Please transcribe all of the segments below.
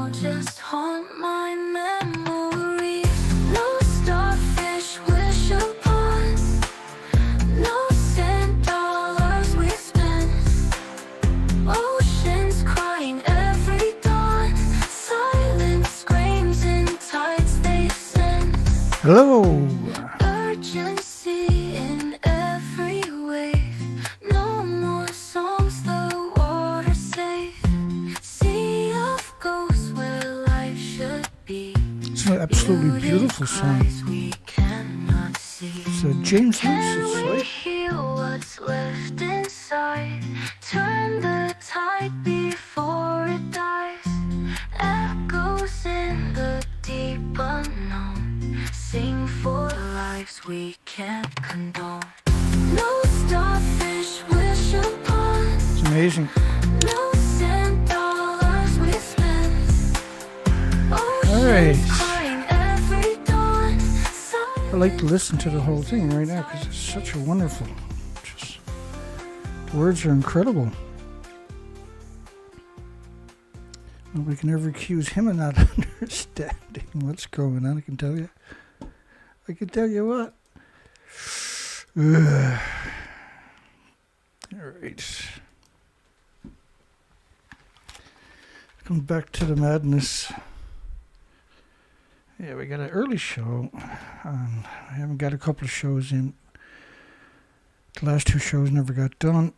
now just haunt my memory. No starfish wish upon, no cent dollars we spent. Oceans crying every dawn, silent screams in tides they send. Hello. Urgency in every wave, no more songs the water safe. Sea of ghosts where life should be. It's an absolutely beautiful song. We cannot see. It's James Can Lewis, we right? heal what's left inside? Turn the tide before it dies. Echoes in the deep unknown, sing for lives we can't condone. No starfish wish upon, It's amazing. no cent dollars we spend. Alright. Oceans crying every dawn, I like to listen to the whole thing right now because it's such a wonderful. The words are incredible. Nobody can ever accuse him of not understanding what's going on. I can tell you. I can tell you what. All right. Come back to the madness. Yeah, we got an early show. I haven't got a couple of shows in. The last two shows never got done.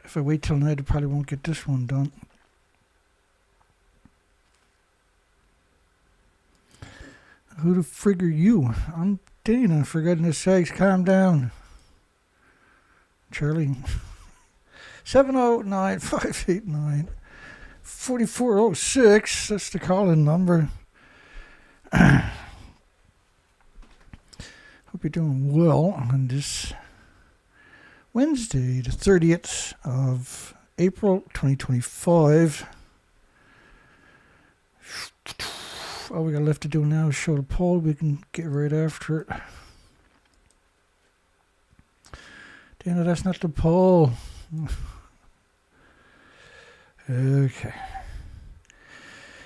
If I wait till night, I probably won't get this one done. Who the frig are you? I'm Dana, for goodness sakes, calm down. Charlie. 709-589-4406. That's the call-in number. Hope you're doing well on this Wednesday, the 30th of April, 2025. All we got left to do now is show the poll. We can get right after it. Dana, that's not the poll. Okay.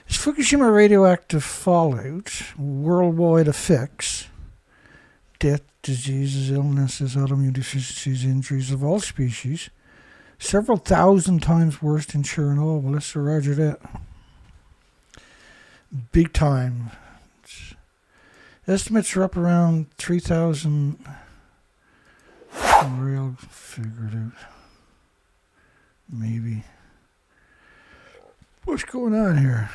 Is Fukushima radioactive fallout, worldwide effects, death, diseases, illnesses, autoimmune deficiencies, injuries of all species, several thousand times worse than Chernobyl? Let's roger that. Big time. Estimates are up around 3,000. Real figured out. Maybe. What's going on here?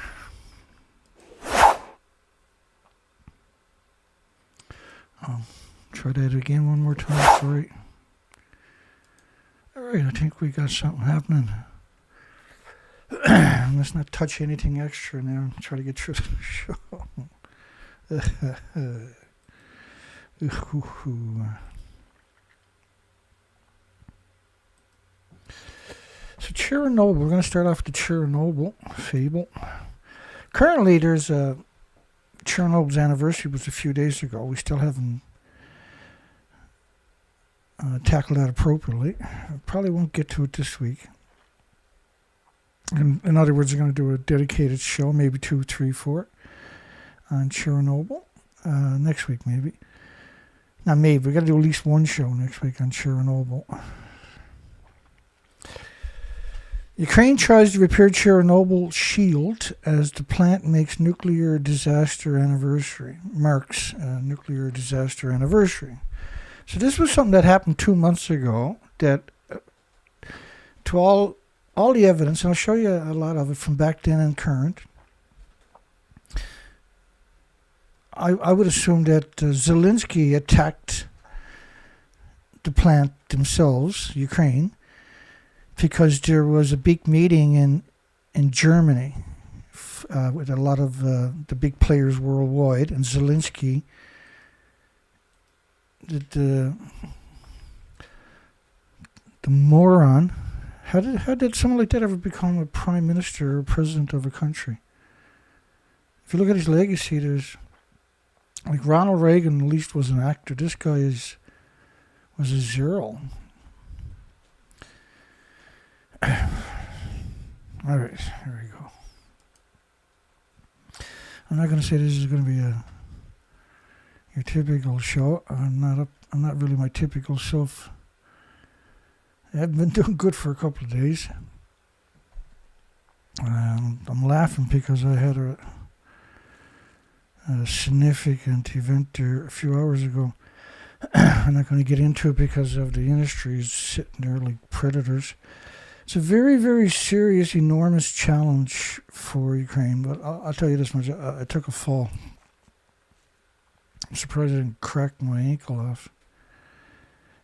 Try that again one more time. Sorry. Alright, I think we got something happening. Let's not touch anything extra now. Try to get through the show. So Chernobyl, we're going to start off the Chernobyl fable. Currently, there's a Chernobyl's anniversary was a few days ago. We still haven't tackled that appropriately. I probably won't get to it this week. In other words, we're going to do a dedicated show, maybe 2, 3, 4, on Chernobyl. Next week, maybe. Not maybe. We got to do at least one show next week on Chernobyl. Ukraine tries to repair Chernobyl shield as the plant marks nuclear disaster anniversary. So this was something that happened 2 months ago. That to all the evidence, and I'll show you a lot of it from back then and current. I would assume that Zelensky attacked the plant themselves, Ukraine, because there was a big meeting in Germany with a lot of the big players worldwide, and Zelensky, the moron. How did someone like that ever become a prime minister or president of a country? If you look at his legacy, there's like Ronald Reagan at least was an actor. This guy was a zero. All right, here we go. I'm not going to say this is going to be your typical show. I'm not really my typical self. I haven't been doing good for a couple of days. I'm laughing because I had a significant event there a few hours ago. I'm not going to get into it because of the industries sitting there like predators. It's a very, very serious, enormous challenge for Ukraine. But I'll tell you this much. I took a fall. I'm surprised I didn't crack my ankle off.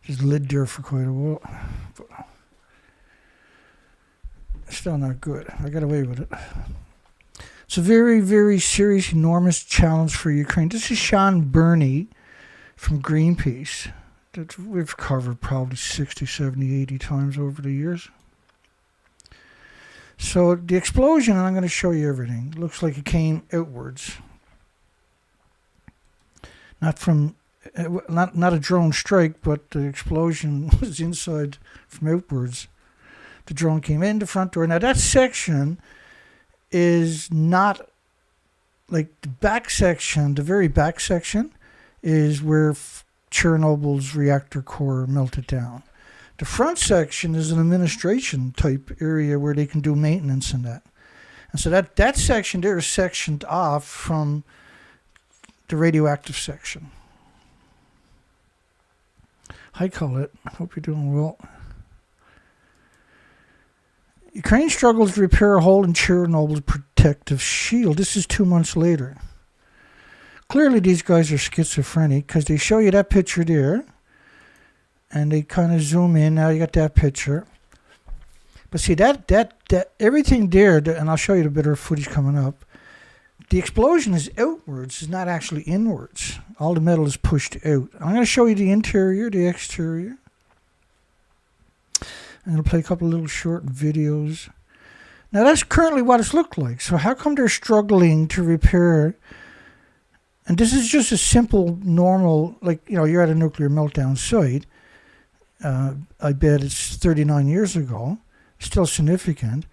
Just lived there for quite a while. But still not good. I got away with it. It's a very, very serious, enormous challenge for Ukraine. This is Sean Burney from Greenpeace that we've covered probably 60, 70, 80 times over the years. So the explosion, and I'm going to show you everything, looks like it came outwards. Not from, not a drone strike, but the explosion was inside from outwards. The drone came in the front door. Now that section is not, like the back section, the very back section is where Chernobyl's reactor core melted down. The front section is an administration type area where they can do maintenance and that. And so that section there is sectioned off from the radioactive section. Hi Colette, hope you're doing well. Ukraine struggles to repair a hole in Chernobyl's protective shield. This is 2 months later. Clearly these guys are schizophrenic because they show you that picture there. And they kind of zoom in. Now you got that picture. But see, that everything there, and I'll show you the better footage coming up. The explosion is outwards. It's not actually inwards. All the metal is pushed out. I'm going to show you the interior, the exterior. And I'll play a couple of little short videos. Now that's currently what it's looked like. So how come they're struggling to repair? And this is just a simple, normal, like, you know, you're at a nuclear meltdown site. I bet it's 39 years ago, still significant,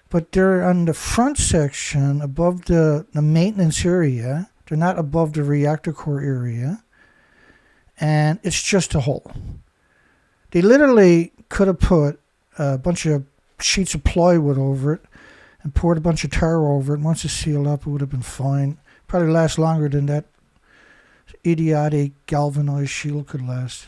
but they're on the front section above the maintenance area. They're not above the reactor core area, and it's just a hole. They literally could have put a bunch of sheets of plywood over it and poured a bunch of tar over it, and once it's sealed up, it would have been fine. Probably last longer than that idiotic galvanized shield could last.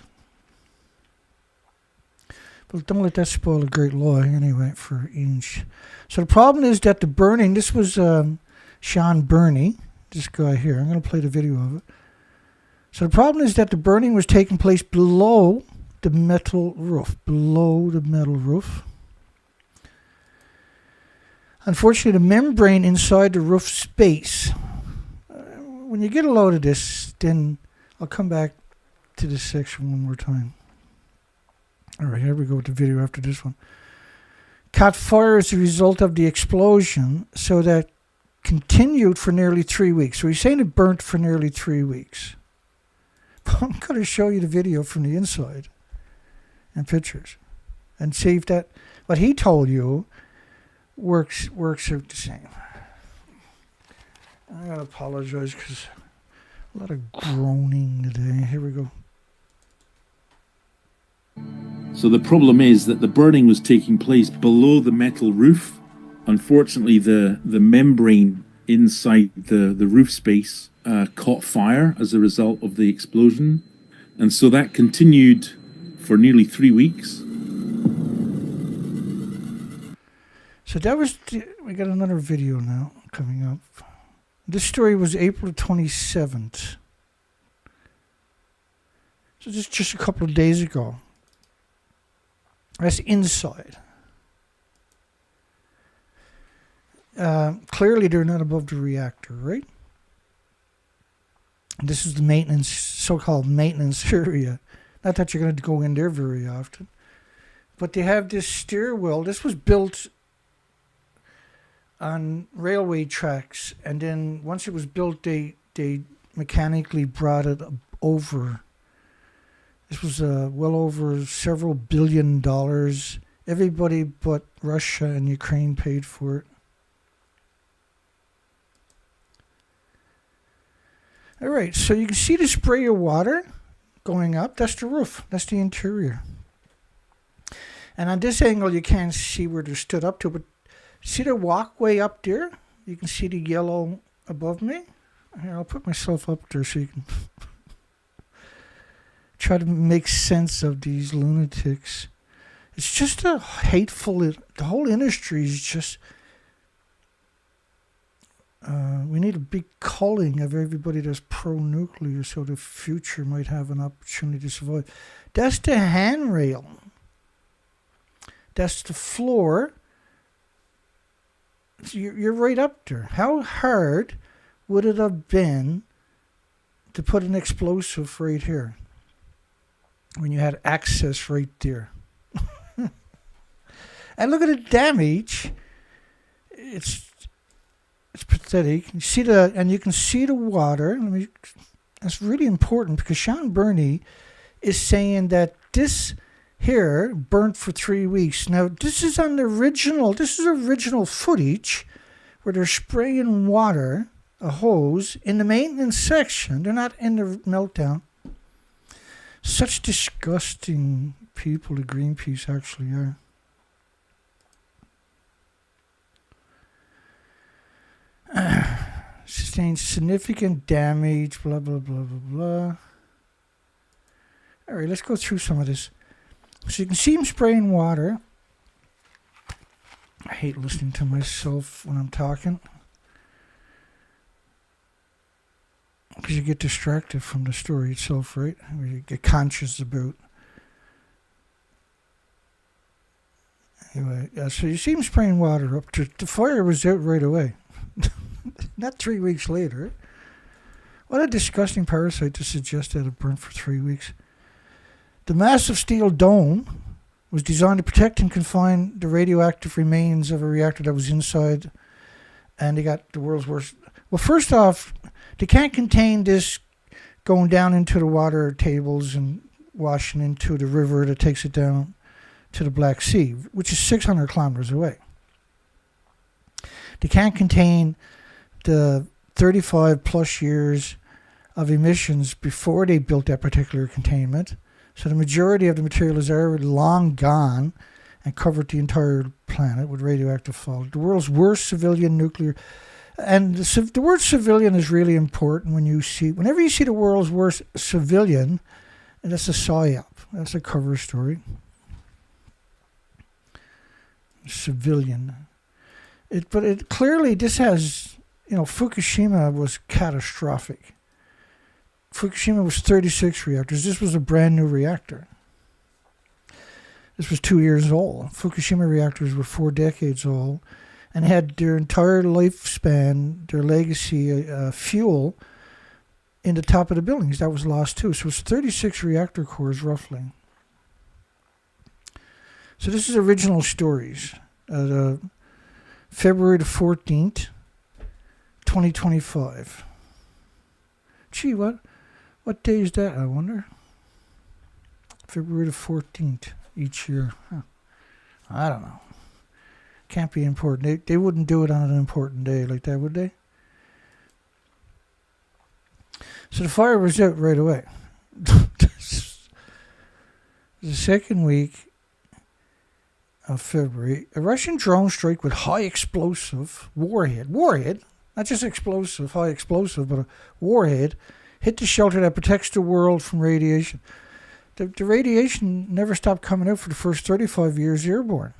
But don't let that spoil a great lie anyway for Inch. So the problem is that the burning, this was Sean Burney, this guy here. I'm going to play the video of it. So the problem is that the burning was taking place below the metal roof. Below the metal roof. Unfortunately, the membrane inside the roof space. When you get a load of this, then I'll come back to this section one more time. All right, here we go with the video after this one. Caught fire as a result of the explosion, so that continued for nearly 3 weeks. So he's saying it burnt for nearly 3 weeks. But I'm going to show you the video from the inside and pictures and see if that, what he told you, works out the same. I got to apologize because a lot of groaning today. Here we go. So the problem is that the burning was taking place below the metal roof. Unfortunately, the membrane inside the roof space caught fire as a result of the explosion. And so that continued for nearly 3 weeks. So that was, we got another video now coming up. This story was April 27th. So just a couple of days ago. That's inside. Clearly they're not above the reactor, right? This is the maintenance, so-called maintenance area. Not that you're going to go in there very often. But they have this stairwell. This was built on railway tracks. And then once it was built, they mechanically brought it over. This was well over several $1 billion. Everybody but Russia and Ukraine paid for it. All right, so you can see the spray of water going up. That's the roof. That's the interior. And on this angle, you can't see where they stood up to, but see the walkway up there? You can see the yellow above me. Here, I'll put myself up there so you can try to make sense of these lunatics. It's just a hateful, the whole industry is just, we need a big culling of everybody that's pro-nuclear so the future might have an opportunity to survive. That's the handrail. That's the floor. You're right up there. How hard would it have been to put an explosive right here when you had access right there? And look at the damage. It's pathetic. You see you can see the water. That's really important because Sean Burney is saying that this here burnt for 3 weeks. Now this is on the original. This is original footage where they're spraying water, a hose, in the maintenance section. They're not in the meltdown. Such disgusting people the Greenpeace actually are. Sustained significant damage, blah, blah, blah, blah, blah. All right, let's go through some of this. So you can see him spraying water. I hate listening to myself when I'm talking, because you get distracted from the story itself, right? You get conscious about. Anyway, so you see him spraying water up. The fire was out right away. Not 3 weeks later. What a disgusting parasite to suggest that it burnt for 3 weeks. The massive steel dome was designed to protect and confine the radioactive remains of a reactor that was inside, and they got the world's worst. Well, first off, they can't contain this going down into the water tables and washing into the river that takes it down to the Black Sea, which is 600 kilometers away. They can't contain the 35 plus years of emissions before they built that particular containment. So the majority of the material is already long gone and covered the entire planet with radioactive fallout. The world's worst civilian nuclear. And the word civilian is really important whenever you see the world's worst civilian, and that's a psyop. That's a cover story. Civilian. But clearly this has, Fukushima was catastrophic. Fukushima was 36 reactors. This was a brand new reactor. This was 2 years old. Fukushima reactors were 4 decades old and had their entire lifespan, their legacy fuel in the top of the buildings. That was lost too. So it's 36 reactor cores roughly. So this is original stories. February the 14th, 2025. Gee, what day is that, I wonder? February the 14th each year. Huh. I don't know. Can't be important. They wouldn't do it on an important day like that, would they? So the fire was out right away. The second week of February, a Russian drone strike with high explosive warhead, not just explosive, high explosive, but a warhead, hit the shelter that protects the world from radiation. The radiation never stopped coming out for the first 35 years airborne.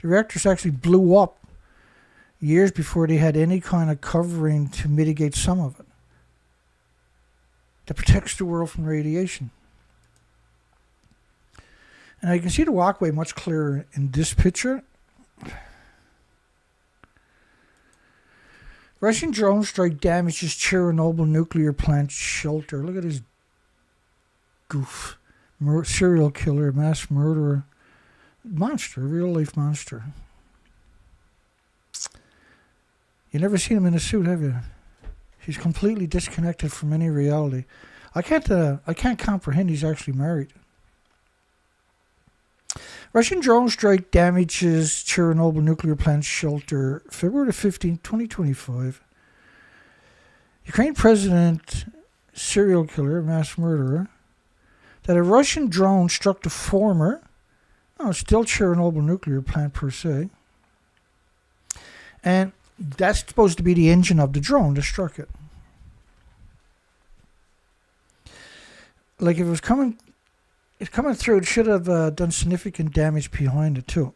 The reactors actually blew up years before they had any kind of covering to mitigate some of it. That protects the world from radiation. And you can see the walkway much clearer in this picture. Russian drone strike damages Chernobyl nuclear plant shelter. Look at this goof. Serial killer, mass murderer. Monster, real life monster. You never seen him in a suit, have you? He's completely disconnected from any reality. I can't comprehend he's actually married. Russian drone strike damages Chernobyl nuclear plant shelter February 15, 2025. Ukraine president, serial killer, mass murderer, that a Russian drone struck the former, still Chernobyl nuclear plant per se, and that's supposed to be the engine of the drone that struck it. Like if it was coming through, it should have done significant damage behind it too.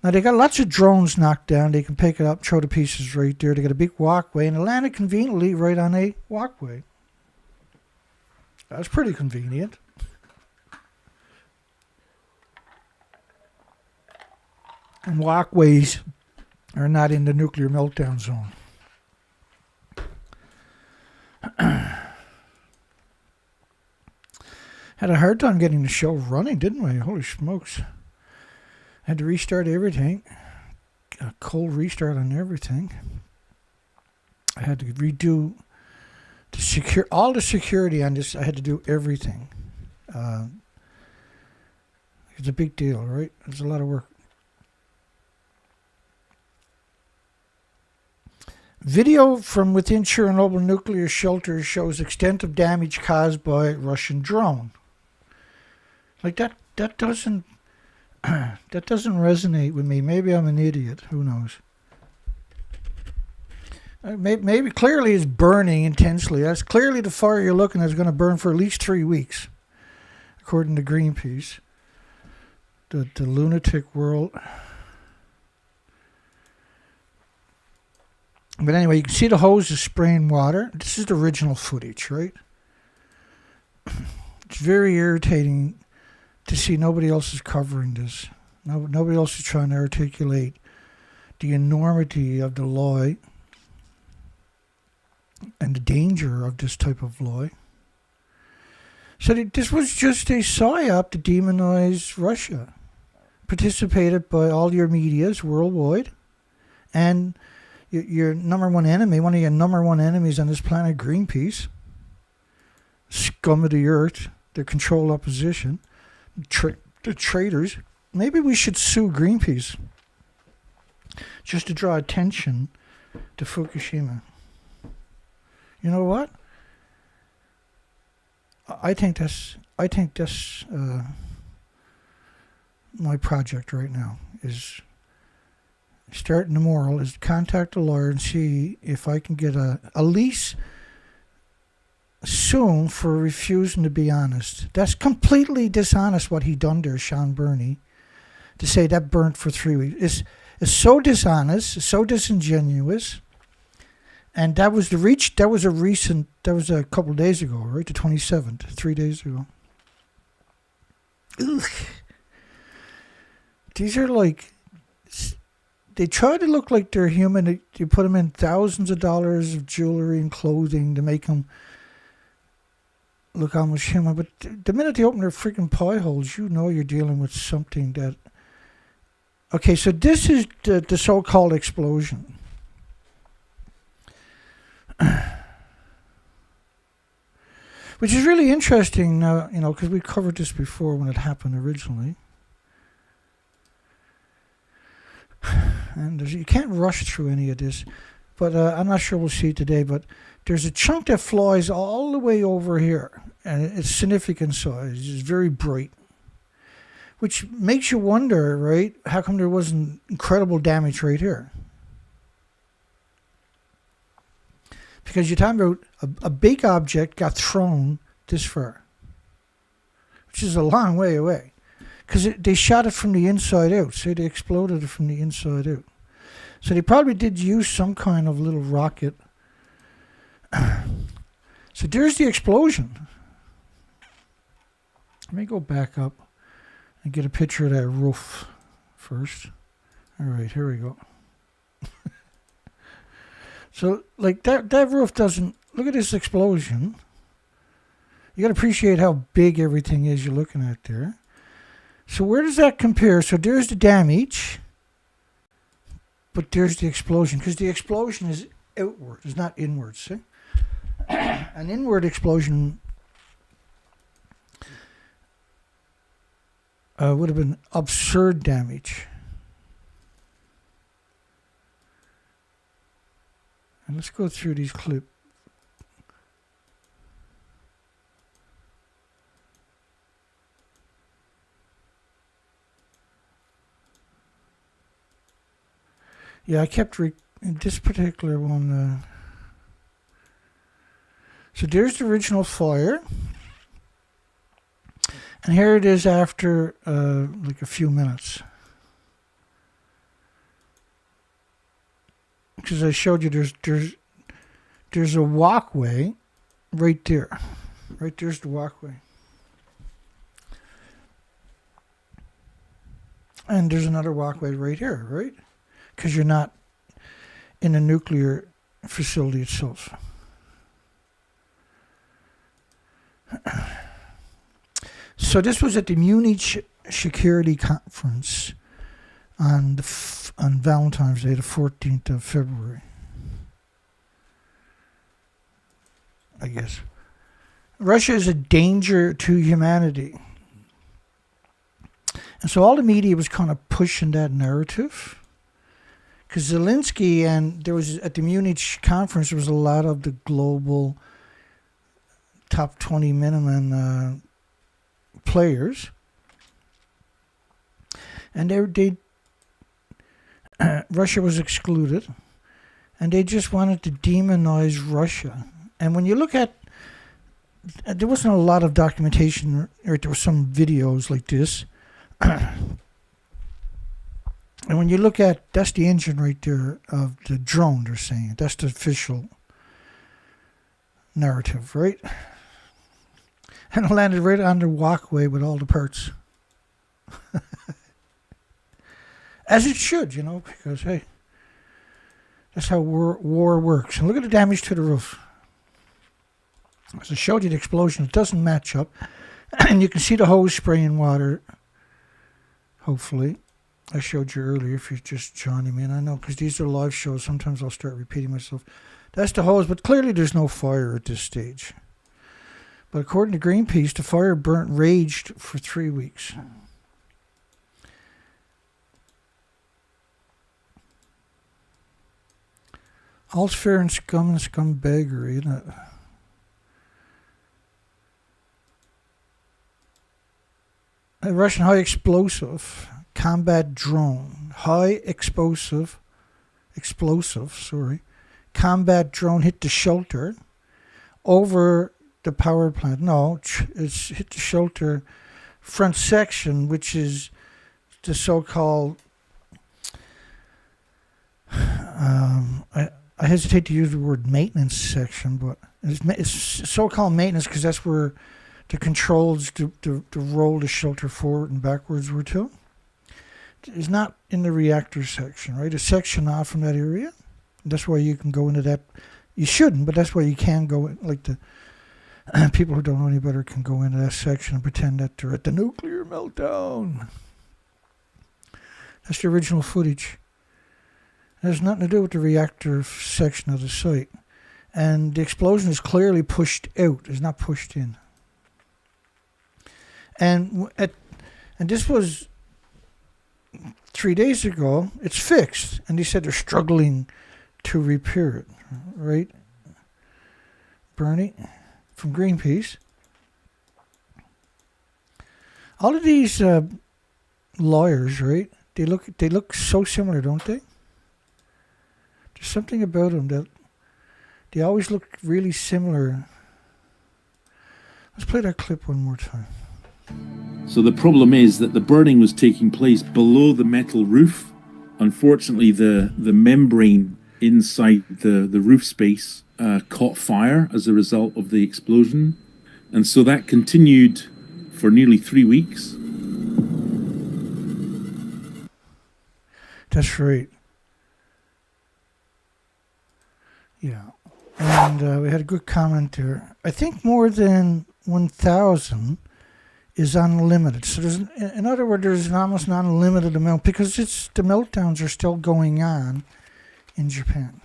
Now, they got lots of drones knocked down. They can pick it up, throw the pieces right there. They got a big walkway, and it landed conveniently right on a walkway. That's pretty convenient. And walkways are not in the nuclear meltdown zone. Had a hard time getting the show running, didn't we? Holy smokes. Had to restart everything. A cold restart on everything. I had to redo all the security on this. I had to do everything. It's a big deal, right? It's a lot of work. Video from within Chernobyl nuclear shelter shows extent of damage caused by Russian drone. Like that doesn't that doesn't resonate with me. Maybe I'm an idiot. Who knows? Maybe clearly it's burning intensely. That's clearly the fire you're looking at is going to burn for at least 3 weeks, according to Greenpeace. The lunatic world. But anyway, you can see the hose is spraying water. This is the original footage, right? It's very irritating to see nobody else is covering this. Nobody else is trying to articulate the enormity of the lie and the danger of this type of lie. So this was just a psyop to demonize Russia, participated by all your medias worldwide, and your number one enemy, one of your number one enemies on this planet, Greenpeace, scum of the earth, the control opposition, the traitors. Maybe we should sue Greenpeace just to draw attention to Fukushima. You know what? I think that's my project right now is starting tomorrow is contact a lawyer and see if I can get a lease soon for refusing to be honest. That's completely dishonest what he done there, Sean Burney, to say that burnt for 3 weeks. It's so dishonest, so disingenuous. And that was a couple of days ago, right? The 27th, 3 days ago. Ugh. These are like, they try to look like they're human. You put them in thousands of dollars of jewelry and clothing to make them look almost human. But the minute they open their freaking pie holes, you know you're dealing with something that... Okay, so this is the so-called explosion. Which is really interesting now, because we covered this before when it happened originally. And you can't rush through any of this, but I'm not sure we'll see it today, but there's a chunk that flies all the way over here, and it's significant size. It's very bright, which makes you wonder, right, how come there wasn't incredible damage right here? Because you're talking about a big object got thrown this far, which is a long way away. Because they shot it from the inside out. So they exploded it from the inside out. So they probably did use some kind of little rocket. So there's the explosion. Let me go back up and get a picture of that roof first. All right, here we go. So, like, that roof doesn't... Look at this explosion. You got to appreciate how big everything is you're looking at there. So where does that compare? So there's the damage, but there's the explosion. Because the explosion is outward. It's not inward, see? An inward explosion would have been absurd damage. And let's go through these clips. Yeah, I kept in this particular one. So there's the original fire. And here it is after like a few minutes. Because I showed you there's a walkway right there. Right there's the walkway. And there's another walkway right here, right? Because you're not in a nuclear facility itself. So this was at the Munich Security Conference on Valentine's Day, the 14th of February. I guess. Russia is a danger to humanity. And so all the media was kind of pushing that narrative. Because Zelensky, and there was, at the Munich conference, there was a lot of the global top 20 minimum players. And Russia was excluded. And they just wanted to demonize Russia. And when you look at, there wasn't a lot of documentation, or there were some videos like this. And when you look at, that's the engine right there of the drone, they're saying. That's the official narrative, right? And it landed right on the walkway with all the parts. As it should, you know, because, hey, that's how war works. And look at the damage to the roof. As I showed you the explosion, it doesn't match up. And you can see the hose spraying water, hopefully. I showed you earlier if you're just joining me. And I know because these are live shows, sometimes I'll start repeating myself. That's the hose, but clearly there's no fire at this stage. But according to Greenpeace, the fire raged for 3 weeks. All's fair in scum and scumbaggery, isn't it? A Russian high explosive combat drone, explosive, combat drone hit the shelter over the power plant. No, it's hit the shelter front section, which is the so-called, I hesitate to use the word maintenance section, but it's so-called maintenance because that's where the controls to roll the shelter forward and backwards were to. It's not in the reactor section, right? A section off from that area. That's why you can go into that. You shouldn't, but that's why you can go in, like the people who don't know any better can go into that section and pretend that they're at the nuclear meltdown. That's the original footage. It has nothing to do with the reactor section of the site. And the explosion is clearly pushed out. It's not pushed in. And this was 3 days ago. It's fixed. And they said they're struggling to repair it. Right? Bernie from Greenpeace. All of these lawyers, right? They look so similar, don't they? There's something about them that they always look really similar. Let's play that clip one more time. So the problem is that the burning was taking place below the metal roof. Unfortunately, the membrane inside the roof space caught fire as a result of the explosion. And so that continued for nearly 3 weeks. That's right. Yeah. And we had a good comment there. I think more than 1,000 is unlimited. So there's, in other words, there's an almost an unlimited amount because the meltdowns are still going on in Japan.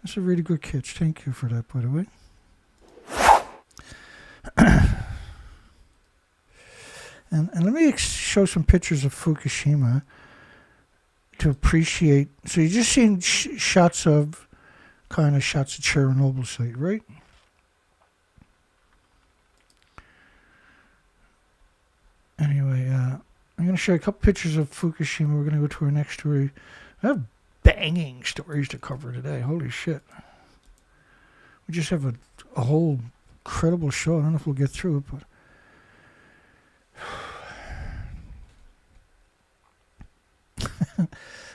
That's a really good catch. Thank you for that, by the way. And let me show some pictures of Fukushima to appreciate. So you're just seeing shots of kind of shots at Chernobyl site, right? Anyway, I'm going to show you a couple pictures of Fukushima. We're going to go to our next story. I have banging stories to cover today. Holy shit. We just have a whole incredible show. I don't know if we'll get through it, but...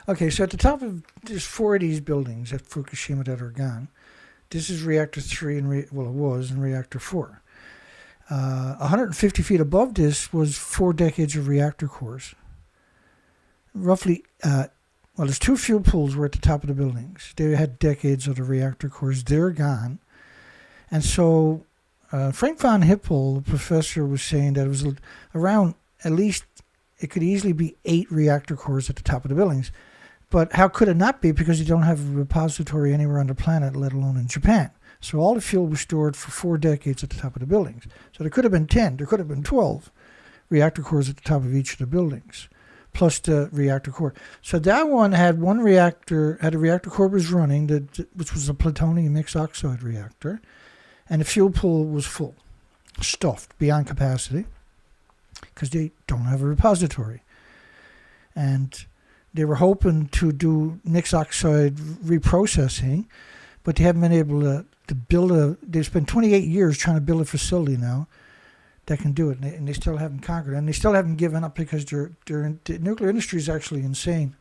Okay, so at the top of, there's 4 of these buildings at Fukushima that are gone. This is reactor 3, and it was, and reactor 4. 150 feet above this was 4 decades of reactor cores. Roughly, there's 2 fuel pools were at the top of the buildings. They had decades of the reactor cores. They're gone. And so Frank von Hippel, the professor, was saying that it was around, at least, it could easily be 8 reactor cores at the top of the buildings. But how could it not be? Because you don't have a repository anywhere on the planet, let alone in Japan. So all the fuel was stored for 4 decades at the top of the buildings. So there could have been 10, there could have been 12 reactor cores at the top of each of the buildings, plus the reactor core. So that one had one reactor, had a reactor core was running, which was a plutonium mixed oxide reactor, and the fuel pool was full, stuffed beyond capacity, because they don't have a repository. And they were hoping to do mixed oxide reprocessing, but they haven't been able to build they've spent 28 years trying to build a facility now that can do it, and they still haven't conquered it. And they still haven't given up because the nuclear industry is actually insane.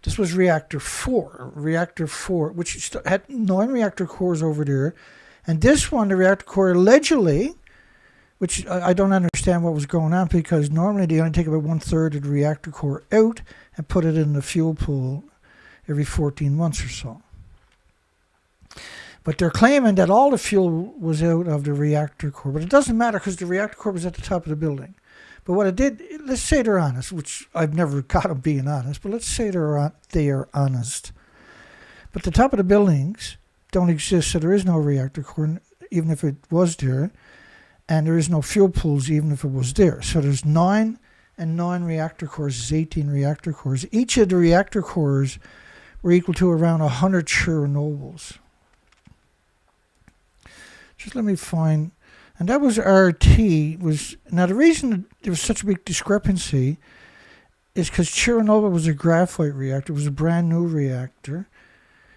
This was reactor 4, which had 9 reactor cores over there. And this one, the reactor core, allegedly, which I don't understand what was going on, because normally they only take about 1/3 of the reactor core out and put it in the fuel pool every 14 months or so. But they're claiming that all the fuel was out of the reactor core. But it doesn't matter, because the reactor core was at the top of the building. But what it did, let's say they're honest, which I've never got them being honest, but let's say they are honest. But the top of the buildings don't exist, so there is no reactor core, even if it was there. And there is no fuel pools, even if it was there. So there's 9 and 9 reactor cores is 18 reactor cores. Each of the reactor cores were equal to around 100 Chernobyls. Just let me find, and that was RT. Now the reason there was such a big discrepancy is because Chernobyl was a graphite reactor. It was a brand new reactor.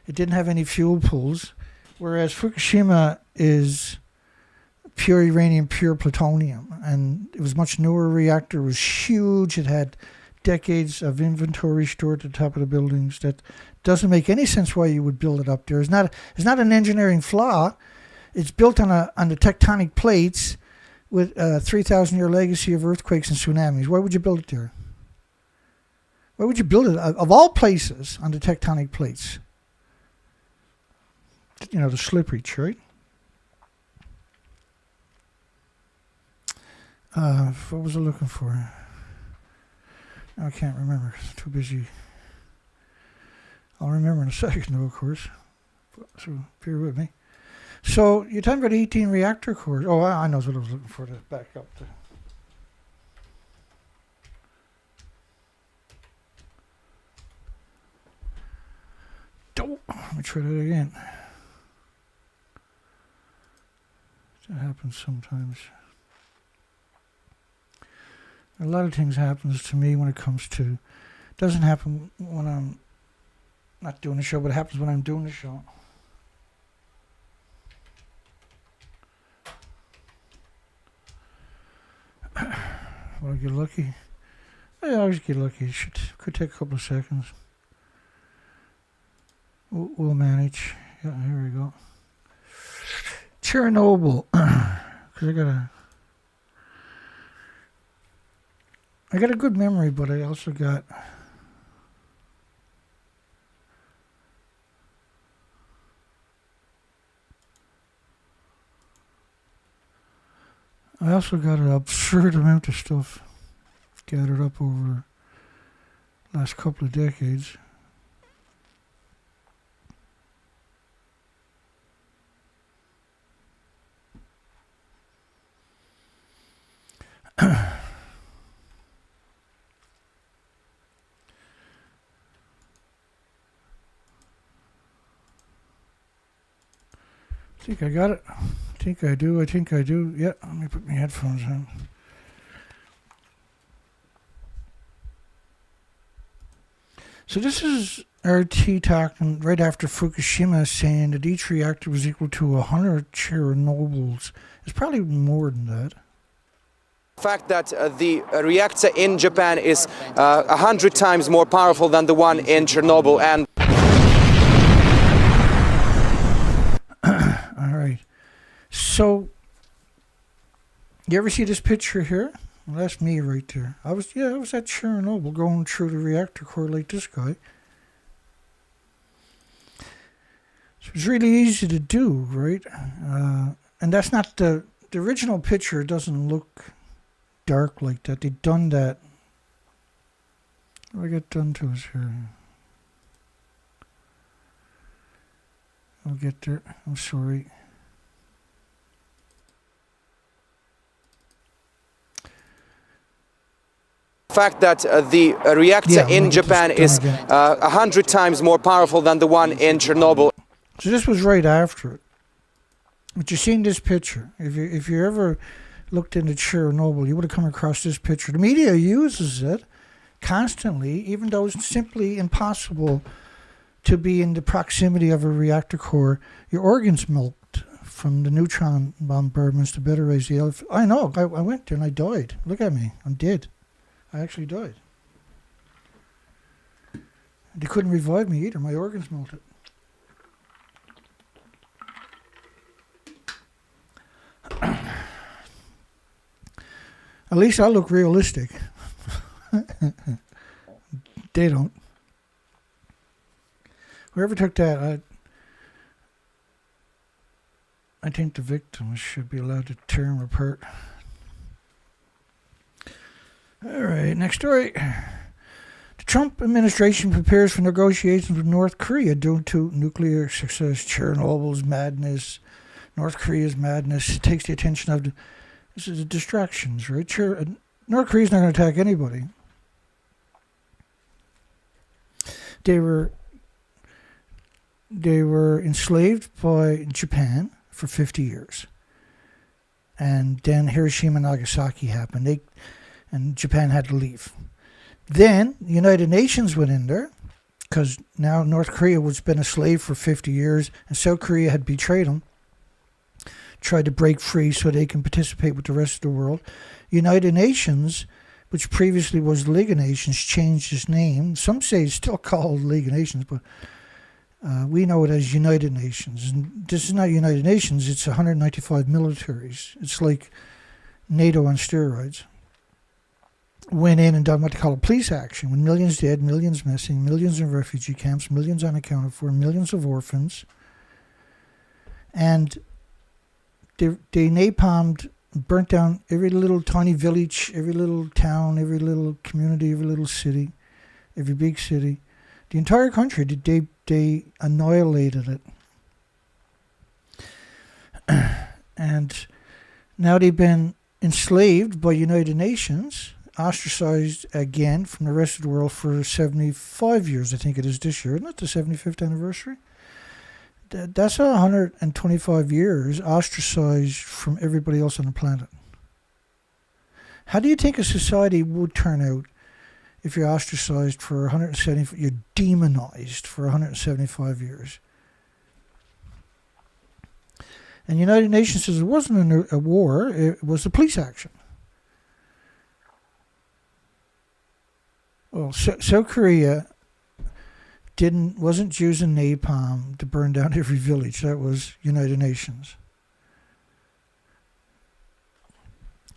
It didn't have any fuel pools, whereas Fukushima is pure uranium, pure plutonium, and it was a much newer reactor. It was huge. It had decades of inventory stored at the top of the buildings. That doesn't make any sense why you would build it up there. It's not an engineering flaw. It's built on the tectonic plates with a 3,000-year legacy of earthquakes and tsunamis. Why would you build it there? Why would you build it, of all places, on the tectonic plates? You know, the slippery, right? What was I looking for? I can't remember. I'm too busy. I'll remember in a second, though, of course. So bear with me. So you're talking about 18 reactor cores. Oh, I know what I was looking for to back up. Let me try that again. That happens sometimes. A lot of things happens to me when it comes to, doesn't happen when I'm not doing the show, but it happens when I'm doing the show. Will I get lucky? I always get lucky. Could take a couple of seconds. We'll manage. Yeah, here we go. Chernobyl. Because I got a good memory, but I also got an absurd amount of stuff gathered up over the last couple of decades. think I got it. I think I do. Yeah, let me put my headphones on. So this is RT talking right after Fukushima, saying that each reactor was equal to 100 Chernobyls. It's probably more than that. The fact that the reactor in Japan is 100 times more powerful than the one in Chernobyl. And all right. So, you ever see this picture here? Well, that's me right there. I was at Chernobyl going through the reactor core like this guy. So it's really easy to do, right? And that's not the original picture. Doesn't look dark like that. They've done that. What do I get done to us here? I'll get there. I'm sorry. fact that the reactor in Japan is 100 times more powerful than the one in Chernobyl. So this was right after it. But you've seen this picture. If you ever looked into Chernobyl, you would have come across this picture. The media uses it constantly, even though it's simply impossible to be in the proximity of a reactor core. Your organs melt from the neutron bombardments to better raise the elephant. I know. I went there and I died. Look at me. I'm dead. I actually died. They couldn't revive me either. My organs melted. At least I look realistic. They don't. Whoever took that, I think the victims should be allowed to tear them apart. All right, next story. The Trump administration prepares for negotiations with North Korea due to nuclear success. Chernobyl's madness, North Korea's madness. It takes the attention of this is the distractions, right? North Korea's not going to attack anybody. They were enslaved by Japan for 50 years. And then Hiroshima and Nagasaki happened. And Japan had to leave. Then the United Nations went in there because now North Korea was been a slave for 50 years and South Korea had betrayed them. Tried to break free so they can participate with the rest of the world. United Nations, which previously was League of Nations, changed its name. Some say it's still called League of Nations, but we know it as United Nations. And this is not United Nations, it's 195 militaries. It's like NATO on steroids. Went in and done what they call a police action, with millions dead, millions missing, millions in refugee camps, millions unaccounted for, millions of orphans. And they napalmed, burnt down every little tiny village, every little town, every little community, every little city, every big city. The entire country, they annihilated it. And now they've been enslaved by United Nations, ostracized again from the rest of the world for 75 years, I think it is this year. Isn't it the 75th anniversary? That's 125 years ostracized from everybody else on the planet. How do you think a society would turn out if you're ostracized for 170, you're demonized for 175 years? And the United Nations says it wasn't a war, it was a police action. Well, South Korea wasn't using napalm to burn down every village. That was United Nations.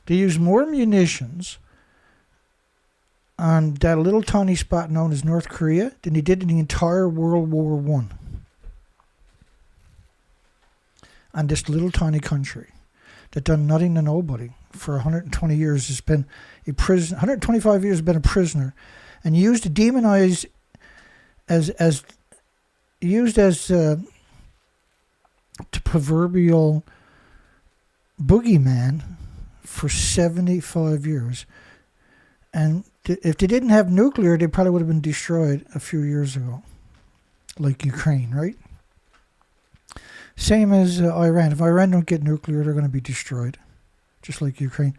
They used more munitions on that little tiny spot known as North Korea than they did in the entire World War I. On this little tiny country that done nothing to nobody for 120 years has been a prisoner. 125 years has been a prisoner, and used to demonize as the proverbial boogeyman for 75 years. And if they didn't have nuclear, they probably would have been destroyed a few years ago, like Ukraine, right? Same as Iran. If Iran don't get nuclear, they're going to be destroyed, just like Ukraine.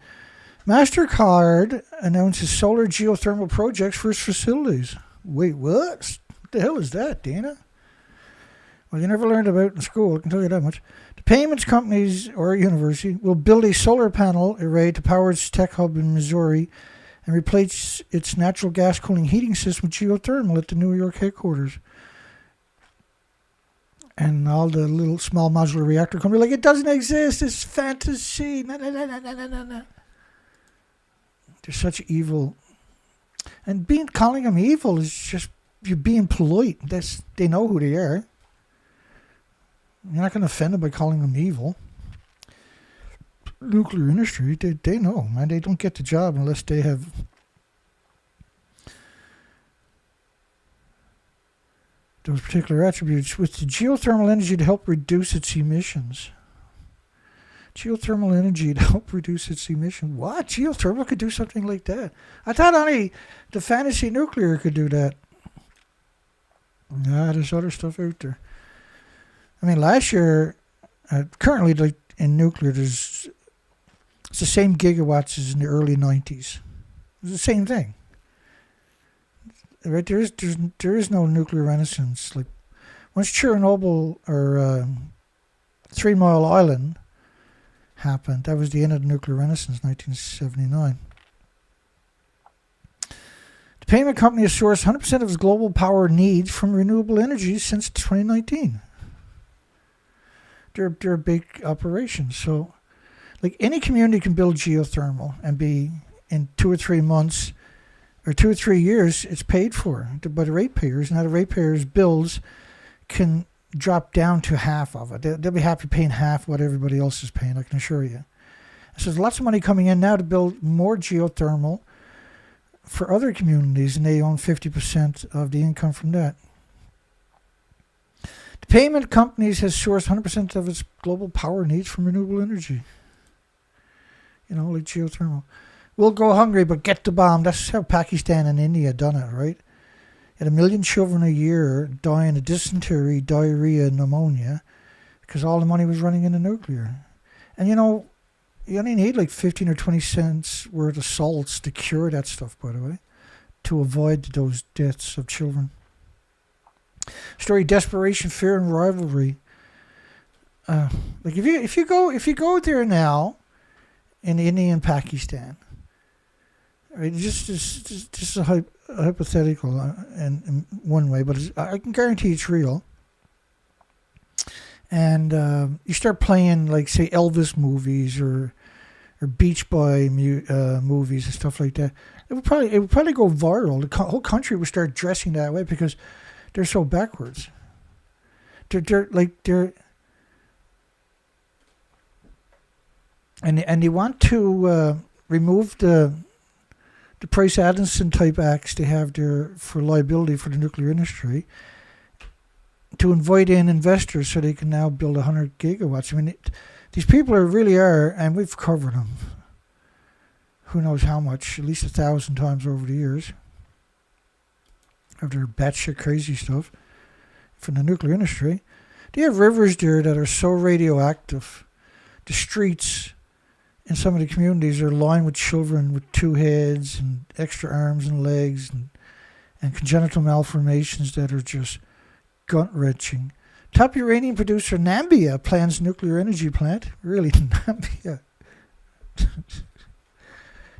MasterCard announces solar geothermal projects for its facilities. Wait, what? What the hell is that, Dana? Well, you never learned about it in school, I can tell you that much. The payments companies or university will build a solar panel array to power its tech hub in Missouri and replace its natural gas cooling heating system with geothermal at the New York headquarters. And all the little small modular reactor companies like, it doesn't exist, it's fantasy. Nah, nah, nah, nah, nah, nah, nah. They're such evil. And calling them evil is just, you're being polite. They know who they are. You're not going to offend them by calling them evil. Nuclear industry, they know, man. They don't get the job unless they have those particular attributes with the geothermal energy to help reduce its emissions. Geothermal energy to help reduce its emissions. What? Geothermal could do something like that? I thought only the fantasy nuclear could do that. Nah, there's other stuff out there. I mean, last year, currently, like in nuclear, it's the same gigawatts as in the early 90s. It's the same thing. Right? There is no nuclear renaissance. Like, once Chernobyl or 3 Mile Island happened, that was the end of the nuclear renaissance, 1979. The payment company has sourced 100% of its global power needs from renewable energy since 2019. They're a big operation. So, like, any community can build geothermal and be in 2 or 3 months or 2 or 3 years, it's paid for by the ratepayers. Now the ratepayers' bills can drop down to half of it. They'll be happy paying half what everybody else is paying, I can assure you. So there's lots of money coming in now to build more geothermal for other communities, and they own 50% of the income from that. The payment companies has sourced 100% of its global power needs from renewable energy. You know, like geothermal. We'll go hungry, but get the bomb. That's how Pakistan and India done it, right? Had 1 million children a year dying of dysentery, diarrhea, pneumonia, because all the money was running into nuclear. And you know, you only need like 15 or 20 cents worth of salts to cure that stuff, by the way, to avoid those deaths of children. Story: desperation, fear, and rivalry. Like if you go there now, in India and Pakistan, right? Just a hypothetical in one way, but I can guarantee it's real. And you start playing, like, say, Elvis movies or Beach Boy movies and stuff like that. It would probably go viral. The whole country would start dressing that way because they're so backwards. And they want to remove the Price-Adamson type acts they have there for liability for the nuclear industry, to invite in investors so they can now build 100 gigawatts. I mean, these people really are, and we've covered them, who knows how much, at least 1,000 times over the years, of their batshit crazy stuff from the nuclear industry. They have rivers there that are so radioactive. The streets in some of the communities are lined with children with 2 heads and extra arms and legs and congenital malformations that are just gut-wrenching. Top uranium producer Namibia plans nuclear energy plant. Really, Namibia.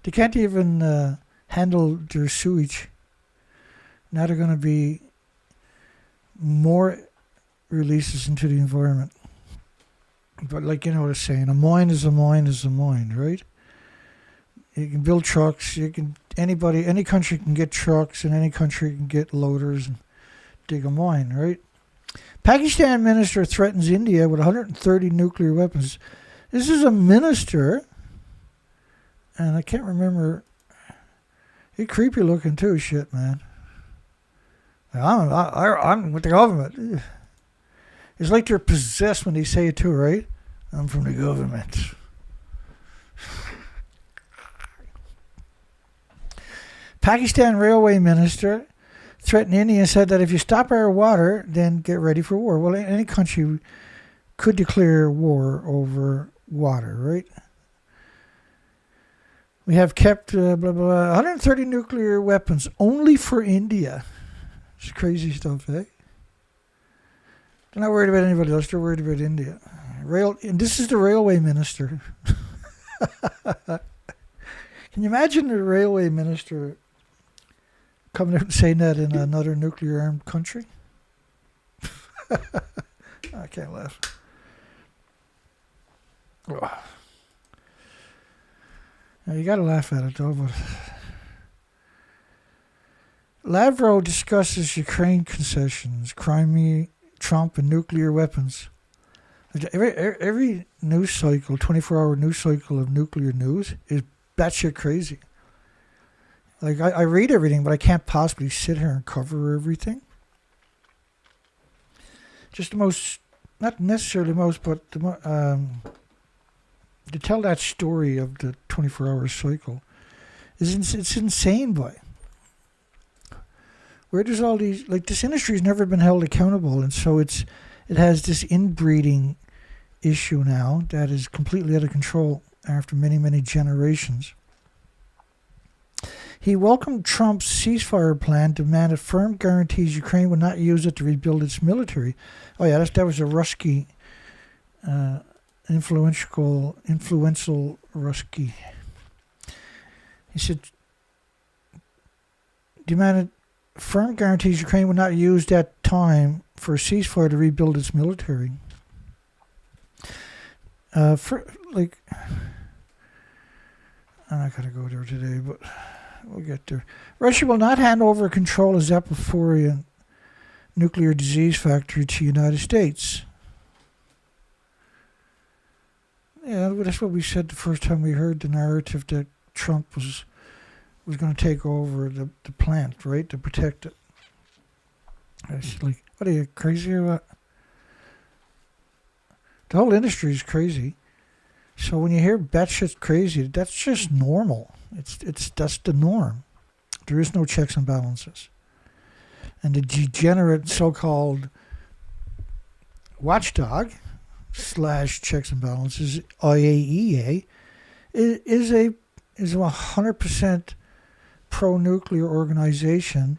They can't even handle their sewage. Now they're going to be more releases into the environment. But like, you know what I'm saying, a mine is a mine is a mine, right? You can build trucks. Any country can get trucks, and any country can get loaders and dig a mine, right? Pakistan minister threatens India with 130 nuclear weapons. This is a minister, and I can't remember. He's creepy looking too, shit, man. I'm with the government. It's like they're possessed when they say it too, right? I'm from the government. Pakistan railway minister threatened India and said that if you stop our water, then get ready for war. Well, any country could declare war over water, right? We have kept 130 nuclear weapons only for India. It's crazy stuff, eh? They're not worried about anybody else. They're worried about India. And this is the railway minister. Can you imagine the railway minister coming out and saying that in another nuclear-armed country? I can't laugh. Now, you got to laugh at it, though. But Lavrov discusses Ukraine concessions, Crimea, Trump, and nuclear weapons. Every news cycle, 24-hour news cycle of nuclear news is batshit crazy. Like, I read everything, but I can't possibly sit here and cover everything. Just the most, not necessarily most, but to tell that story of the 24-hour cycle it's insane, boy. Where there's all these, like, this industry has never been held accountable, and so it has this inbreeding issue now that is completely out of control after many, many generations. He welcomed Trump's ceasefire plan, demanded firm guarantees Ukraine would not use it to rebuild its military. Oh yeah, that was a Rusky, influential Rusky. He said, demanded firm guarantees Ukraine would not use that time for a ceasefire to rebuild its military. I'm not going to go there today, but we'll get there. Russia will not hand over control of Zaporizhzhia nuclear disease factory to the United States. Yeah, that's what we said the first time we heard the narrative that Trump was going to take over the plant, right, to protect it. It's like, what are you crazy about? The whole industry is crazy. So when you hear batshit crazy, that's just normal. That's the norm. There is no checks and balances. And the degenerate so-called watchdog / checks and balances, IAEA, is a 100% pro-nuclear organization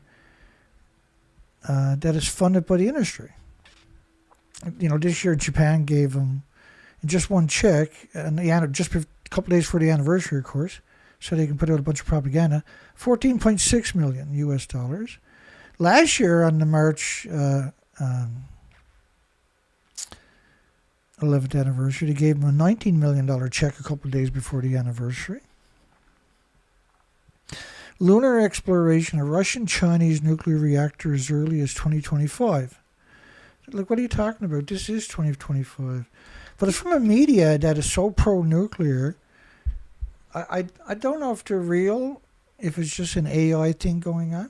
that is funded by the industry. You know, this year Japan gave them, in just one check, and just a couple days for the anniversary, of course, so they can put out a bunch of propaganda, $14.6 million US dollars. Last year, on the March 11th anniversary, they gave them a $19 million check a couple of days before the anniversary. Lunar exploration, a Russian-Chinese nuclear reactor as early as 2025. Like, what are you talking about? This is 2025. But it's from a media that is so pro-nuclear. I don't know if they're real, if it's just an AI thing going on.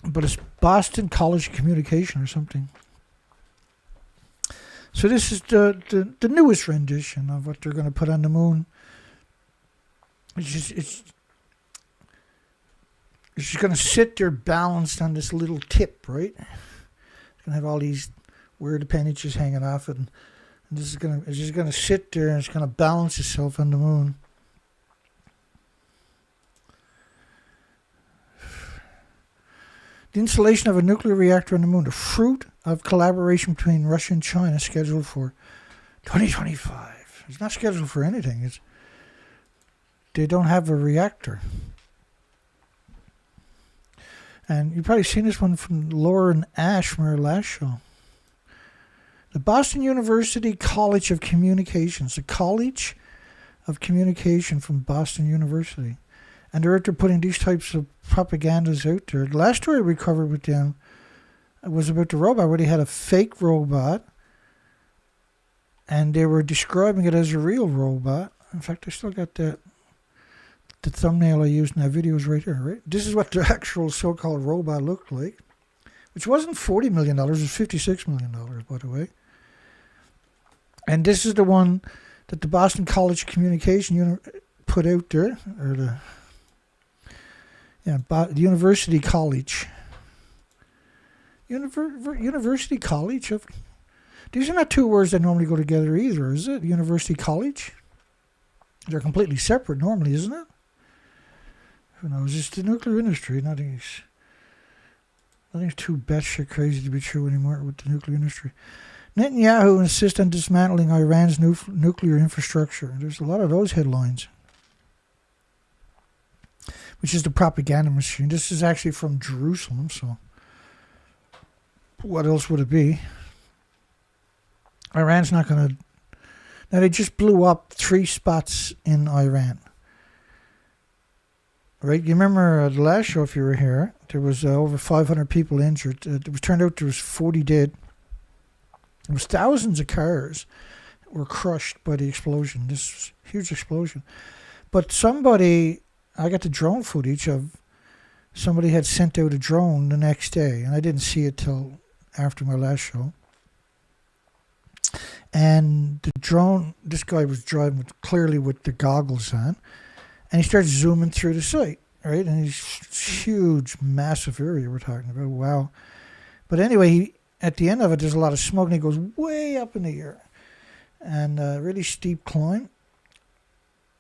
But it's Boston College of Communication or something. So this is the newest rendition of what they're going to put on the moon. It's just going to sit there balanced on this little tip, right? It's going to have all these weird appendages hanging off it, and it's just going to sit there and it's going to balance itself on the moon. The installation of a nuclear reactor on the moon, the fruit of collaboration between Russia and China, scheduled for 2025. It's not scheduled for anything. They don't have a reactor. And you've probably seen this one from Lauren Ash from our last show. The Boston University College of Communications, the College of Communication from Boston University. And they're out there putting these types of propagandas out there. The last story we covered with them was about the robot, where they had a fake robot and they were describing it as a real robot. In fact, I still got the thumbnail I used in that video is right here, right? This is what the actual so-called robot looked like, which wasn't $40 million, it was $56 million, by the way. And this is the one that the Boston College of Communication put out there, or the University College. University college? These are not two words that normally go together either, is it? University college? They're completely separate normally, isn't it? Who knows? It's the nuclear industry. Nothing's too batshit crazy to be true anymore with the nuclear industry. Netanyahu insists on dismantling Iran's nuclear infrastructure. There's a lot of those headlines, which is the propaganda machine. This is actually from Jerusalem, so what else would it be? Iran's not going to... Now, they just blew up 3 spots in Iran. Right? You remember the last show, if you were here, there was over 500 people injured. It turned out there was 40 dead. There was thousands of cars were crushed by the explosion. This huge explosion. But somebody... I got the drone footage of somebody had sent out a drone the next day, and I didn't see it till after my last show. And the drone, this guy was driving clearly with the goggles on, and he starts zooming through the site, right? And it's huge, massive area we're talking about. Wow. But anyway, at the end of it, there's a lot of smoke, and he goes way up in the air, and a really steep climb.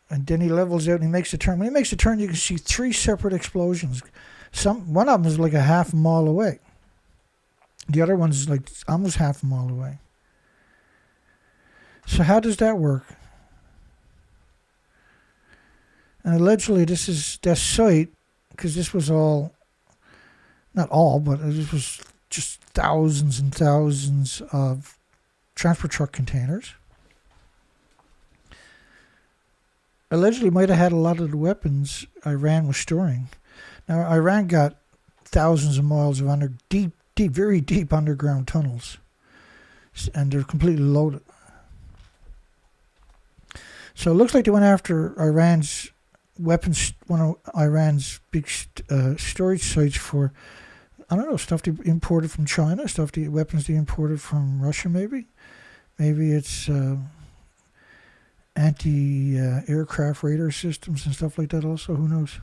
And then he levels out and he makes a turn. When he makes a turn, you can see 3 separate explosions. One of them is like a half a mile away. The other one's like almost half a mile away. So how does that work? And allegedly this is that site, because this was all, not all, but this was just thousands and thousands of transport truck containers. Allegedly might have had a lot of the weapons Iran was storing. Now, Iran got thousands of miles of deep, very deep underground tunnels, and they're completely loaded. So it looks like they went after Iran's weapons, one of Iran's big storage sites for, I don't know, stuff they imported from China, weapons they imported from Russia maybe. Maybe it's... anti-aircraft radar systems and stuff like that also. Who knows?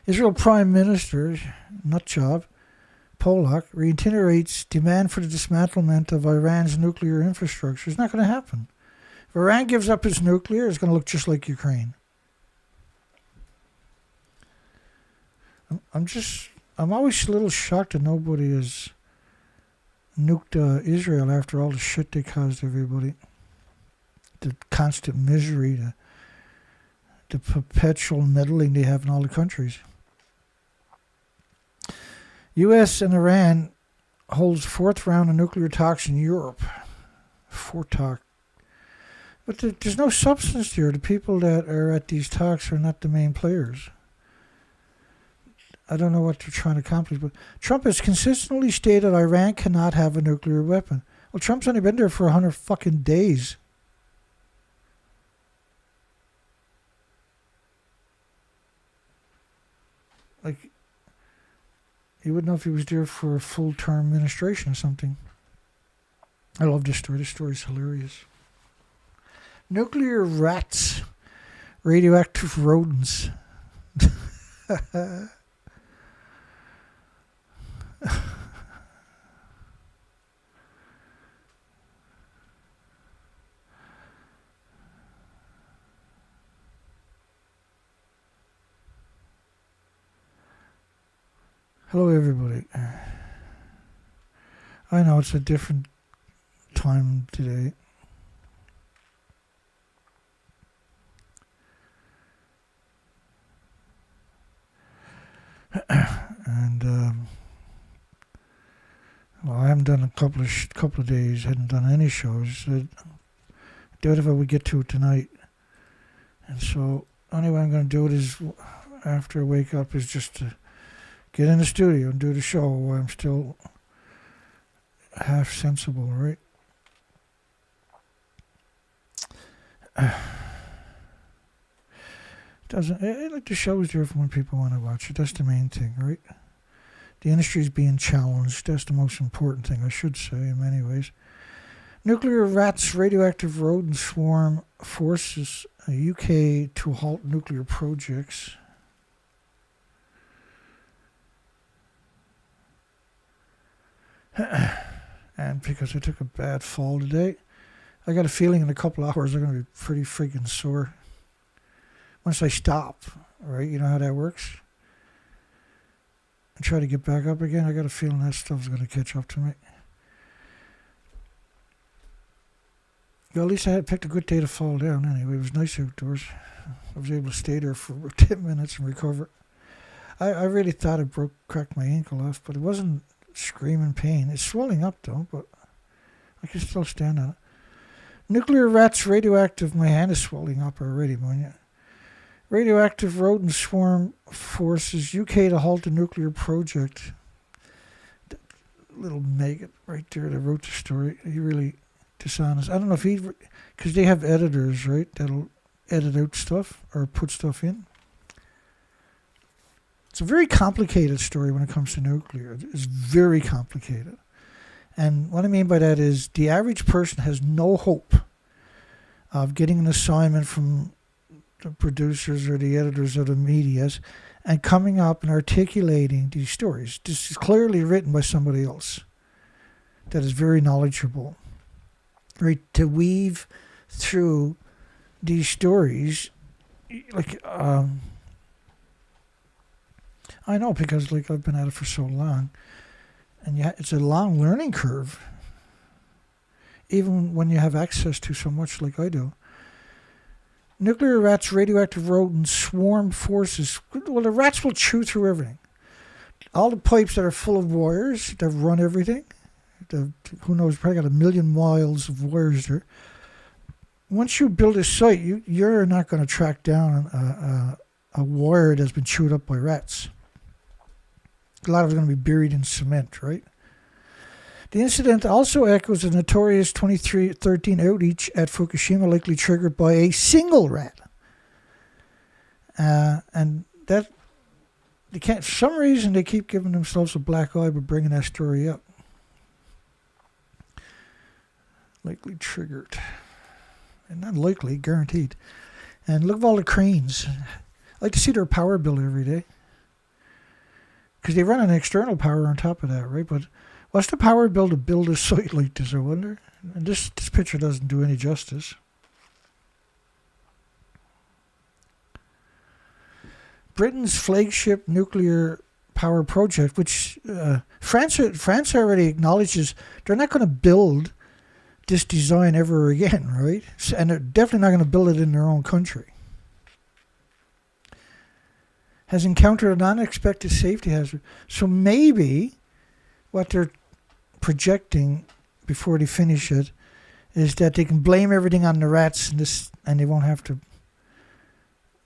Israel Prime Minister, nutjob, Polak, reiterates demand for the dismantlement of Iran's nuclear infrastructure. It's not going to happen. If Iran gives up its nuclear, it's going to look just like Ukraine. I'm always a little shocked that nobody has nuked Israel after all the shit they caused everybody. The constant misery, the perpetual meddling they have in all the countries. U.S. and Iran holds 4th round of nuclear talks in Europe. 4th talk. But there's no substance here. The people that are at these talks are not the main players. I don't know what they're trying to accomplish, but Trump has consistently stated Iran cannot have a nuclear weapon. Well, Trump's only been there for 100 fucking days. Like, you would know if he was there for a full-term administration or something. I love this story. This story's hilarious. Nuclear rats, radioactive rodents. Hello, everybody. I know it's a different time today. And well, I haven't done a couple of days. Hadn't done any shows. I doubt if I would get to it tonight. And so, only way I'm going to do it is after I wake up is just to get in the studio and do the show while I'm still half sensible, right? Like the show is there for when people want to watch it. That's the main thing, right? The industry is being challenged. That's the most important thing, I should say, in many ways. Nuclear rats, radioactive rodent swarm forces UK to halt nuclear projects. And because I took a bad fall today, I got a feeling in a couple hours I'm going to be pretty freaking sore. Once I stop, right? You know how that works? And try to get back up again, I got a feeling that stuff's going to catch up to me. Well, at least I had picked a good day to fall down anyway. It was nice outdoors. I was able to stay there for about 10 minutes and recover. I really thought I cracked my ankle off, but it wasn't screaming pain. It's swelling up though, but I can still stand on it. Nuclear rats, radioactive. My hand is swelling up already, man. Radioactive rodent swarm forces UK to halt the nuclear project. That little maggot right there that wrote the story. He really dishonest. I don't know if because they have editors, right? That'll edit out stuff or put stuff in. It's a very complicated story when it comes to nuclear. It's very complicated. And what I mean by that is the average person has no hope of getting an assignment from the producers or the editors of the medias and coming up and articulating these stories. This is clearly written by somebody else that is very knowledgeable. Right, to weave through these stories, like I know because like I've been at it for so long, and it's a long learning curve. Even when you have access to so much, like I do. Nuclear rats, radioactive rodents, swarm forces. Well, the rats will chew through everything. All the pipes that are full of wires that run everything. Who knows, probably got 1 million miles of wires there. Once you build a site, you're not going to track down a wire that's been chewed up by rats. A lot of it's going to be buried in cement, right? The incident also echoes a notorious 2013 outage at Fukushima, likely triggered by a single rat. And that, they can't, for some reason, they keep giving themselves a black eye by bringing that story up. Likely triggered. And not likely, guaranteed. And look at all the cranes. I like to see their power bill every day. Because they run an external power on top of that, right? But what's the power bill to build a site like this, I wonder? And this picture doesn't do any justice. Britain's flagship nuclear power project, which France already acknowledges they're not going to build this design ever again, right? And they're definitely not going to build it in their own country. Has encountered an unexpected safety hazard. So maybe what they're projecting before they finish it is that they can blame everything on the rats and they won't have to.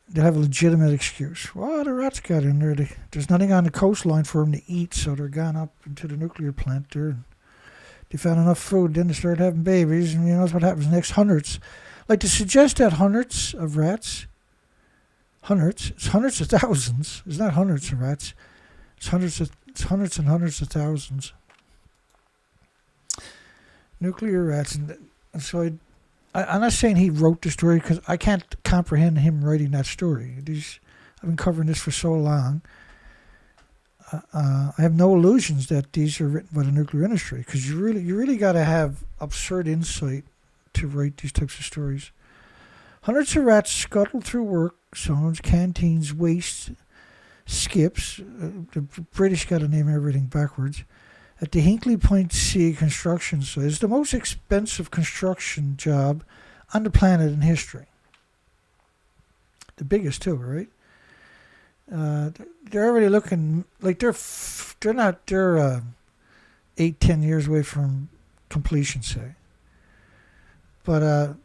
They'll have a legitimate excuse. Well, the rats got in there. There's nothing on the coastline for them to eat, so they're gone up into the nuclear plant there. They found enough food, then they started having babies, and you know what happens next? Hundreds. Like to suggest that hundreds of rats, it's hundreds of thousands. It's not hundreds of rats. It's hundreds and hundreds of thousands. Nuclear rats. And so I'm not saying he wrote the story because I can't comprehend him writing that story. I've been covering this for so long. I have no illusions that these are written by the nuclear industry because you really got to have absurd insight to write these types of stories. Hundreds of rats scuttled through work zones, canteens, waste skips. The British got to name everything backwards. At the Hinkley Point C construction site, it's the most expensive construction job on the planet in history. The biggest too, right? They're already looking like they're 8-10 years away from completion, say. But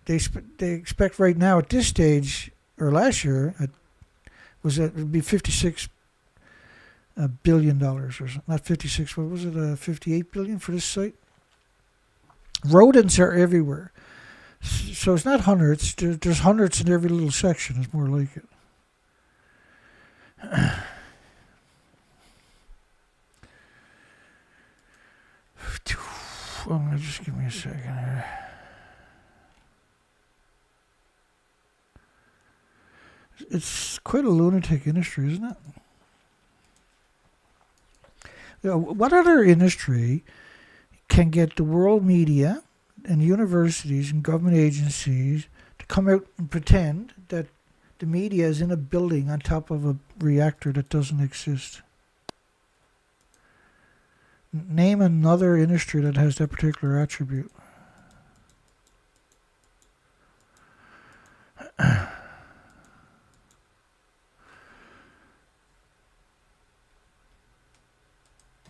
they expect right now at this stage, or last year, it would be $56 billion or something. Not 56. What was it? 58 billion for this site. Rodents are everywhere, so it's not hundreds. There's hundreds in every little section. It's more like it. I'm going to just give me a second here. It's quite a lunatic industry, isn't it? You know, what other industry can get the world media and universities and government agencies to come out and pretend that the media is in a building on top of a reactor that doesn't exist? Name another industry that has that particular attribute.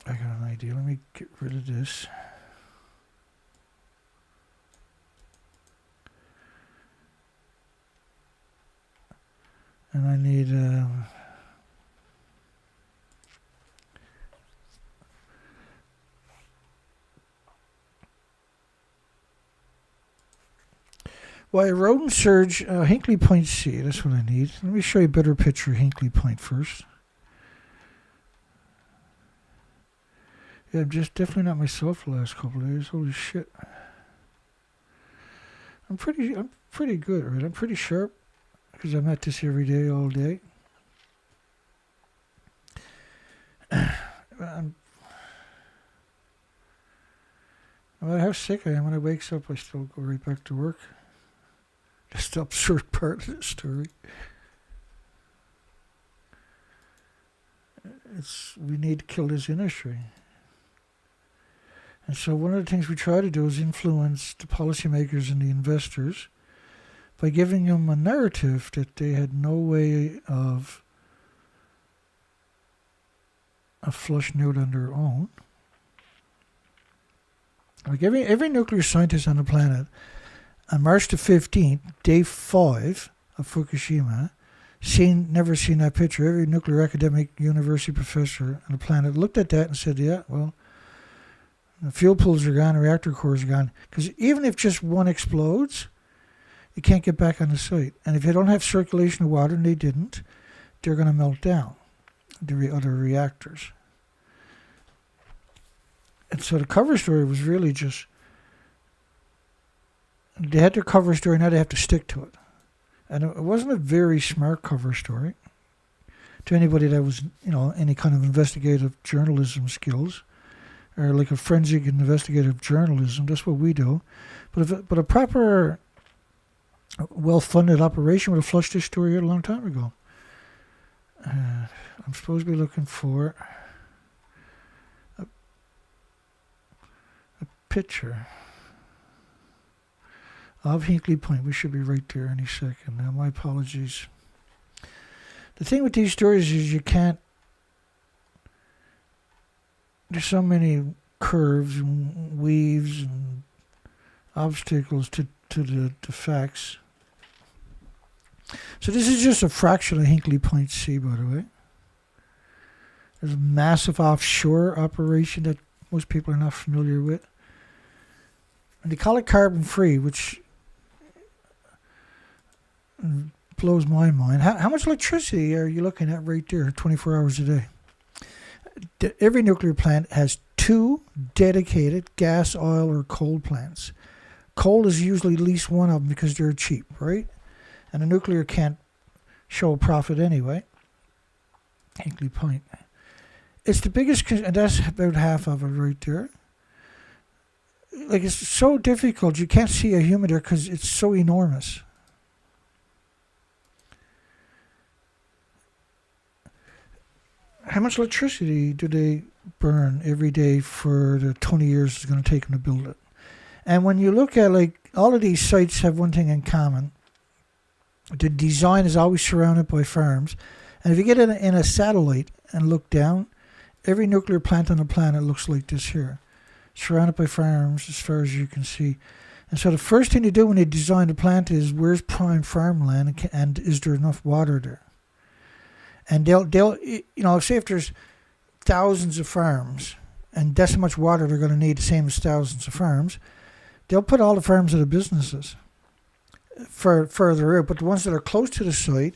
I got an idea. Let me get rid of this. And I need why rodent surge, Hinkley Point C, that's what I need. Let me show you a better picture of Hinkley Point first. Yeah, I'm just definitely not myself the last couple of days. Holy shit. I'm pretty good, right? I'm pretty sharp because I'm at this every day, all day. No matter how sick I am, when I wakes up, I still go right back to work. That's the absurd part of the story. We need to kill this industry. And so one of the things we try to do is influence the policymakers and the investors by giving them a narrative that they had no way of flushing out on their own. Like every nuclear scientist on the planet, on March the 15th, day 5 of Fukushima, never seen that picture. Every nuclear academic university professor on the planet looked at that and said, yeah, well, the fuel pools are gone, the reactor cores are gone. Because even if just one explodes, you can't get back on the site. And if you don't have circulation of water, and they didn't, they're going to melt down, the other reactors. And so the cover story was really just, they had their cover story, now they have to stick to it. And it wasn't a very smart cover story to anybody that was, any kind of investigative journalism skills, or like a forensic investigative journalism. That's what we do. But a proper, well-funded operation would have flushed this story out a long time ago. I'm supposed to be looking for a picture of Hinkley Point. We should be right there any second. Now, my apologies. The thing with these stories is you can't, there's so many curves and weaves and obstacles to the facts. So this is just a fraction of Hinkley Point C, by the way. There's a massive offshore operation that most people are not familiar with. And they call it carbon-free, which blows my mind. How much electricity are you looking at right there 24 hours a day? Every nuclear plant has 2 dedicated gas, oil, or coal plants. Coal is usually at least one of them because they're cheap, right? And a nuclear can't show a profit anyway. Hinkley Point. It's the biggest, and that's about half of it right there. Like, it's so difficult. You can't see a human there because it's so enormous. How much electricity do they burn every day for the 20 years it's going to take them to build it? And when you look at, all of these sites have one thing in common. The design is always surrounded by farms. And if you get in a satellite and look down, every nuclear plant on the planet looks like this here. Surrounded by farms as far as you can see. And so the first thing they do when they design the plant is, where's prime farmland and is there enough water there? And they'll say if there's thousands of farms and that's how much water they're going to need, the same as thousands of farms, they'll put all the farms out of businesses further out. But the ones that are close to the site,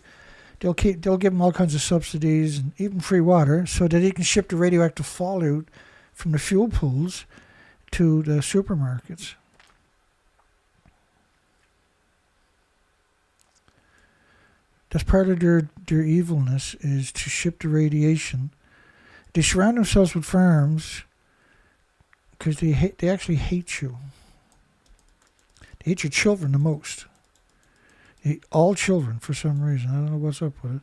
they'll give them all kinds of subsidies and even free water so that they can ship the radioactive fallout from the fuel pools to the supermarkets. That's part of their evilness, is to ship the radiation. They surround themselves with farms because they actually hate you. They hate your children the most. They hate all children for some reason. I don't know what's up with it.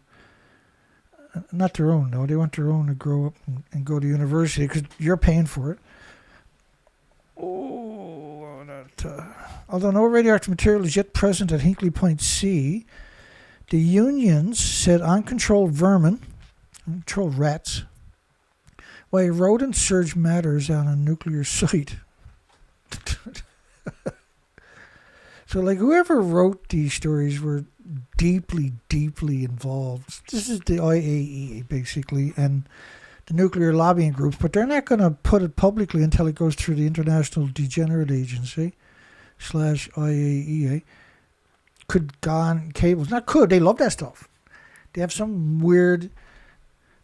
Not their own, though. They want their own to grow up and go to university because you're paying for it. Although no radioactive material is yet present at Hinkley Point C, the unions said uncontrolled vermin, uncontrolled rats, why rodent surge matters on a nuclear site. So, like, whoever wrote these stories were deeply, deeply involved. This is the IAEA, basically, and the nuclear lobbying groups, but they're not going to put it publicly until it goes through the International Degenerate Agency / IAEA. Could gone cables. Not could, they love that stuff. They have some weird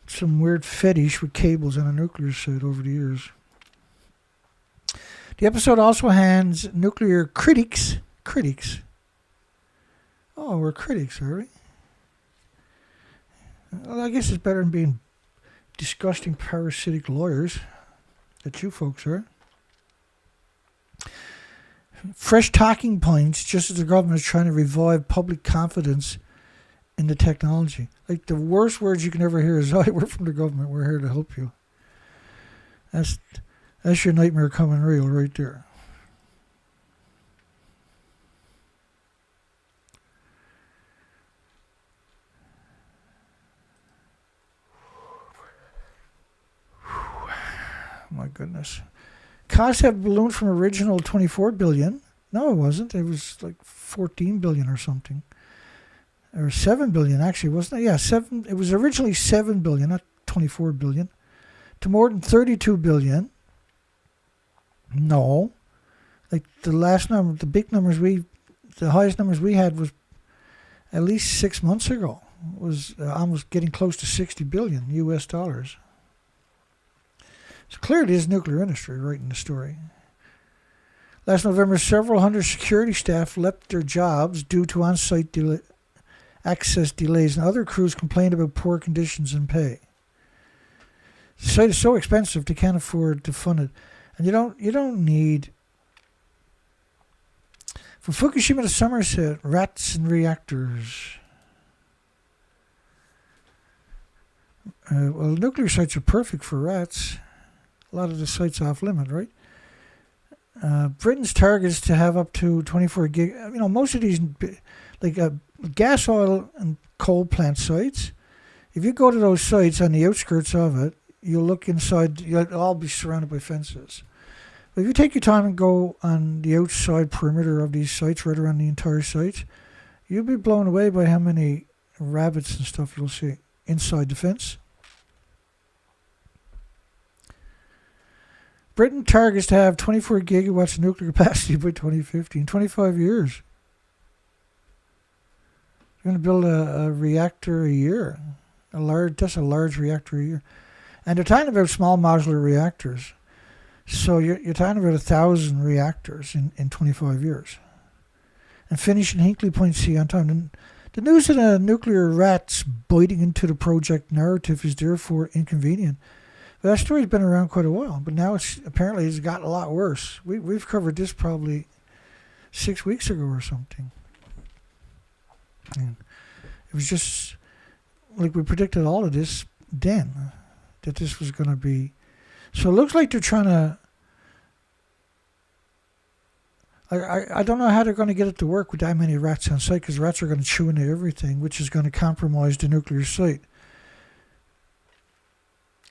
fetish with cables on a nuclear site over the years. The episode also hands nuclear critics. Oh, we're critics, are we? Well, I guess it's better than being disgusting parasitic lawyers that you folks are. Fresh talking points, just as the government is trying to revive public confidence in the technology. Like, the worst words you can ever hear is, "Hi, we're from the government. We're here to help you." That's your nightmare coming real right there. My goodness. Costs have ballooned from original 24 billion. No, it wasn't. It was like 14 billion or something. Or 7 billion, actually, wasn't it? Yeah, 7. It was originally 7 billion, not 24 billion. To more than 32 billion. No. Like, the last number, the highest numbers we had was at least 6 months ago. It was almost getting close to 60 billion US dollars. So clearly, it is nuclear industry writing the story. Last November, several hundred security staff left their jobs due to on-site access delays, and other crews complained about poor conditions and pay. The site is so expensive they can't afford to fund it, and you don't need. From Fukushima to Somerset, rats and reactors. Well, nuclear sites are perfect for rats. A lot of the sites off limit, right? Britain's target is to have up to 24 gig. Most of these, like gas, oil, and coal plant sites, if you go to those sites on the outskirts of it, you'll look inside, you'll all be surrounded by fences. But if you take your time and go on the outside perimeter of these sites, right around the entire site, you'll be blown away by how many rabbits and stuff you'll see inside the fence. Britain targets to have 24 gigawatts of nuclear capacity by 2050, in 25 years. They're going to build a reactor a year. That's a large reactor a year. And they're talking about small modular reactors. So you're talking about 1,000 reactors in 25 years. And finishing Hinkley Point C on time. And the news of the nuclear rats biting into the project narrative is therefore inconvenient. But that story's been around quite a while, but now it's gotten a lot worse. We've covered this probably 6 weeks ago or something. And it was just like we predicted all of this then, that this was going to be. So it looks like they're trying to. I don't know how they're going to get it to work with that many rats on site, because rats are going to chew into everything, which is going to compromise the nuclear site.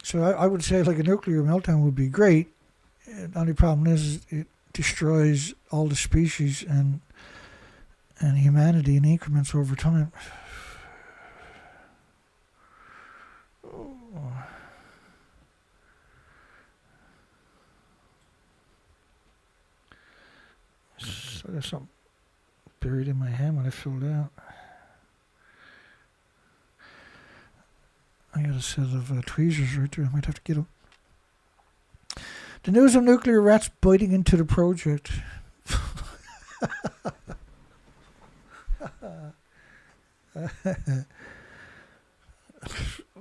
So I would say like a nuclear meltdown would be great. The only problem is it destroys all the species and humanity in increments over time. So there's something buried in my hand when I filled out. I got a set of tweezers right there. I might have to get them. The news of nuclear rats biting into the project.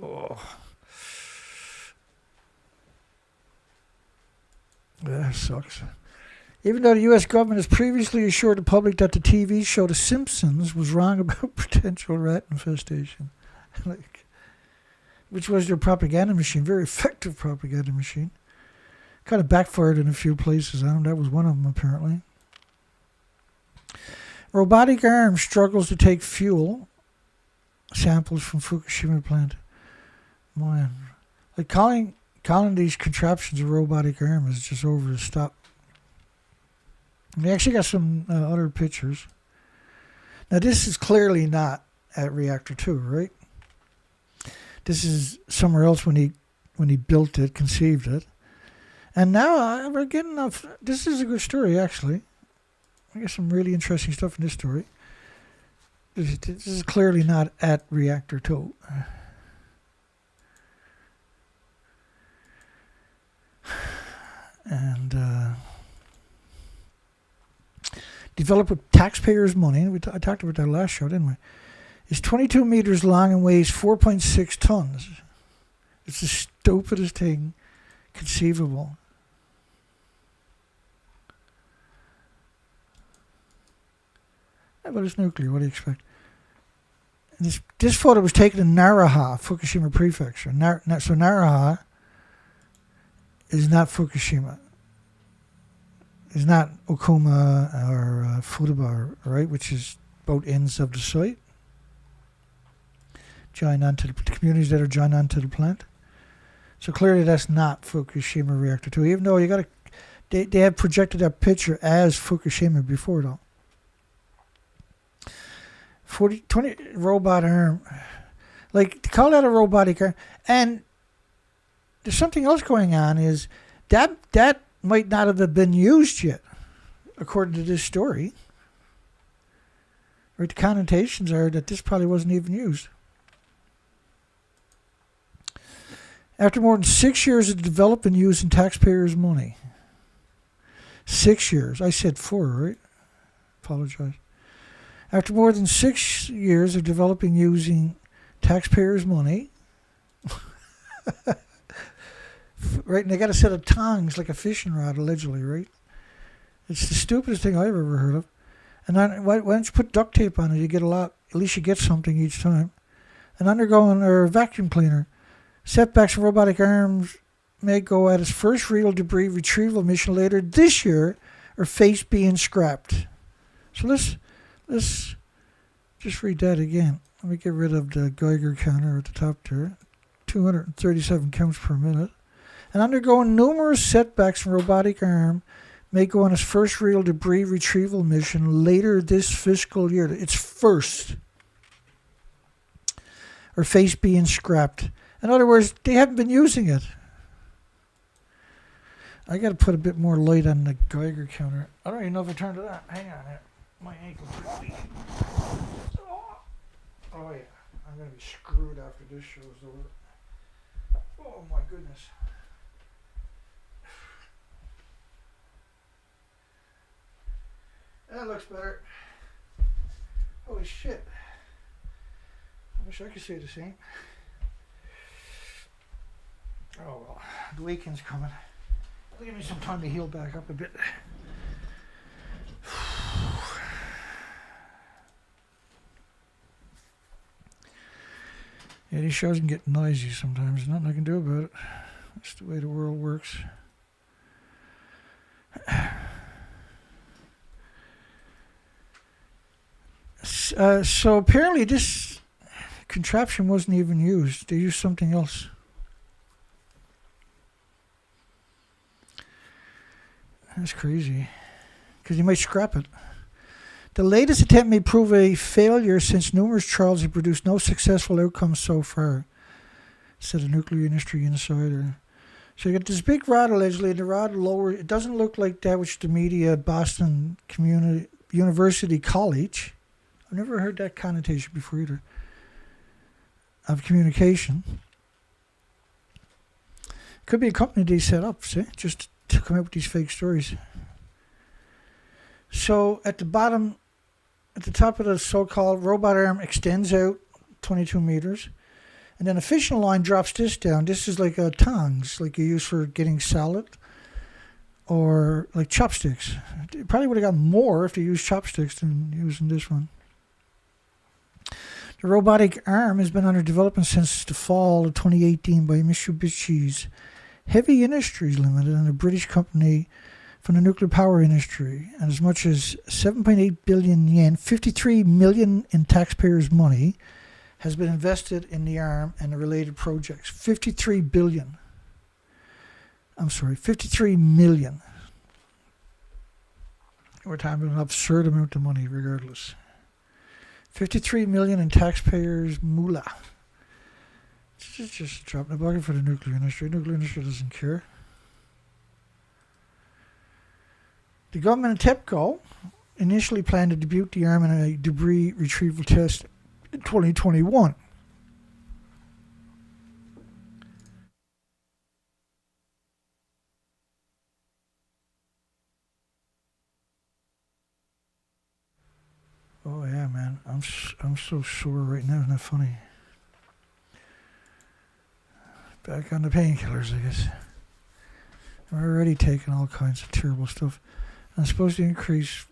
Oh. That sucks. Even though the U.S. government has previously assured the public that the TV show The Simpsons was wrong about potential rat infestation, which was their propaganda machine, very effective propaganda machine. Kind of backfired in a few places on them. That was one of them, apparently. Robotic arm struggles to take fuel samples from Fukushima plant. Man, like calling these contraptions a robotic arm is just over the top. We actually got some other pictures. Now this is clearly not at Reactor 2, right? This is somewhere else when he built it, conceived it. And now we're getting enough. This is a good story, actually. I got some really interesting stuff in this story. This is clearly not at Reactor 2. And developed with taxpayers' money. I talked about that last show, didn't we? It's 22 meters long and weighs 4.6 tons. It's the stupidest thing conceivable. Yeah, but it's nuclear. What do you expect? And this photo was taken in Naraha, Fukushima Prefecture. So Naraha is not Fukushima. It's not Okuma or Futaba, right? Which is both ends of the site. Join onto the communities that are joined onto the plant. So clearly that's not Fukushima Reactor 2, even though they have projected that picture as Fukushima before, though. 20 robot arm. Like, to call that a robotic arm. And there's something else going on is that might not have been used yet, according to this story. Right, the connotations are that this probably wasn't even used. After more than 6 years of development using taxpayers' money. 6 years. I said 4, right? Apologize. After more than 6 years of developing using taxpayers' money, right, and they got a set of tongs like a fishing rod, allegedly, right? It's the stupidest thing I've ever heard of. And then, why don't you put duct tape on it? You get a lot. At least you get something each time. And undergoing a vacuum cleaner. Setbacks from robotic arms may go at its first real debris retrieval mission later this year, or face being scrapped. So let's just read that again. Let me get rid of the Geiger counter at the top there. 237 counts per minute. And undergoing numerous setbacks from robotic arm may go on its first real debris retrieval mission later this fiscal year. It's first. Or face being scrapped. In other words, they haven't been using it. I got to put a bit more light on the Geiger counter. I don't even know if I turned it on. Hang on here. My ankle's pretty weak. Oh yeah, I'm going to be screwed after this show's over. Oh my goodness. That looks better. Holy shit. I wish I could say the same. Oh well, the weekend's coming. It'll give me some time to heal back up a bit. Yeah, these shows can get noisy sometimes. There's nothing I can do about it. That's the way the world works. So apparently this contraption wasn't even used. They used something else. That's crazy. Because you might scrap it. The latest attempt may prove a failure since numerous trials have produced no successful outcomes so far, said a nuclear industry insider. So you got this big rod allegedly, and the rod lower. It doesn't look like that which the media Boston University College. I've never heard that connotation before either. Of communication. Could be a company they set up, see? Just to come up with these fake stories. So at the bottom, at the top of the so-called robot arm extends out 22 meters. And then a fishing line drops this down. This is like a tongs, like you use for getting salad. Or like chopsticks. It probably would have got more if they used chopsticks than using this one. The robotic arm has been under development since the fall of 2018 by Mitsubishi's Heavy Industries Limited and a British company from the nuclear power industry. And as much as 7.8 billion yen, 53 million in taxpayers' money, has been invested in the arm and the related projects. 53 billion. I'm sorry, 53 million. We're talking about an absurd amount of money regardless. 53 million in taxpayers' moolah. It's just a drop in the bucket for the nuclear industry. The nuclear industry doesn't care. The government of TEPCO initially planned to debut the arm in a debris retrieval test in 2021. Oh yeah, man, I'm so sore right now. Isn't that funny? Back on the painkillers, I guess. I'm already taking all kinds of terrible stuff. I'm supposed to increase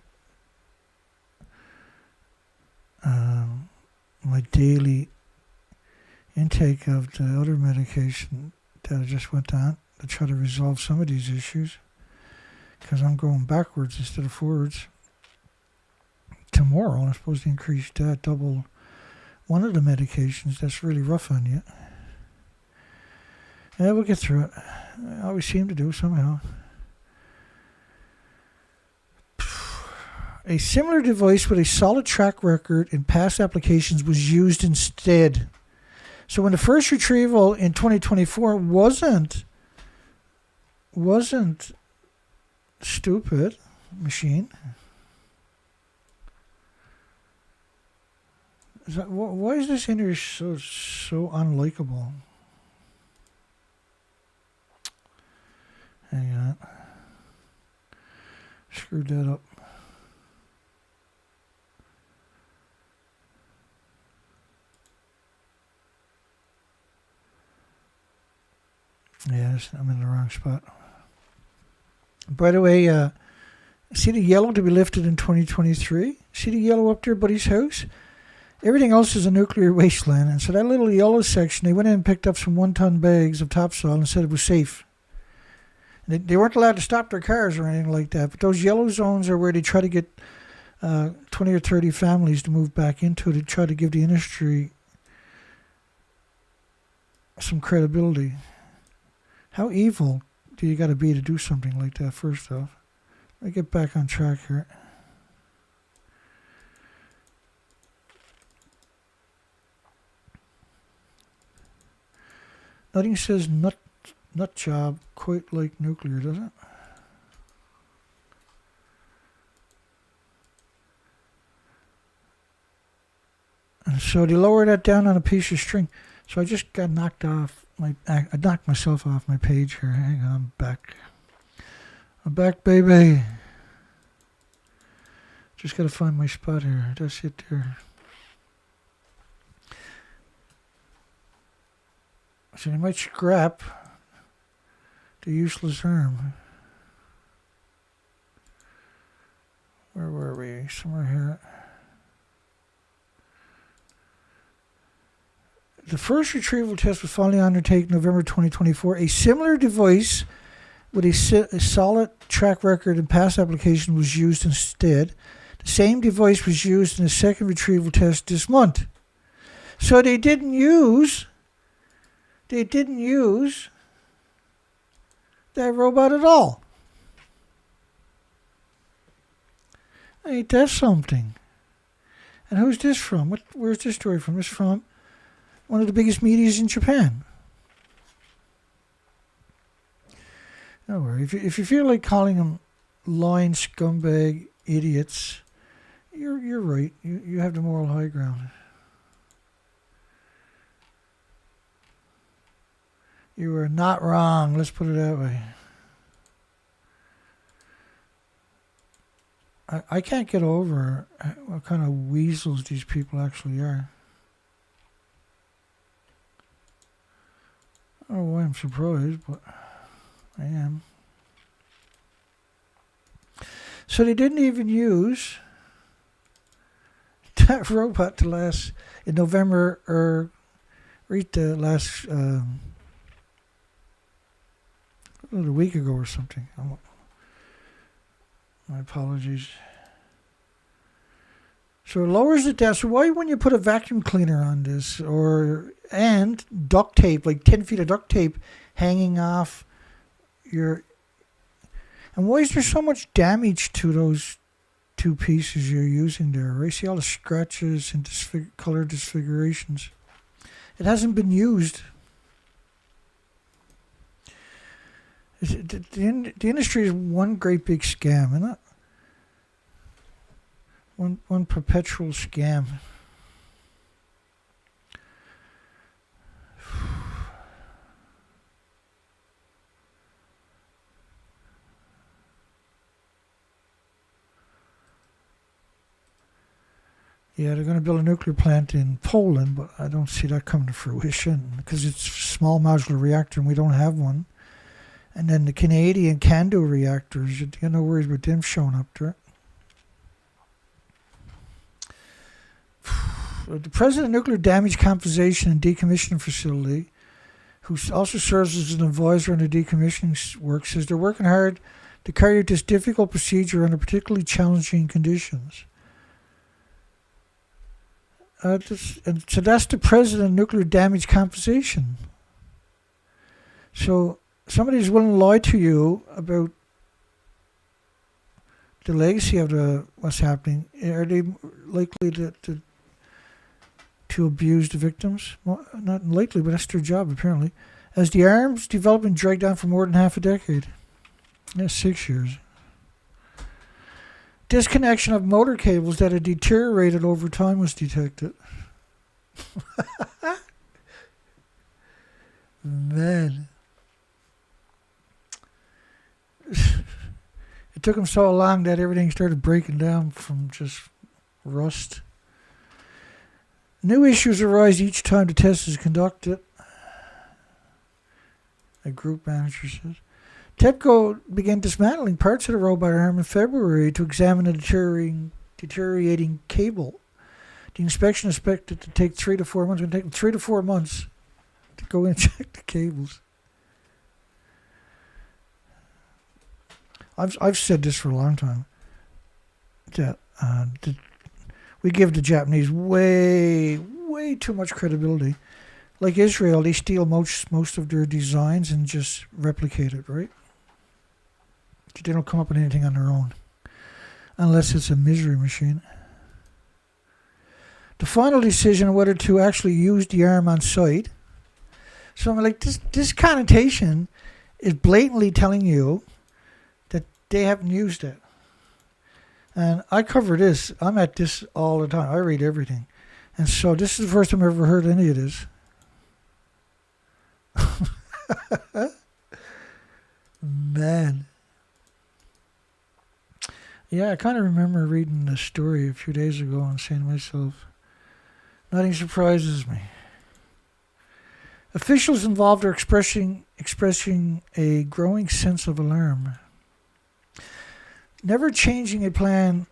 my daily intake of the other medication that I just went on to try to resolve some of these issues, because I'm going backwards instead of forwards. Tomorrow I'm supposed to increase that, double one of the medications. That's really rough on you. Yeah, we'll get through it. I always seem to do somehow. A similar device with a solid track record in past applications was used instead. So when the first retrieval in 2024 wasn't stupid machine. Why is this English so unlikable? Hang on. Screwed that up. Yes, I'm in the wrong spot. By the way, see the yellow to be lifted in 2023? See the yellow up there, buddy's house? Everything else is a nuclear wasteland. And so that little yellow section, they went in and picked up some 1-ton bags of topsoil and said it was safe. And they weren't allowed to stop their cars or anything like that. But those yellow zones are where they try to get 20 or 30 families to move back into it to try to give the industry some credibility. How evil do you got to be to do something like that, first off? Let me get back on track here. Nothing says nut job quite like nuclear, does it? And so they lower that down on a piece of string. So I just got knocked off. I knocked myself off my page here. Hang on, I'm back. I'm back, baby. Just got to find my spot here. That's it there. So they might scrap the useless arm. Where were we? Somewhere here. The first retrieval test was finally undertaken November 2024. A similar device with a solid track record in past application was used instead. The same device was used in the second retrieval test this month. So they didn't use that robot at all. Ain't that something? And who's this from? Where's this story from? It's from one of the biggest medias in Japan. Don't worry. If you feel like calling them lying scumbag idiots, you're right. You have the moral high ground. You are not wrong. Let's put it that way. I can't get over what kind of weasels these people actually are. I don't know why I'm surprised, but I am. So they didn't even use that robot to last in November or read the last a week ago or something. My apologies. So it lowers it down. So why wouldn't you put a vacuum cleaner on this and duct tape, like 10 feet of duct tape hanging off your... And why is there so much damage to those two pieces you're using there, right? See all the scratches and color disfigurations. It hasn't been used. The industry is one great big scam, isn't it? One perpetual scam. Yeah, they're going to build a nuclear plant in Poland, but I don't see that coming to fruition because it's a small modular reactor and we don't have one. And then the Canadian CANDU reactors, you got no worries about them showing up there. The President of Nuclear Damage Compensation and Decommissioning Facility, who also serves as an advisor on the decommissioning work, says they're working hard to carry out this difficult procedure under particularly challenging conditions. And so that's the President of Nuclear Damage Compensation. So somebody's willing to lie to you about the legacy of what's happening. Are they likely to abuse the victims? Well, not likely, but that's their job apparently. As the arms developed and dragged on for more than half a decade. Yeah, 6 years. Disconnection of motor cables that had deteriorated over time was detected. Man. It took them so long that everything started breaking down from just rust. New issues arise each time the test is conducted, a group manager says. TEPCO began dismantling parts of the robot arm in February to examine the deteriorating cable. The inspection is expected to take 3 to 4 months. It's going to take them 3 to 4 months to go in and check the cables. I've said this for a long time, that we give the Japanese way too much credibility. Like Israel, they steal most of their designs and just replicate it, right? They don't come up with anything on their own, unless it's a misery machine. The final decision on whether to actually use the arm on site. So I'm like, this connotation is blatantly telling you that they haven't used it. And I cover this. I'm at this all the time. I read everything. And so this is the first time I've ever heard any of this. Man. Yeah, I kind of remember reading the story a few days ago and saying to myself, nothing surprises me. Officials involved are expressing a growing sense of alarm. Never changing a plan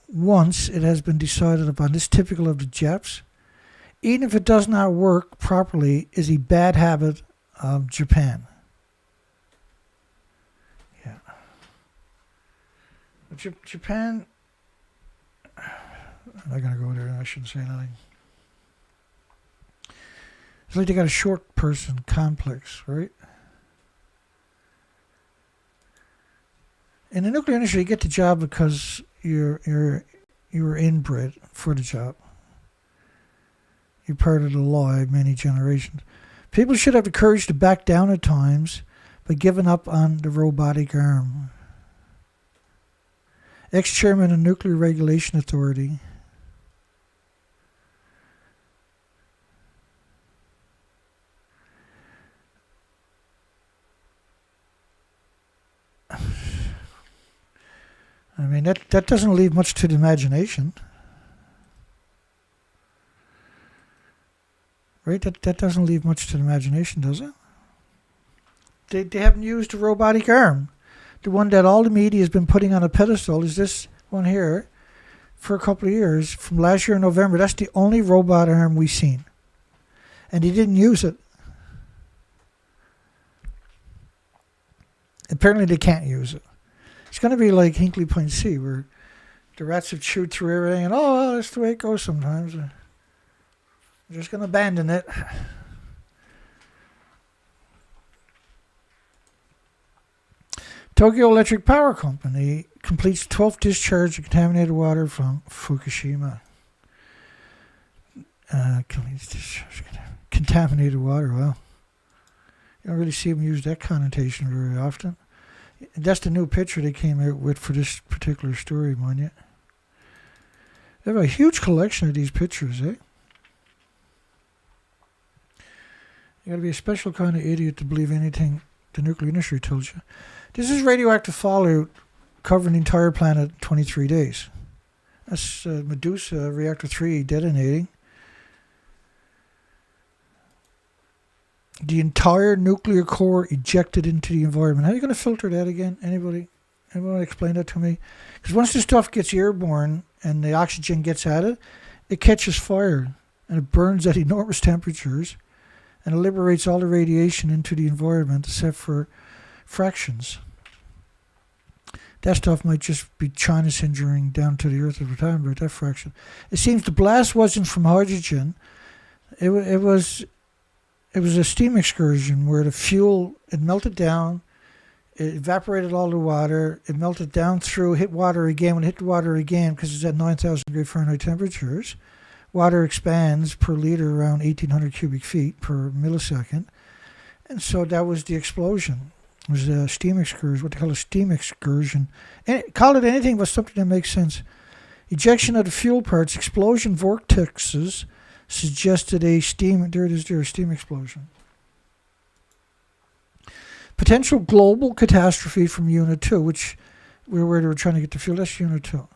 once it has been decided upon. This is typical of the Japs. Even if it does not work properly, is a bad habit of Japan. Yeah. Japan, I'm not going to go there. I shouldn't say anything. It's like they got a short person complex, right? In the nuclear industry, you get the job because you were inbred for the job. You're part of the law of many generations. People should have the courage to back down at times by giving up on the robotic arm. Ex-chairman of Nuclear Regulation Authority. mean, that doesn't leave much to the imagination. Right? That doesn't leave much to the imagination, does it? They haven't used a robotic arm. The one that all the media has been putting on a pedestal is this one here for a couple of years. From last year in November, that's the only robot arm we've seen. And he didn't use it. Apparently they can't use it. It's going to be like Hinkley Point C, where the rats have chewed through everything and, oh, well, that's the way it goes sometimes. They're just going to abandon it. Tokyo Electric Power Company completes 12th discharge of contaminated water from Fukushima. Contaminated water, well, you don't really see them use that connotation very often. That's the new picture they came out with for this particular story, mind you. They have a huge collection of these pictures, eh? You gotta be a special kind of idiot to believe anything the nuclear industry tells you. This is radioactive fallout covering the entire planet 23 days. That's Medusa Reactor 3 detonating. The entire nuclear core ejected into the environment. How are you going to filter that again? Anybody explain that to me? Because once the stuff gets airborne and the oxygen gets at it, it catches fire and it burns at enormous temperatures and it liberates all the radiation into the environment except for fractions. That stuff might just be China sindering down to the earth over time, but that fraction. It seems the blast wasn't from hydrogen. It was a steam excursion where the fuel, it melted down, it evaporated all the water, it melted down through, hit water again. When it hit the water again, because it's at 9,000 degree Fahrenheit temperatures, water expands per liter around 1,800 cubic feet per millisecond. And so that was the explosion. It was a steam excursion, what they call a steam excursion. And call it anything but something that makes sense. Ejection of the fuel parts, explosion vortexes, suggested a steam, there it is there, a steam explosion. Potential global catastrophe from Unit 2, which where they were trying to get the fuel, that's Unit 2.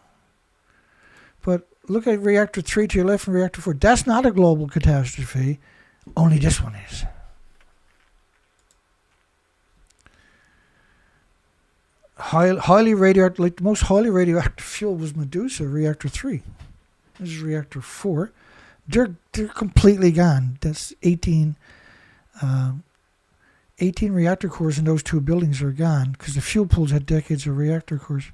But look at Reactor 3 to your left and Reactor 4. That's not a global catastrophe, only this one is. Highly radioactive, like the most highly radioactive fuel was Medusa, Reactor 3. This is Reactor 4. They're completely gone. That's 18 reactor cores in those two buildings are gone because the fuel pools had decades of reactor cores.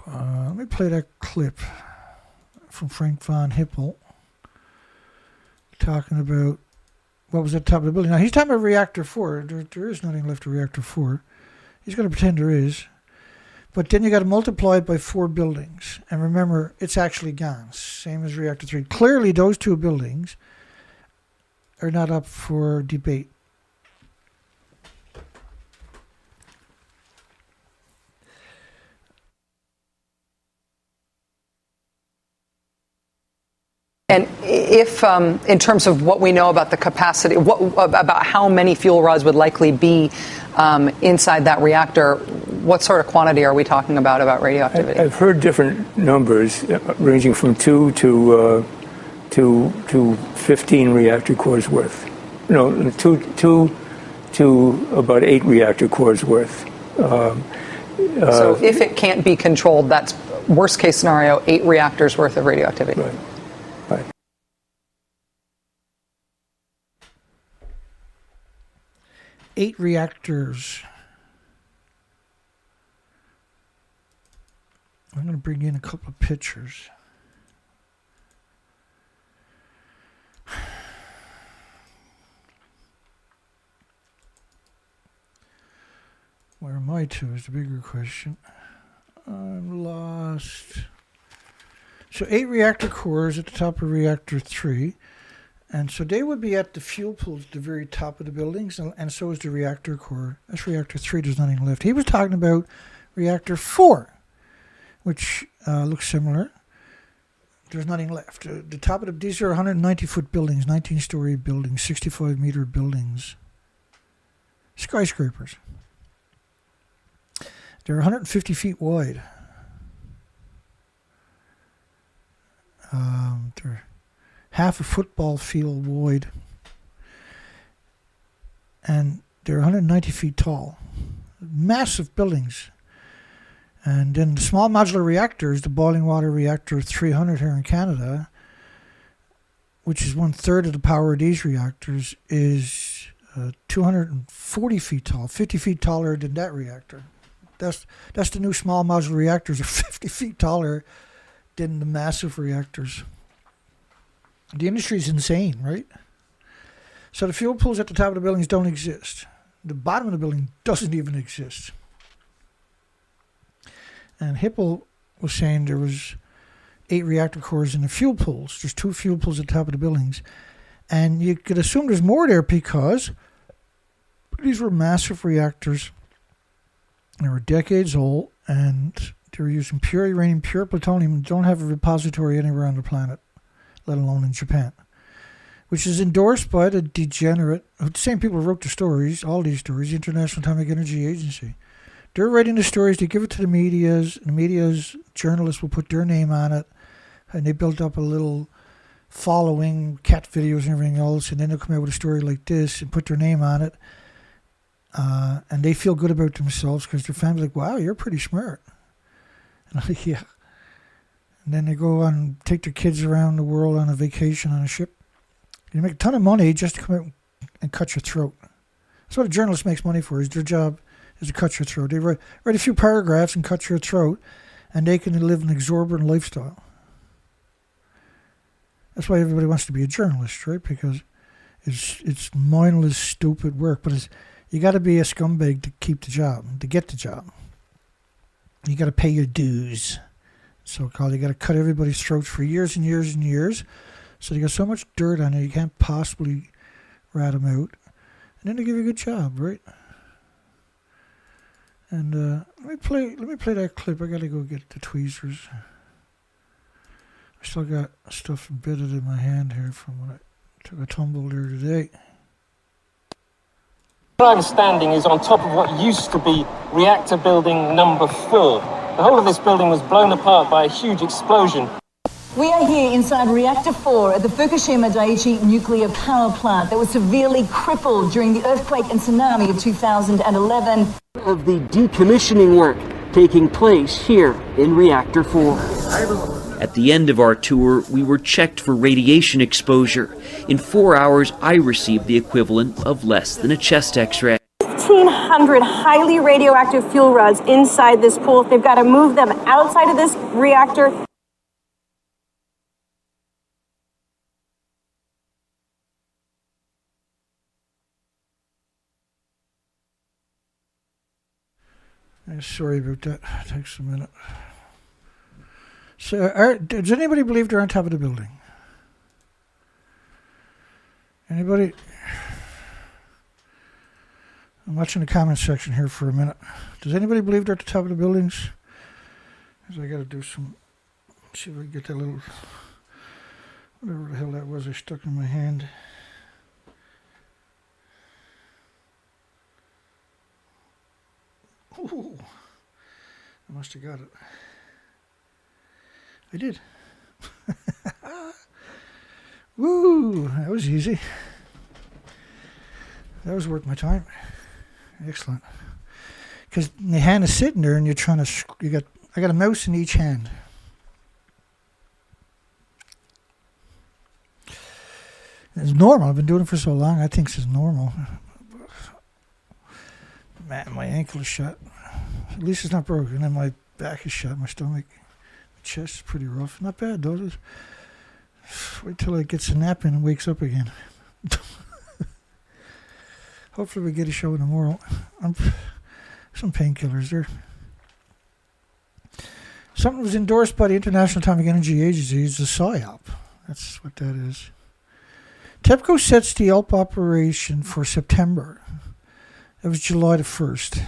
Let me play that clip from Frank von Hippel talking about what was at the top of the building. Now, he's talking about Reactor 4. There is nothing left of Reactor 4. He's going to pretend there is. But then you got to multiply it by 4 buildings. And remember, it's actually gone. Same as Reactor 3. Clearly, those 2 buildings are not up for debate. And if, in terms of what we know about the capacity, about how many fuel rods would likely be inside that reactor, what sort of quantity are we talking about radioactivity? I've heard different numbers ranging from 2 to 15 reactor cores worth. No, 2 to about 8 reactor cores worth. So if it can't be controlled, that's worst case scenario, 8 reactors worth of radioactivity. Right. 8 reactors. I'm going to bring in a couple of pictures. Where am I to is the bigger question. I'm lost. So 8 reactor cores at the top of Reactor 3. And so they would be at the fuel pools at the very top of the buildings, and so is the reactor core. That's Reactor 3, there's nothing left. He was talking about Reactor 4, which looks similar. There's nothing left. The top of these are 190-foot buildings, 19-story buildings, 65-meter buildings. skyscrapers. They're 150 feet wide. They're half a football field wide. And they're 190 feet tall. Massive buildings. And then the small modular reactors, the boiling water reactor 300 here in Canada, which is 1/3 of the power of these reactors, is 240 feet tall, 50 feet taller than that reactor. That's the new small modular reactors are 50 feet taller than the massive reactors. The industry is insane, right? So the fuel pools at the top of the buildings don't exist. The bottom of the building doesn't even exist. And Hippel was saying there was 8 reactor cores in the fuel pools. There's 2 fuel pools at the top of the buildings. And you could assume there's more there because these were massive reactors. They were decades old, and they were using pure uranium, pure plutonium, and don't have a repository anywhere on the planet, let alone in Japan. Which is endorsed by the degenerate, the same people who wrote the stories, all these stories, the International Atomic Energy Agency. They're writing the stories, they give it to the medias, and the media's journalists will put their name on it, and they build up a little following, cat videos and everything else, and then they'll come out with a story like this and put their name on it, and they feel good about themselves because their family's like, wow, you're pretty smart. And I'm like, yeah. And then they go on and take their kids around the world on a vacation on a ship. You make a ton of money just to come out and cut your throat. That's what a journalist makes money for, is their job is to cut your throat. They write a few paragraphs and cut your throat, and they can live an exorbitant lifestyle. That's why everybody wants to be a journalist, right? Because it's mindless, stupid work. But you got to be a scumbag to keep the job, to get the job. You got to pay your dues, so-called. You got to cut everybody's throats for years and years and years. So they got so much dirt on it, you can't possibly rat them out. And then they give you a good job, right? And let me play that clip. I gotta go get the tweezers. I still got stuff embedded in my hand here from when I took a tumble there today. Where I'm standing is on top of what used to be reactor building number 4. The whole of this building was blown apart by a huge explosion. We are here inside Reactor 4 at the Fukushima Daiichi nuclear power plant that was severely crippled during the earthquake and tsunami of 2011. Of the decommissioning work taking place here in Reactor 4. At the end of our tour, we were checked for radiation exposure. In 4 hours, I received the equivalent of less than a chest x-ray. 1,500 highly radioactive fuel rods inside this pool. They've got to move them outside of this reactor. Sorry about that. It takes a minute. So, does anybody believe they're on top of the building? Anybody? I'm watching the comment section here for a minute. Does anybody believe they're at the top of the buildings? Because I got to do some. See if I can get that little. Whatever the hell that was I stuck in my hand. Ooh, I must have got it. I did. Woo, that was easy. That was worth my time. Excellent. Because the hand is sitting there and you're trying to, I got a mouse in each hand. It's normal. I've been doing it for so long. I think it's normal. Man, my ankle is shut. At least it's not broken. And my back is shut. My stomach, my chest is pretty rough. Not bad, though. Wait till it gets a nap in and wakes up again. Hopefully we get a show tomorrow. Some painkillers there. Something was endorsed by the International Atomic Energy Agency. It's a PSYOP. That's what that is. TEPCO sets the ALP operation for September. That was July the 1st,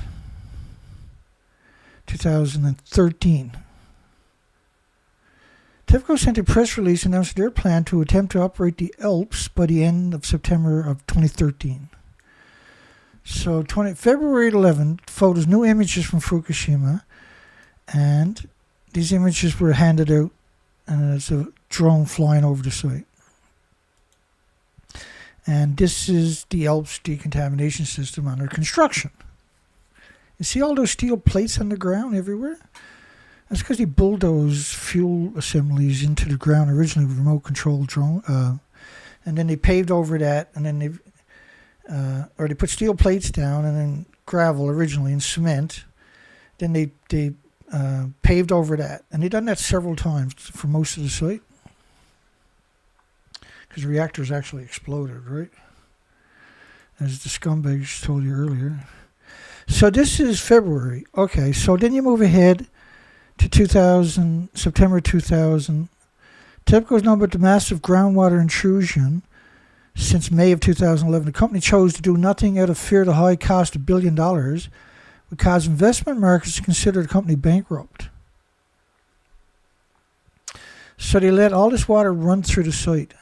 2013. TEPCO sent a press release announcing their plan to attempt to operate the ALPS by the end of September of 2013. So February 11th, photos, new images from Fukushima, and these images were handed out, and it's a drone flying over the site. And this is the ALPS decontamination system under construction. You see all those steel plates on the ground everywhere? That's because they bulldozed fuel assemblies into the ground originally with remote control drone, and then they paved over that, and then they put steel plates down and then gravel originally and cement. Then they paved over that, and they've done that several times for most of the site because the reactors actually exploded, right? As the scumbags told you earlier. So this is February. Okay, so then you move ahead to September 2000. TEPCO has known about the massive groundwater intrusion since May of 2011. The company chose to do nothing out of fear of the high cost of $1 billion would cause investment markets to consider the company bankrupt. So they let all this water run through the site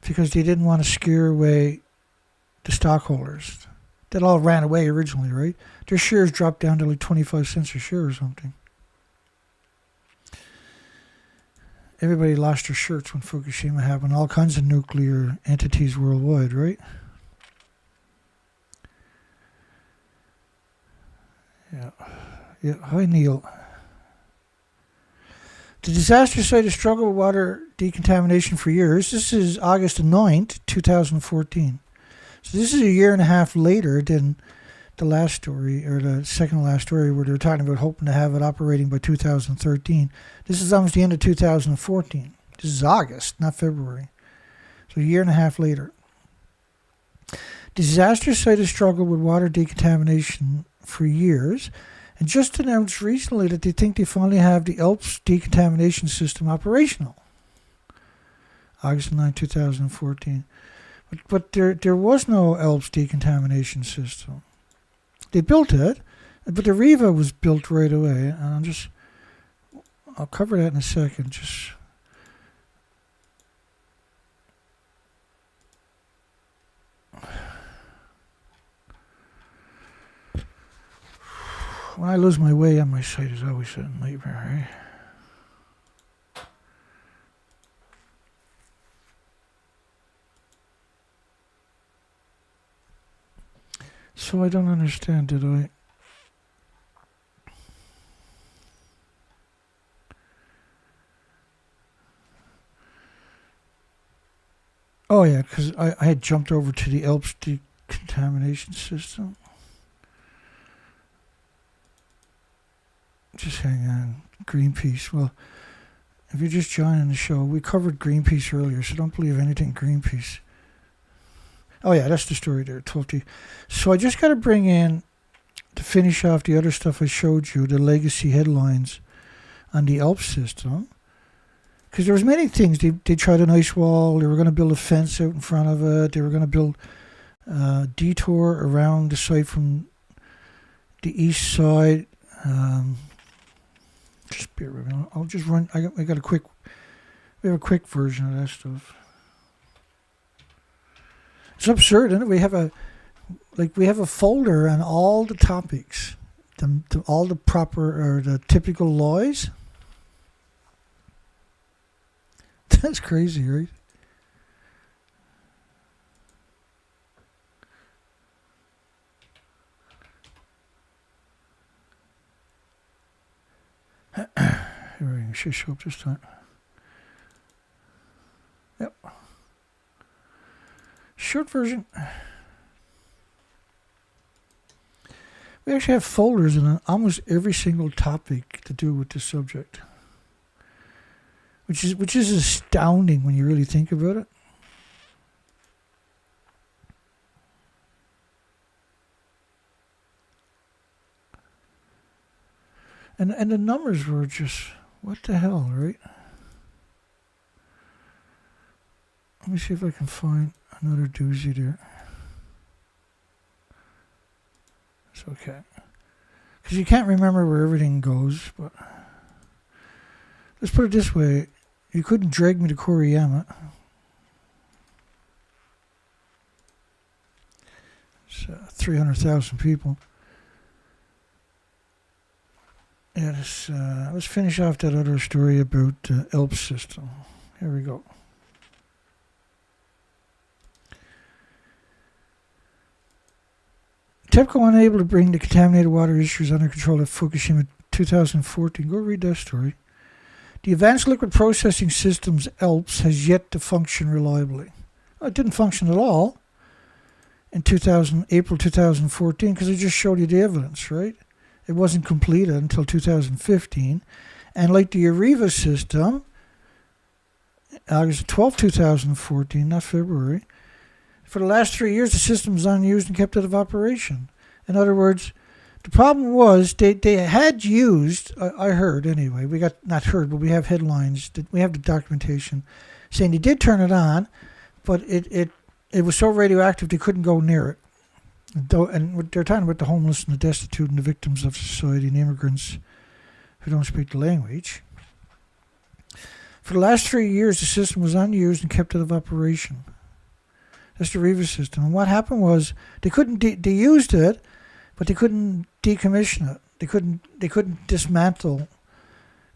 because they didn't want to scare away the stockholders. That all ran away originally, right? Their shares dropped down to like 25 cents a share or something. Everybody lost their shirts when Fukushima happened. All kinds of nuclear entities worldwide, right? Yeah. Hi, Neil. The disaster site has struggled with water decontamination for years. This is August 9th, 2014. So this is a year and a half later than the last story, or the second to last story, where they were talking about hoping to have it operating by 2013. This is almost the end of 2014. This is August, not February. So a year and a half later. The disaster site has struggled with water decontamination for years, and just announced recently that they think they finally have the ALPS decontamination system operational. August 9, 2014. But there was no ALPS decontamination system. They built it, but the Riva was built right away. And I'll cover that in a second. Just when I lose my way on my site, is always a nightmare, right? So I don't understand, did I? Oh yeah, because I had jumped over to the ALPS decontamination system. Just hang on. Greenpeace. Well, if you're just joining the show, we covered Greenpeace earlier, so don't believe anything Greenpeace. Oh yeah, that's the story there, 12T. So I just got to bring in, to finish off the other stuff I showed you, the legacy headlines on the ALPS system. Because there was many things. They tried an ice wall. They were going to build a fence out in front of it. They were going to build a detour around the site from the east side. Just bear with me. I'll just run. We have a quick version of that stuff. It's absurd, isn't it? We have a folder on all the topics, all the proper or the typical laws. That's crazy, right? Everything should show up this time. Yep. Short version. We actually have folders in almost every single topic to do with this subject, which is astounding when you really think about it. And the numbers were just, what the hell, right? Let me see if I can find another doozy there. It's okay. Because you can't remember where everything goes, but let's put it this way. You couldn't drag me to Koriyama. It's 300,000 people. Yeah, let's finish off that other story about ELP system. Here we go. TEPCO unable to bring the contaminated water issues under control at Fukushima 2014. Go read that story. The Advanced Liquid Processing Systems, ELPS, has yet to function reliably. Well, it didn't function at all in April 2014 because I just showed you the evidence, right? It wasn't completed until 2015. And like the IRIS system, August 12, 2014, not February, for the last 3 years, the system was unused and kept out of operation. In other words, the problem was they had used, I heard anyway, we got, not heard, but we have headlines, we have the documentation saying they did turn it on, but it was so radioactive they couldn't go near it. And they're talking about the homeless and the destitute and the victims of society and immigrants who don't speak the language. For the last 3 years, the system was unused and kept out of operation. That's the IRIS system. And what happened was they couldn't they used it, but they couldn't decommission it. They couldn't dismantle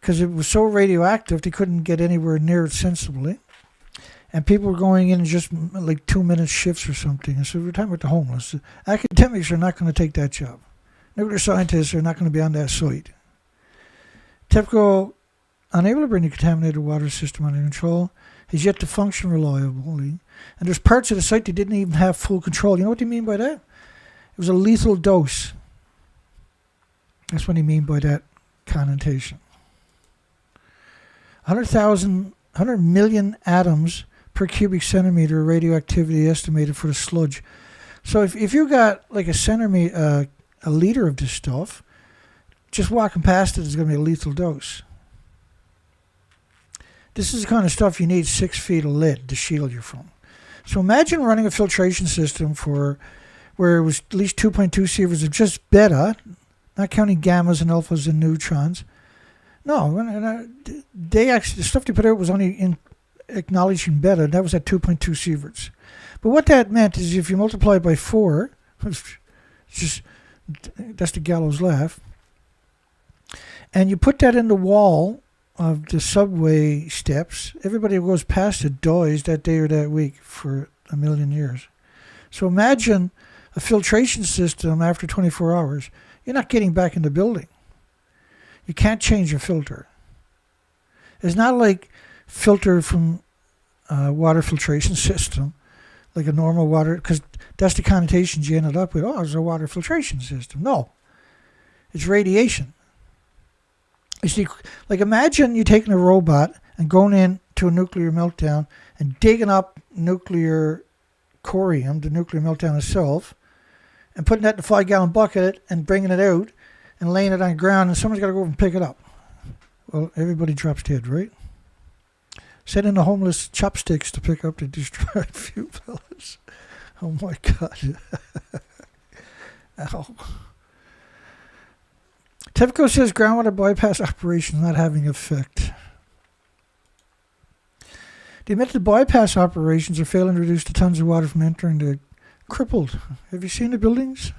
because it was so radioactive they couldn't get anywhere near it sensibly. And people were going in just like 2-minute shifts or something. And so we're talking about the homeless. Academics are not going to take that job. Nuclear scientists are not going to be on that site. TEPCO, unable to bring the contaminated water system under control, has yet to function reliably. And there's parts of the site that didn't even have full control. You know what they mean by that? It was a lethal dose. That's what they mean by that connotation. 100 million atoms per cubic centimeter of radioactivity estimated for the sludge. So if you got like a liter of this stuff, just walking past it is going to be a lethal dose. This is the kind of stuff you need 6 feet of lead to shield you from. So imagine running a filtration system where it was at least 2.2 sieverts of just beta, not counting gammas and alphas and neutrons. No, the stuff they put out was only in acknowledging beta. That was at 2.2 sieverts. But what that meant is if you multiply it by 4, that's the gallows laugh, and you put that in the wall of the subway steps, everybody who goes past it dies that day or that week for 1 million years. So imagine a filtration system after 24 hours. You're not getting back in the building. You can't change your filter. It's not like filter from a water filtration system, like a normal water, because that's the connotations you ended up with. Oh, it's a water filtration system. No, it's radiation. You see, like imagine you taking a robot and going into a nuclear meltdown and digging up nuclear corium, the nuclear meltdown itself, and putting that in a 5-gallon bucket and bringing it out and laying it on the ground, and someone's got to go over and pick it up. Well, everybody drops dead, right? Sending the homeless chopsticks to pick up the destroyed fuel pellets. Oh my God. Ow. TEPCO says groundwater bypass operation not having effect. They admit the bypass operations are failing to reduce the tons of water from entering the crippled. Have you seen the buildings?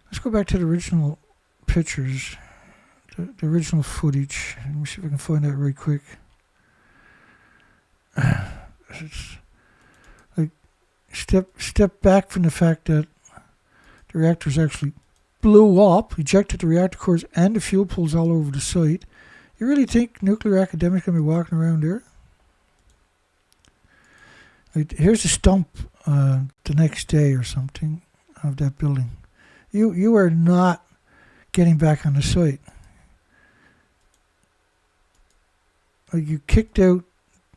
Let's go back to the original pictures, the original footage. Let me see if I can find that right quick. It's like step back from the fact that the reactors actually blew up, ejected the reactor cores and the fuel pools all over the site. You really think nuclear academics are going to be walking around there? Like, here's a stump the next day or something of that building. You are not getting back on the site. Like, you kicked out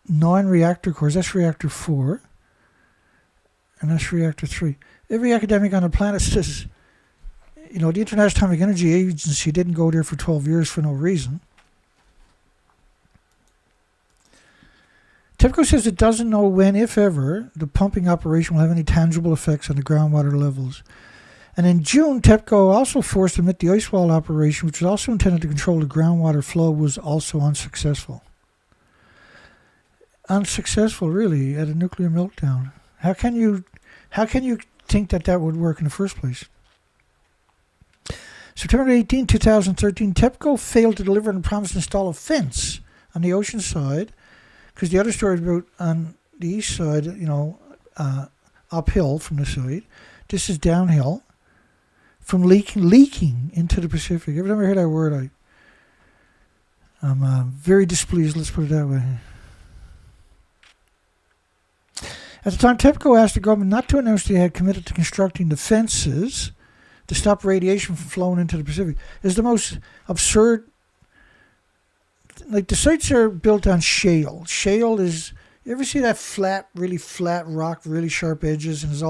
9 reactor cores. That's reactor 4. And that's reactor 3. Every academic on the planet says, you know, the International Atomic Energy Agency didn't go there for 12 years for no reason. TEPCO says it doesn't know when, if ever, the pumping operation will have any tangible effects on the groundwater levels. And in June, TEPCO also forced to admit the ice wall operation, which was also intended to control the groundwater flow, was also unsuccessful. Unsuccessful, really, at a nuclear meltdown. How can you think that would work in the first place. September 18, 2013, TEPCO failed to deliver on the promise to install a fence on the ocean side, because the other story is about on the east side, uphill from the side. This is downhill from leaking into the Pacific. Every time I hear that word, I'm very displeased, let's put it that way. At the time, TEPCO asked the government not to announce they had committed to constructing the fences to stop radiation from flowing into the Pacific. It's the most absurd. Like, the sites are built on shale. Shale is, you ever see that really flat rock, really sharp edges, and it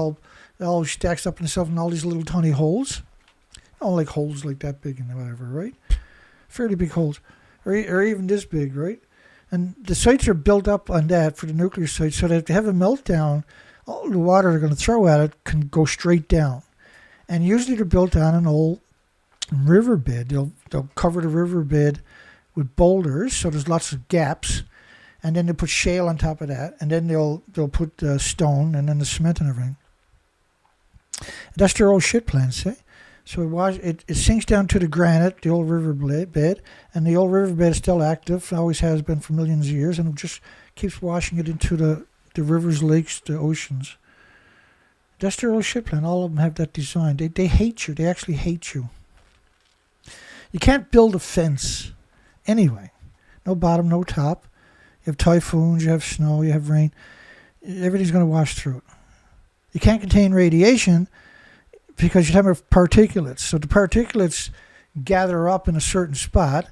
all stacks up in itself in all these little tiny holes? Oh, like holes like that big and whatever, right? Fairly big holes. Or even this big, right? And the sites are built up on that for the nuclear sites, so that if they have a meltdown, all the water they're going to throw at it can go straight down. And usually they're built on an old riverbed. They'll cover the riverbed with boulders, so there's lots of gaps, and then they put shale on top of that, and then they'll put stone and then the cement and everything. That's their old shit plan, see? So it sinks down to the granite, the old riverbed, and the old riverbed is still active, always has been for millions of years, and it just keeps washing it into the rivers, lakes, the oceans. That's their old shit plan. All of them have that design. They hate you. They actually hate you. You can't build a fence anyway. No bottom, no top. You have typhoons, you have snow, you have rain. Everything's going to wash through it. You can't contain radiation because you have particulates. So the particulates gather up in a certain spot.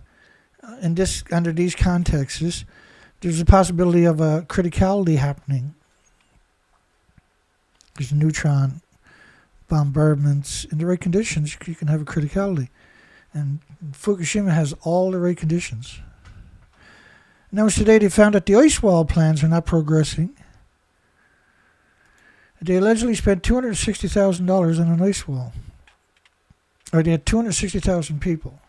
Under these contexts, there's a possibility of a criticality happening. Because neutron bombardments in the right conditions, you can have a criticality. And Fukushima has all the right conditions. Now, today they found that the ice wall plans are not progressing. They allegedly spent $260,000 on an ice wall. Or they had 260,000 people.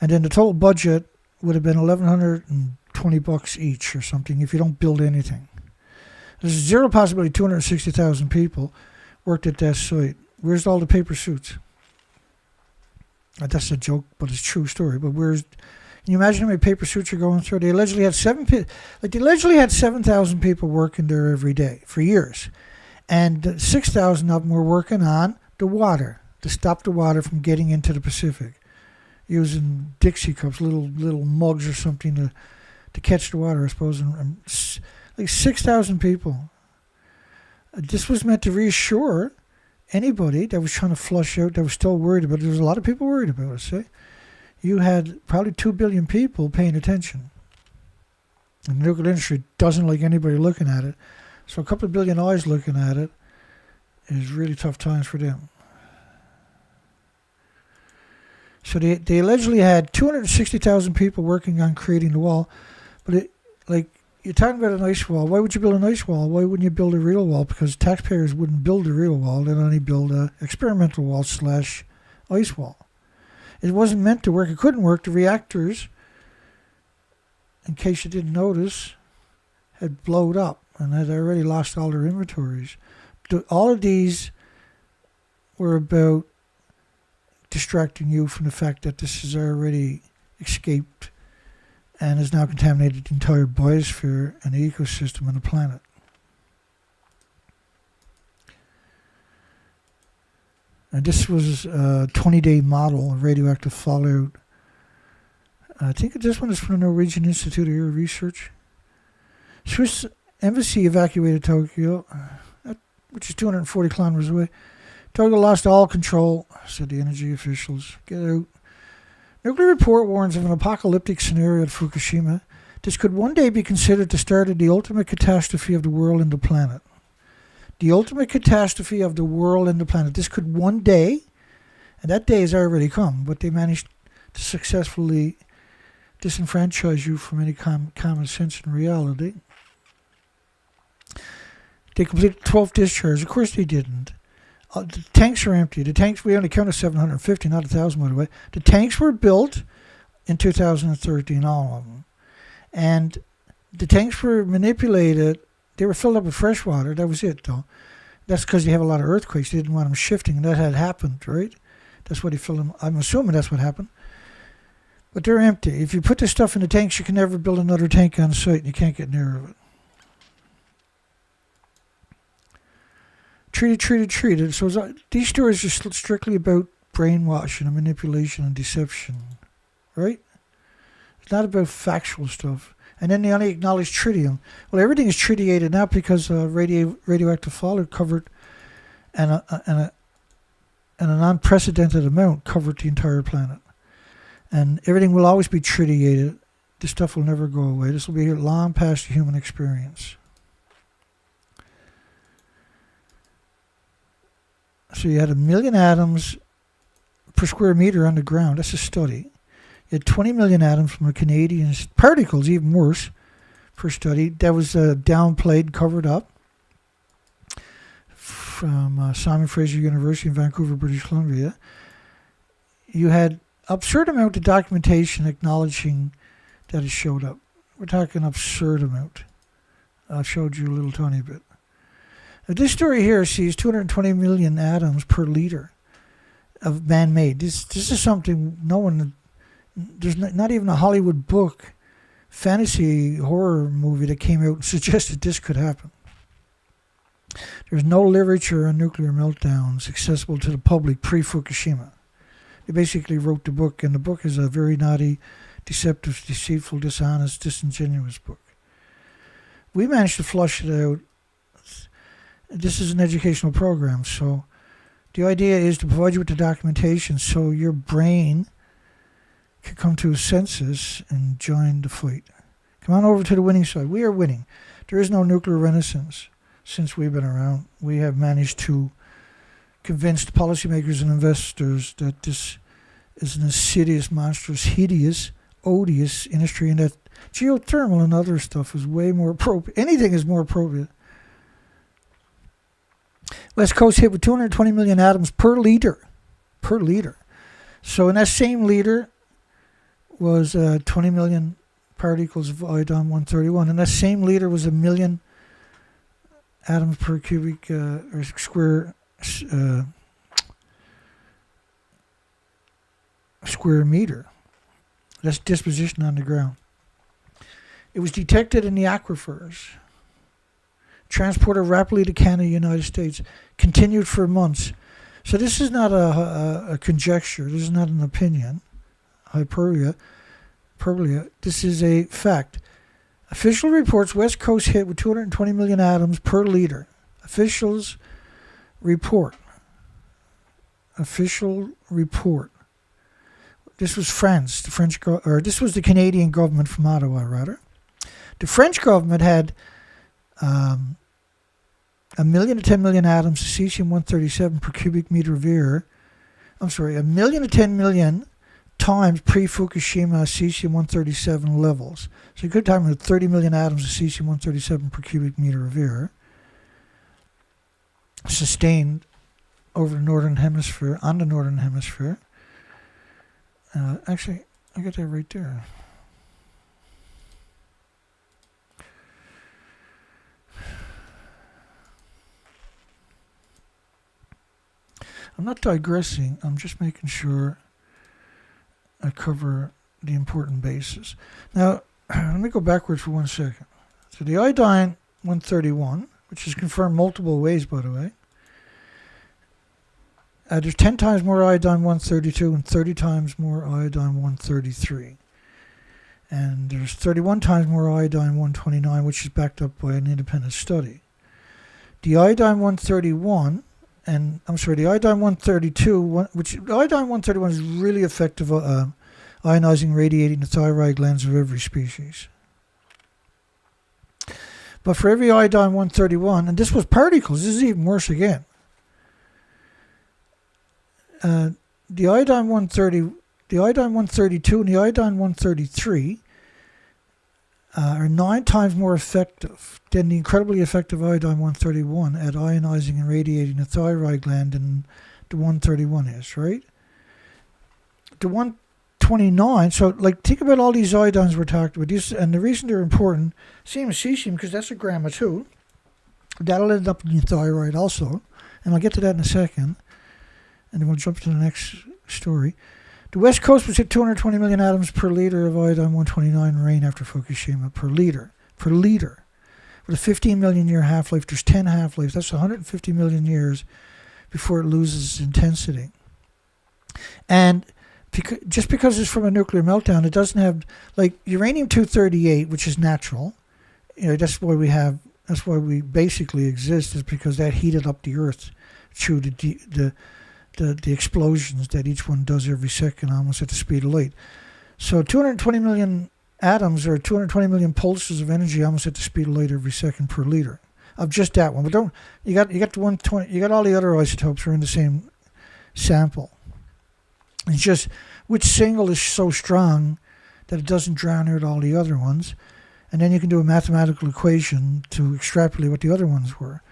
And then the total budget would have been $1,120 each or something if you don't build anything. There's zero possibility 260,000 people worked at that site. Where's all the paper suits? That's a joke, but it's a true story. But can you imagine how many paper suits are going through? They allegedly had 7,000 people working there every day for years. And 6,000 of them were working on the water, to stop the water from getting into the Pacific, using Dixie cups, little mugs or something to catch the water, I suppose. And like 6,000 people. This was meant to reassure anybody that was trying to flush out, that was still worried about it. There was a lot of people worried about it, see? You had probably 2 billion people paying attention. And the nuclear industry doesn't like anybody looking at it. So a couple of billion eyes looking at it is really tough times for them. So they allegedly had 260,000 people working on creating the wall. But you're talking about an ice wall. Why would you build an ice wall? Why wouldn't you build a real wall? Because taxpayers wouldn't build a real wall. They'd only build an experimental wall / ice wall. It wasn't meant to work. It couldn't work. The reactors, in case you didn't notice, had blowed up and had already lost all their inventories. All of these were about distracting you from the fact that this has already escaped and has now contaminated the entire biosphere and the ecosystem on the planet. And this was a 20-day model of radioactive fallout. I think this one is from the Norwegian Institute of Air Research. Swiss embassy evacuated Tokyo, which is 240 kilometers away. Tokyo lost all control, said the energy officials. Get out. Nuclear report warns of an apocalyptic scenario at Fukushima. This could one day be considered the start of the ultimate catastrophe of the world and the planet. The ultimate catastrophe of the world and the planet. This could one day, and that day has already come, but they managed to successfully disenfranchise you from any common sense and reality. They completed 12 discharges. Of course they didn't. The tanks are empty. The tanks, we only counted 750, not 1,000 by the way. The tanks were built in 2013, all of them. And the tanks were manipulated. They were filled up with fresh water. That was it, though. That's because you have a lot of earthquakes. They didn't want them shifting, and that had happened, right? That's what he filled them. I'm assuming that's what happened. But they're empty. If you put this stuff in the tanks, you can never build another tank on site, and you can't get near of it. Treated. So these stories are strictly about brainwashing and manipulation and deception, right? It's not about factual stuff. And then they only acknowledge tritium. Well, everything is tritiated now because radioactive fallout covered and an unprecedented amount covered the entire planet. And everything will always be tritiated. This stuff will never go away. This will be here long past the human experience. So you had 1 million atoms per square meter on the ground. That's a study. You had 20 million atoms from a Canadian particles, even worse, per study. That was downplayed, covered up from Simon Fraser University in Vancouver, British Columbia. You had absurd amount of documentation acknowledging that it showed up. We're talking absurd amount. I showed you a little tiny bit. Now, this story here sees 220 million atoms per liter of man-made. This is something no one, there's not even a Hollywood book, fantasy horror movie that came out and suggested this could happen. There's no literature on nuclear meltdowns accessible to the public pre-Fukushima. They basically wrote the book, and the book is a very naughty, deceptive, deceitful, dishonest, disingenuous book. We managed to flush it out. This is an educational program, so the idea is to provide you with the documentation so your brain can come to a senses and join the fight. Come on over to the winning side. We are winning. There is no nuclear renaissance since we've been around. We have managed to convince the policymakers and investors that this is an insidious, monstrous, hideous, odious industry, and that geothermal and other stuff is way more appropriate. Anything is more appropriate. West Coast hit with 220 million atoms per liter. Per liter. So in that same liter was 20 million particles of iodine-131. And that same liter was 1 million atoms per cubic or square square meter. That's disposition on the ground. It was detected in the aquifers. Transported rapidly to Canada, United States. Continued for months. So this is not a conjecture. This is not an opinion. Hyperbole. This is a fact. Official reports West Coast hit with 220 million atoms per liter. Officials report. Official report. This was France, this was the Canadian government from Ottawa, rather. The French government had 1 million to 10 million atoms of cesium-137 per cubic meter of air. 1 million to 10 million times pre-Fukushima cesium-137 levels. So you could have with 30 million atoms of cesium-137 per cubic meter of air sustained over the northern hemisphere, on the northern hemisphere. Actually, I got that right there. I'm not digressing. I'm just making sure I cover the important bases. Now, let me go backwards for 1 second. So the iodine-131, which is confirmed multiple ways, by the way, there's 10 times more iodine-132 and 30 times more iodine-133. And there's 31 times more iodine-129, which is backed up by an independent study. The iodine-131, the iodine-132, which iodine-131 is really effective ionizing, radiating the thyroid glands of every species. But for every iodine-131, and this was particles, this is even worse again. The iodine-132 and the iodine-133 are 9 times more effective than the incredibly effective iodine-131 at ionizing and radiating the thyroid gland than the 131 is, right? The 129, so like think about all these iodines we're talking about, and the reason they're important, same as cesium, because that's a gamma too. That'll end up in your thyroid also. And I'll get to that in a second. And then we'll jump to the next story. The West Coast was hit 220 million atoms per liter of iodine-129 rain after Fukushima per liter. Per liter. With a 15 million year half-life, there's 10 half-lives. That's 150 million years before it loses its intensity. And just because it's from a nuclear meltdown, it doesn't have, like, uranium-238, which is natural. That's why we basically exist, is because that heated up the Earth through the explosions that each one does every second, almost at the speed of light. So 220 million atoms or 220 million pulses of energy almost at the speed of light every second per liter of just that one. But you got the 120, you got all the other isotopes are in the same sample. It's just which single is so strong that it doesn't drown out all the other ones. And then you can do a mathematical equation to extrapolate what the other ones were.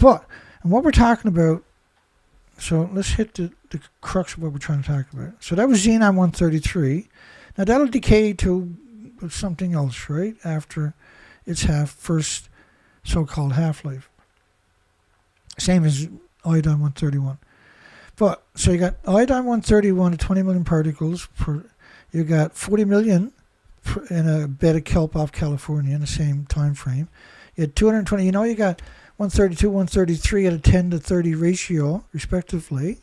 And what we're talking about, so let's hit the crux of what we're trying to talk about. So that was xenon-133. Now that'll decay to something else, right? After its first so-called half-life. Same as iodine-131. So you got iodine-131 at 20 million particles per. You got 40 million in a bed of kelp off California in the same time frame. You had 220. You got 132, 133 at a 10 to 30 ratio, respectively.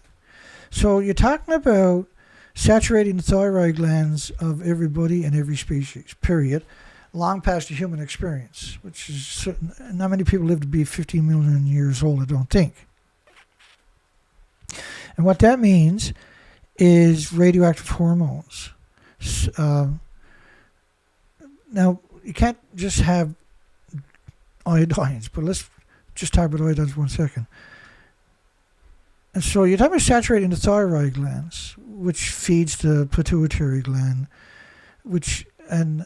So you're talking about saturating the thyroid glands of everybody and every species, period, long past the human experience, which is certain. Not many people live to be 15 million years old, I don't think. And what that means is radioactive hormones. Now, you can't just have iodines, but let's just talk about iodines 1 second. And so you're talking about saturating the thyroid glands, which feeds the pituitary gland, and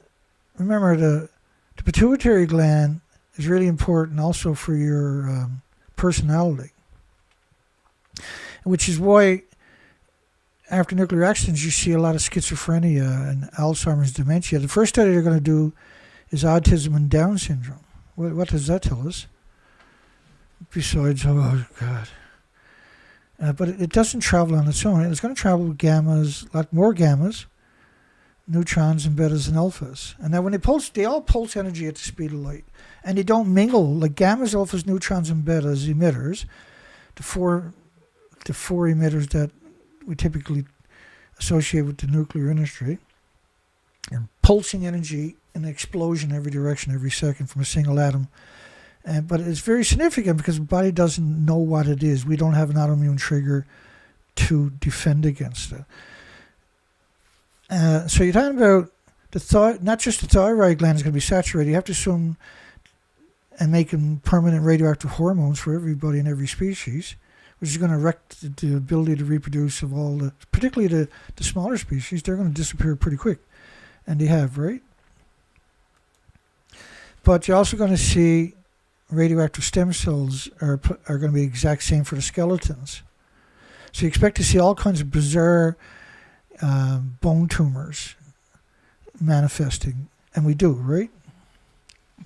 remember the pituitary gland is really important also for your personality, which is why after nuclear accidents you see a lot of schizophrenia and Alzheimer's dementia. The first study they're going to do is autism and Down syndrome. What does that tell us? Besides, oh God. But it doesn't travel on its own. It's going to travel with gammas, a lot more gammas, neutrons and betas and alphas. And now when they all pulse energy at the speed of light. And they don't mingle, like gammas, alphas, neutrons, and betas, emitters, the four emitters that we typically associate with the nuclear industry, and pulsing energy in an explosion every direction, every second from a single atom. But it's very significant because the body doesn't know what it is. We don't have an autoimmune trigger to defend against it. So you're talking about not just the thyroid gland is going to be saturated. You have to assume and make them permanent radioactive hormones for everybody in every species, which is going to wreck the ability to reproduce of all particularly the smaller species. They're going to disappear pretty quick. And they have, right? But you're also going to see radioactive stem cells are going to be the exact same for the skeletons. So you expect to see all kinds of bizarre bone tumors manifesting. And we do, right?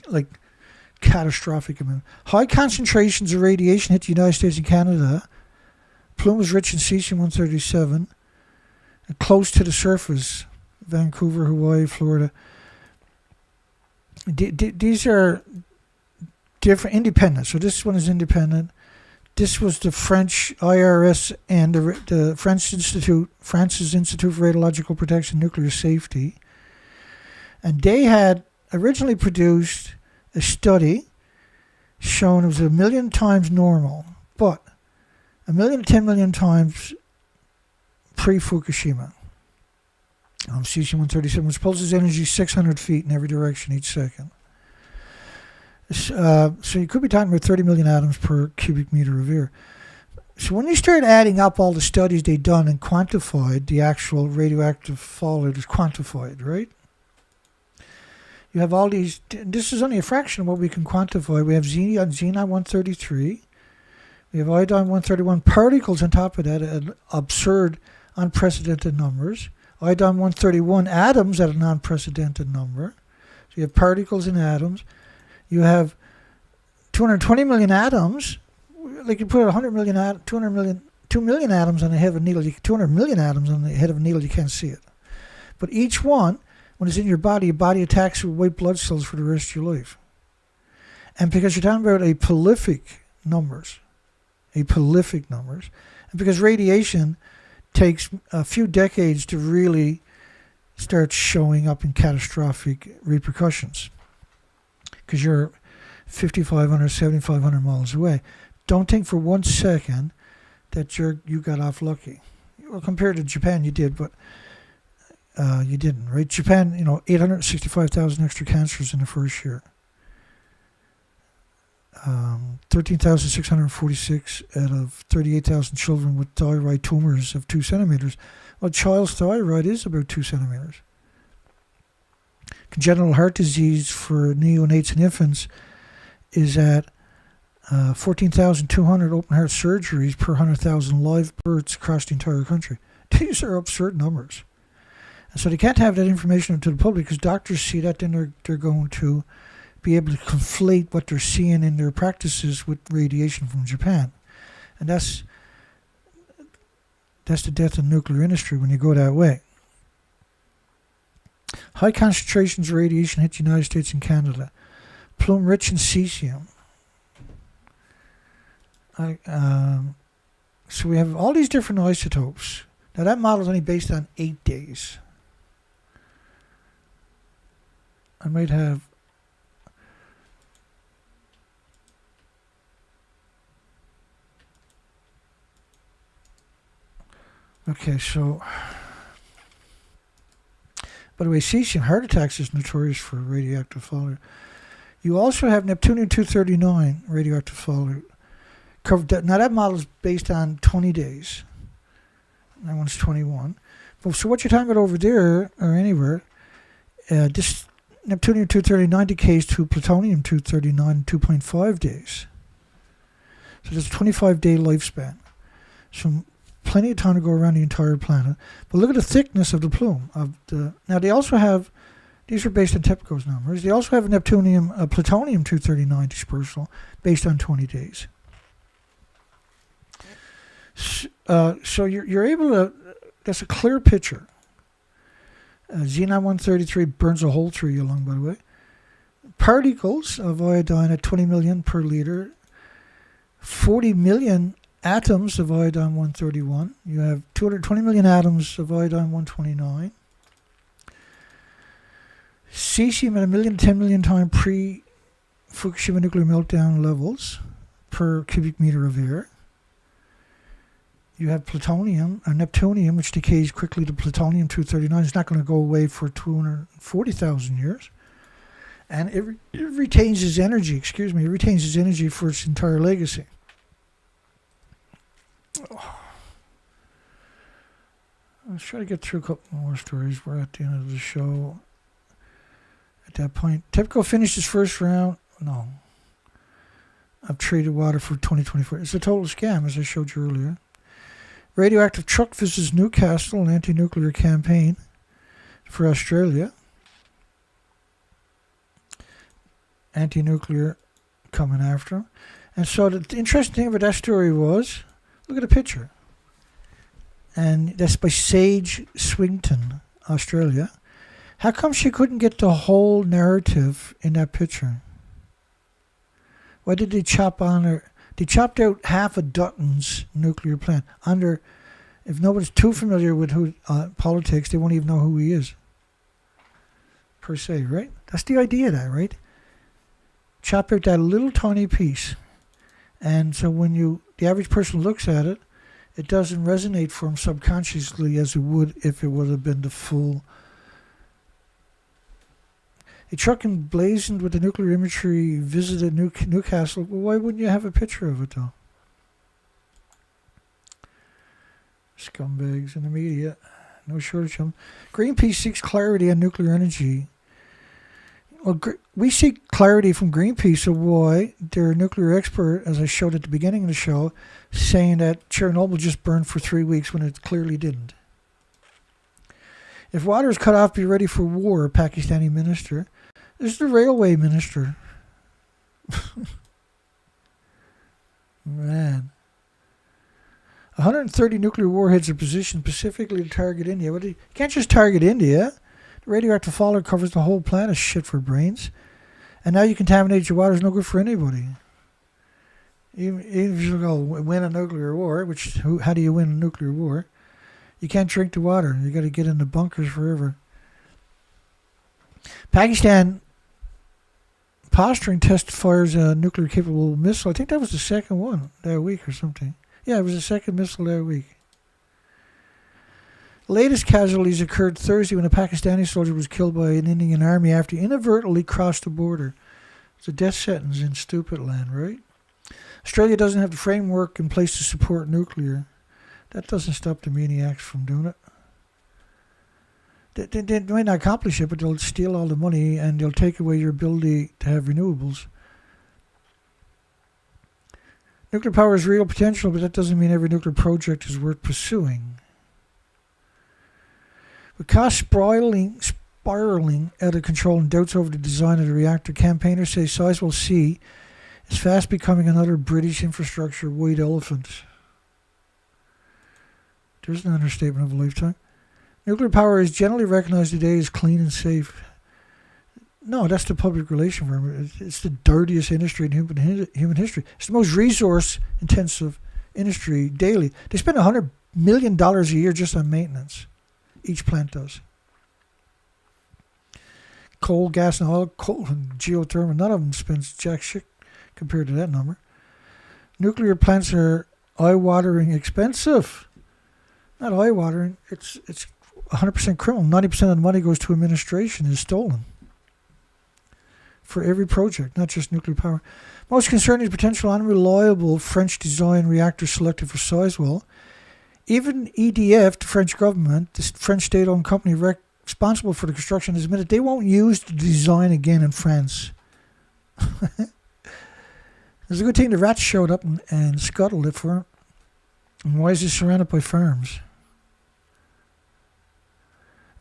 Like catastrophic amount. High concentrations of radiation hit the United States and Canada. Plume was rich in cesium-137. And close to the surface, Vancouver, Hawaii, Florida. These are different, independent. So this one is independent. This was the French IRIS and the France's Institute for Radiological Protection and Nuclear Safety. And they had originally produced a study showing it was 1 million times normal, but 1 million to 10 million times pre-Fukushima. Cesium-137, which pulses energy 600 feet in every direction each second. So you could be talking about 30 million atoms per cubic meter of air. So when you start adding up all the studies they've done and quantified the actual radioactive fallout is quantified, right? You have all these, this is only a fraction of what we can quantify. We have xenon-133, we have iodine-131 particles on top of that at absurd, unprecedented numbers. Iodine-131 atoms at an unprecedented number. So you have particles and atoms. You have 220 million atoms, like you put 2 million atoms on the head of a needle, 200 million atoms on the head of a needle, you can't see it. But each one, when it's in your body attacks with white blood cells for the rest of your life. And because you're talking about a prolific numbers, and because radiation takes a few decades to really start showing up in catastrophic repercussions. Because you're 5,500, 7,500 miles away. Don't think for 1 second that you got off lucky. Well, compared to Japan, you did, but you didn't, right? Japan, 865,000 extra cancers in the first year. 13,646 out of 38,000 children with thyroid tumors of 2 centimeters. Well, child's thyroid is about 2 centimeters. Congenital heart disease for neonates and infants is at 14,200 open heart surgeries per 100,000 live births across the entire country. These are absurd numbers. And so they can't have that information out to the public because doctors see that, then they're going to be able to conflate what they're seeing in their practices with radiation from Japan. And that's the death of the nuclear industry when you go that way. High concentrations of radiation hit the United States and Canada. Plume rich in cesium. So we have all these different isotopes. Now that model is only based on 8 days. I might have okay, so by the way, cesium heart attacks is notorious for radioactive fallout. You also have Neptunium-239 radioactive fallout. Now that model is based on 20 days. That one's 21. But so what you're talking about over there or anywhere, this Neptunium-239 decays to plutonium-239 in 2.5 days. So there's a 25-day lifespan. So plenty of time to go around the entire planet. But look at the thickness of the plume. Now they also have, these are based on TEPCO's numbers. They also have a plutonium-239 dispersal based on 20 days. So you're able to, that's a clear picture. Xenon-133 burns a hole through your lung, by the way. Particles of iodine at 20 million per liter. 40 million atoms of iodine-131. You have 220 million atoms of iodine-129. Cesium at 1 million to 10 million times pre-Fukushima nuclear meltdown levels per cubic meter of air. You have plutonium, or neptunium, which decays quickly to plutonium-239. It's not going to go away for 240,000 years. And it retains its energy, it retains its energy for its entire legacy. Let's try to get through a couple more stories. We're at the end of the show. At that point, TEPCO finished its first round. No. Of treated water for 2024. It's a total scam, as I showed you earlier. Radioactive truck visits Newcastle, an anti-nuclear campaign for Australia. Anti-nuclear coming after them. And so the interesting thing about that story was, look at the picture. And that's by Sage Swington, Australia. How come she couldn't get the whole narrative in that picture? Why did they chop on her? They chopped out half a Dutton's nuclear plant. If nobody's too familiar with politics, they won't even know who he is. Per se, right? That's the idea of that, right? Chop out that little tiny piece. And so when the average person looks at it, it doesn't resonate for him subconsciously as it would if it would have been the full. A truck emblazoned with the nuclear imagery visited Newcastle. Well, why wouldn't you have a picture of it, though? Scumbags in the media. No shortage of them. Greenpeace seeks clarity on nuclear energy. Well, we seek clarity from Greenpeace of why their nuclear expert, as I showed at the beginning of the show, saying that Chernobyl just burned for 3 weeks when it clearly didn't. If water is cut off, be ready for war, Pakistani minister. This is the railway minister. Man. 130 nuclear warheads are positioned specifically to target India. You can't just target India. The radioactive fallout covers the whole planet. Shit for brains. And now you contaminate your water. Is no good for anybody. Even if you go win a nuclear war, how do you win a nuclear war? You can't drink the water. You got to get in the bunkers forever. Pakistan posturing test fires a nuclear-capable missile. I think that was the second one that week or something. Yeah, it was the second missile that week. Latest casualties occurred Thursday when a Pakistani soldier was killed by an Indian army after he inadvertently crossed the border. It's a death sentence in stupid land, right? Australia doesn't have the framework in place to support nuclear. That doesn't stop the maniacs from doing it. They might not accomplish it, but they'll steal all the money and they'll take away your ability to have renewables. Nuclear power has real potential, but that doesn't mean every nuclear project is worth pursuing. With costs spiraling out of control and doubts over the design of the reactor, campaigners say Sizewell C is fast becoming another British infrastructure white elephant. There's an understatement of a lifetime. Nuclear power is generally recognized today as clean and safe. No, that's the public relation firm. It's the dirtiest industry in human history. It's the most resource-intensive industry daily. They spend $100 million a year just on maintenance. Each plant does. Coal, gas, and oil, coal, and geothermal, none of them spends jack shit compared to that number. Nuclear plants are eye-watering expensive. Not eye-watering, it's 100% criminal. 90% of the money goes to administration is stolen. For every project, not just nuclear power. Most concerning is potential unreliable French-designed reactor selected for Sizewell. Even EDF, the French government, the French state-owned company responsible for the construction, has admitted they won't use the design again in France. It's a good thing the rats showed up and scuttled it for it. And why is it surrounded by farms?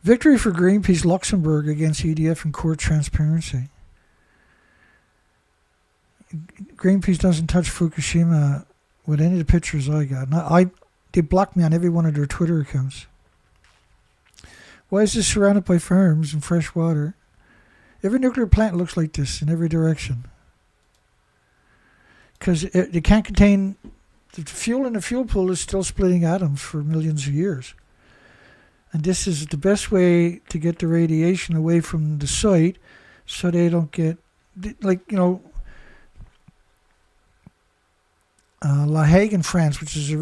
Victory for Greenpeace Luxembourg against EDF in court transparency. Greenpeace doesn't touch Fukushima with any of the pictures I got. They blocked me on every one of their Twitter accounts. Why is this surrounded by farms and fresh water? Every nuclear plant looks like this in every direction. Because it can't contain... The fuel in the fuel pool is still splitting atoms for millions of years. And this is the best way to get the radiation away from the site so they don't get... La Hague in France, which is a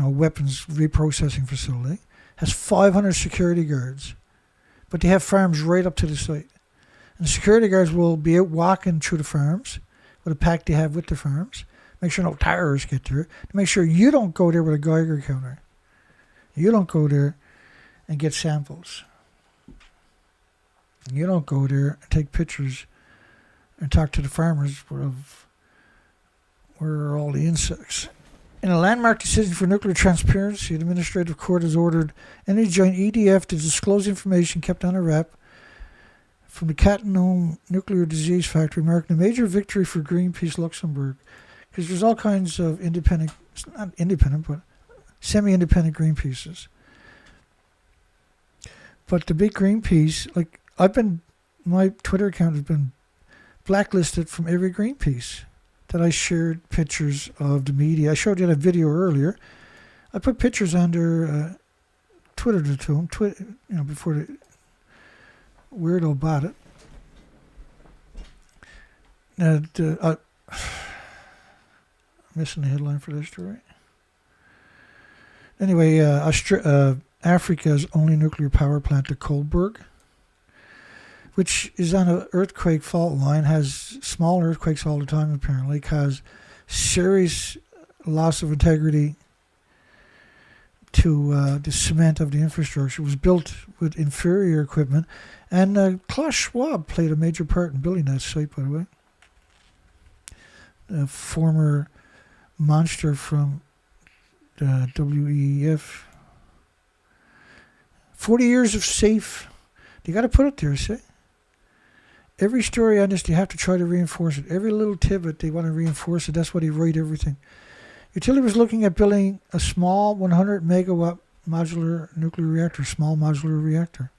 weapons reprocessing facility, has 500 security guards, but they have farms right up to the site. And the security guards will be out walking through the farms with a pack they have with the farms, make sure no terrorists get there, to make sure you don't go there with a Geiger counter. You don't go there and get samples. You don't go there and take pictures and talk to the farmers of where are all the insects. In a landmark decision for nuclear transparency, the administrative court has ordered any joint EDF to disclose information kept on a wrap from the Cattenom nuclear disease factory, marking a major victory for Greenpeace Luxembourg. Because there's all kinds of independent, not independent, but semi-independent Greenpeaces. But the big Greenpeace, my Twitter account has been blacklisted from every Greenpeace that I shared pictures of the media. I showed you that video earlier. I put pictures on their Twitter to them, before the weirdo bought it. I'm missing the headline for this story. Anyway, Africa's only nuclear power plant, the Kohlberg, which is on an earthquake fault line, has small earthquakes all the time apparently, cause serious loss of integrity to the cement of the infrastructure. It was built with inferior equipment, and Klaus Schwab played a major part in building that site, by the way. A former monster from the WEF. 40 years of safe. You got to put it there, see? Every story on this, you have to try to reinforce it. Every little tidbit, they want to reinforce it. That's why they write everything. Utility was looking at building a small 100 megawatt modular nuclear reactor, small modular reactor.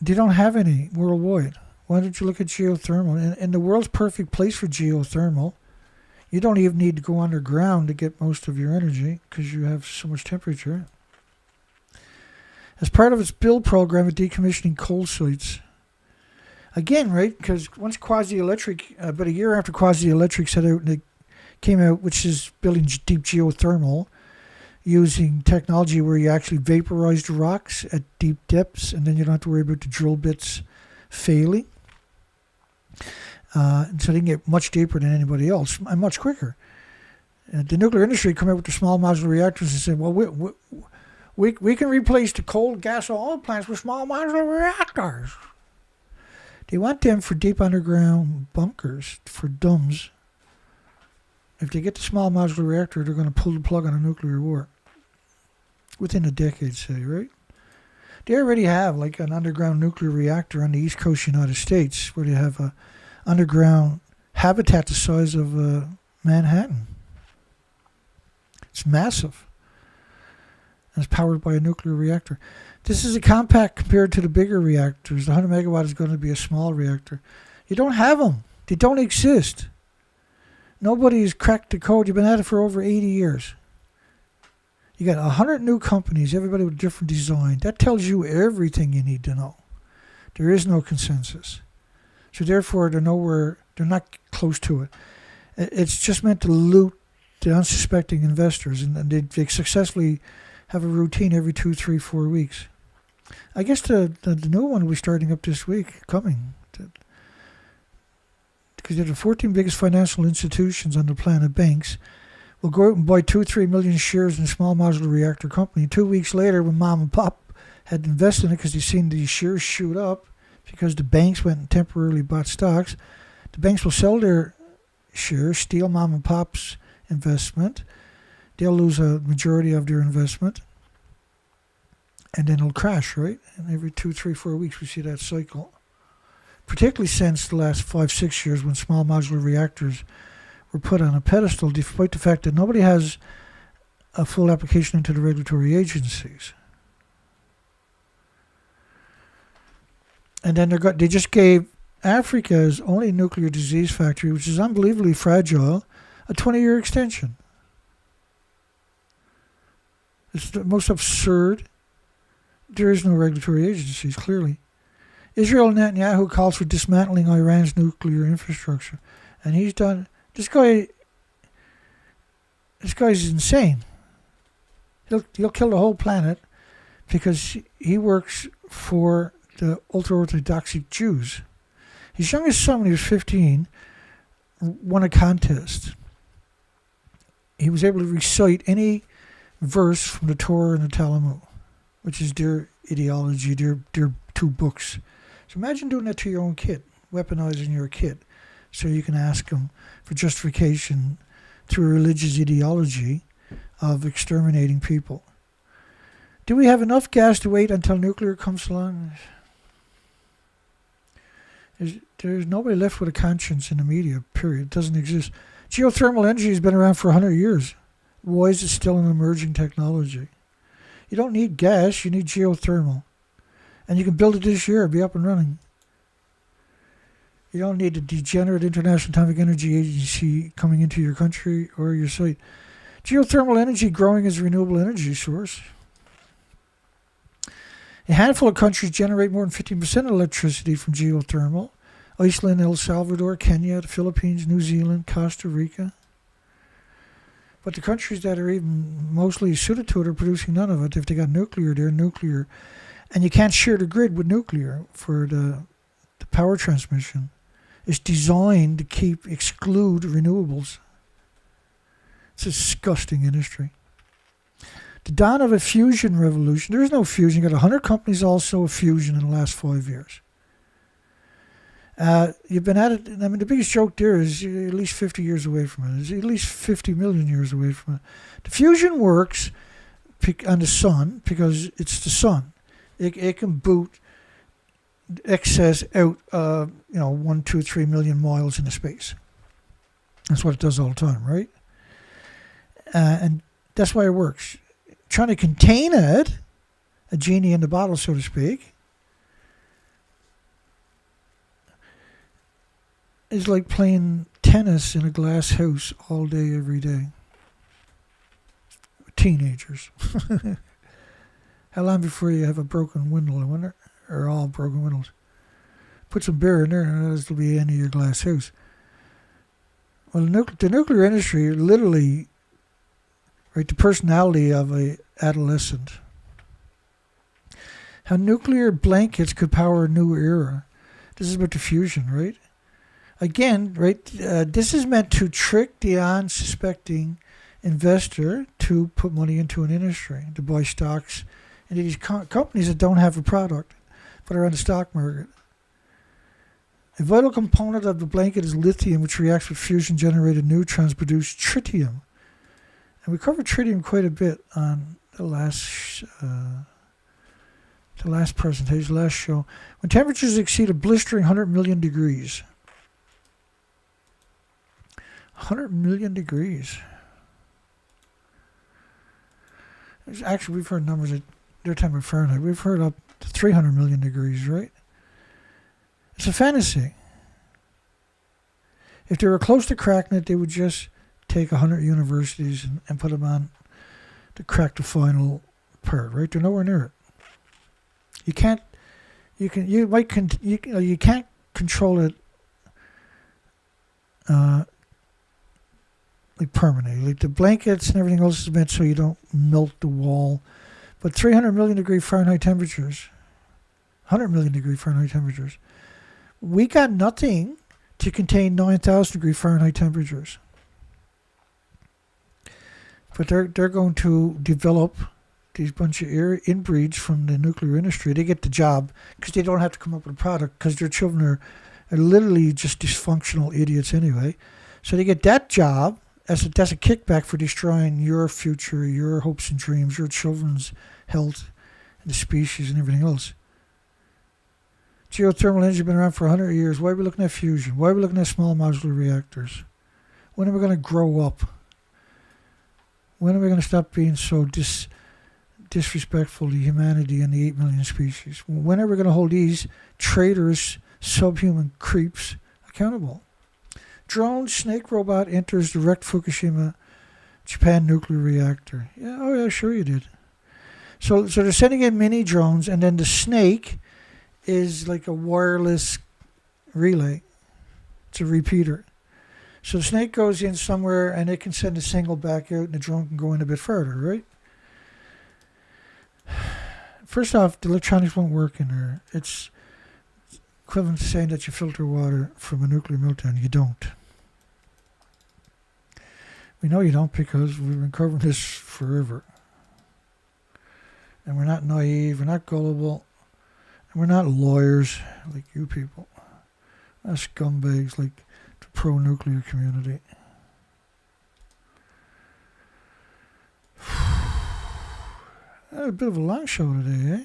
They don't have any worldwide. Why don't you look at geothermal? And the world's perfect place for geothermal. You don't even need to go underground to get most of your energy because you have so much temperature. As part of its build program of decommissioning coal sites. Again, right, because once Quasi-Electric, about a year after Quasi-Electric set out, and it came out, which is building deep geothermal, using technology where you actually vaporize the rocks at deep depths, and then you don't have to worry about the drill bits failing. So they can get much deeper than anybody else, and much quicker. The nuclear industry come out with the small modular reactors and said, well, we can replace the coal, gas, oil plants with small modular reactors. They want them for deep underground bunkers, for dumbs. If they get the small modular reactor, they're going to pull the plug on a nuclear war. Within a decade, say, right? They already have like an underground nuclear reactor on the east coast of the United States where they have a underground habitat the size of Manhattan. It's massive. And it's powered by a nuclear reactor. This is a compact compared to the bigger reactors. The 100 megawatt is going to be a small reactor. You don't have them. They don't exist. Nobody's cracked the code. You've been at it for over 80 years. You got 100 new companies, everybody with different design. That tells you everything you need to know. There is no consensus. So therefore, they're not close to it. It's just meant to loot the unsuspecting investors, and they successfully have a routine every 2, 3, 4 weeks. I guess the new one will be starting up this week, coming. Because they're the 14 biggest financial institutions on the planet, banks, will go out and buy 2-3 million shares in a small modular reactor company. 2 weeks later, when mom and pop had invested in it because they've seen these shares shoot up because the banks went and temporarily bought stocks, the banks will sell their shares, steal mom and pop's investment. They'll lose a majority of their investment. And then it'll crash, right? And every 2, 3, 4 weeks we see that cycle. Particularly since the last 5, 6 years when small modular reactors were put on a pedestal, despite the fact that nobody has a full application into the regulatory agencies. And then they just gave Africa's only nuclear disease factory, which is unbelievably fragile, a 20-year extension. It's the most absurd. There is no regulatory agencies, clearly. Israel Netanyahu calls for dismantling Iran's nuclear infrastructure. And he's done... This guy's insane. He'll kill the whole planet because he works for the ultra-Orthodox Jews. His youngest son, when he was 15, won a contest. He was able to recite any verse from the Torah and the Talmud, which is their ideology, their two books. So imagine doing that to your own kid, weaponizing your kid, so you can ask them for justification through a religious ideology of exterminating people. Do we have enough gas to wait until nuclear comes along? There's nobody left with a conscience in the media, period. It doesn't exist. Geothermal energy has been around for 100 years. Why is it still an emerging technology? You don't need gas, you need geothermal. And you can build it this year, be up and running. You don't need a degenerate International Atomic Energy Agency coming into your country or your site. Geothermal energy growing as a renewable energy source. A handful of countries generate more than 15% of electricity from geothermal. Iceland, El Salvador, Kenya, the Philippines, New Zealand, Costa Rica. But the countries that are even mostly suited to it are producing none of it. If they got nuclear, they're nuclear. And you can't share the grid with nuclear for the power transmission. It's designed to exclude renewables. It's a disgusting industry. The dawn of a fusion revolution. There is no fusion. You got 100 companies also of fusion in the last 5 years. You've been at it. I mean, the biggest joke there is you're at least 50 years away from it. It's at least 50 million years away from it. The fusion works on the sun because it's the sun. It can boot excess out, 1, 2, 3 million miles into space. That's what it does all the time, right? And that's why it works. Trying to contain it, a genie in the bottle, so to speak, is like playing tennis in a glass house all day, every day. Teenagers. How long before you have a broken window, I wonder? Or all broken windows? Put some beer in there and it'll be the end of your glass house. Well, the nuclear industry literally, right, the personality of a adolescent. How nuclear blankets could power a new era. This is about the fusion, right? Again, right, this is meant to trick the unsuspecting investor to put money into an industry, to buy stocks into these companies that don't have a product, but are on the stock market. A vital component of the blanket is lithium, which reacts with fusion-generated neutrons, produce tritium. And we covered tritium quite a bit on the last presentation, last show. When temperatures exceed a blistering 100 million degrees. 100 million degrees. Actually, we've heard numbers at their time of Fahrenheit. We've heard up to 300 million degrees, right? It's a fantasy. If they were close to cracking it, they would just take 100 universities and put them on to crack the final part, right? They're nowhere near it. You can't control it like permanently. Like the blankets and everything else is meant so you don't melt the wall. But 300 million degree Fahrenheit temperatures, 100 million degree Fahrenheit temperatures, we got nothing to contain 9,000 degree Fahrenheit temperatures. But they're going to develop these bunch of inbreeds from the nuclear industry. They get the job because they don't have to come up with a product because their children are literally just dysfunctional idiots anyway. So they get that job as that's a kickback for destroying your future, your hopes and dreams, your children's health, and the species and everything else. Geothermal energy has been around for 100 years. Why are we looking at fusion? Why are we looking at small modular reactors? When are we going to grow up? When are we going to stop being so disrespectful to humanity and the 8 million species? When are we going to hold these traitorous subhuman creeps accountable? Drone snake robot enters direct Fukushima, Japan nuclear reactor. Yeah, oh yeah, sure you did. So they're sending in mini drones, and then the snake is like a wireless relay. It's a repeater. So the snake goes in somewhere, and it can send a signal back out, and the drone can go in a bit further, right? First off, the electronics won't work in there. It's equivalent to saying that you filter water from a nuclear meltdown. You don't. We know you don't because we've been covering this forever. And we're not naive, we're not gullible, and we're not lawyers like you people. We're not scumbags like the pro-nuclear community. A bit of a long show today, eh?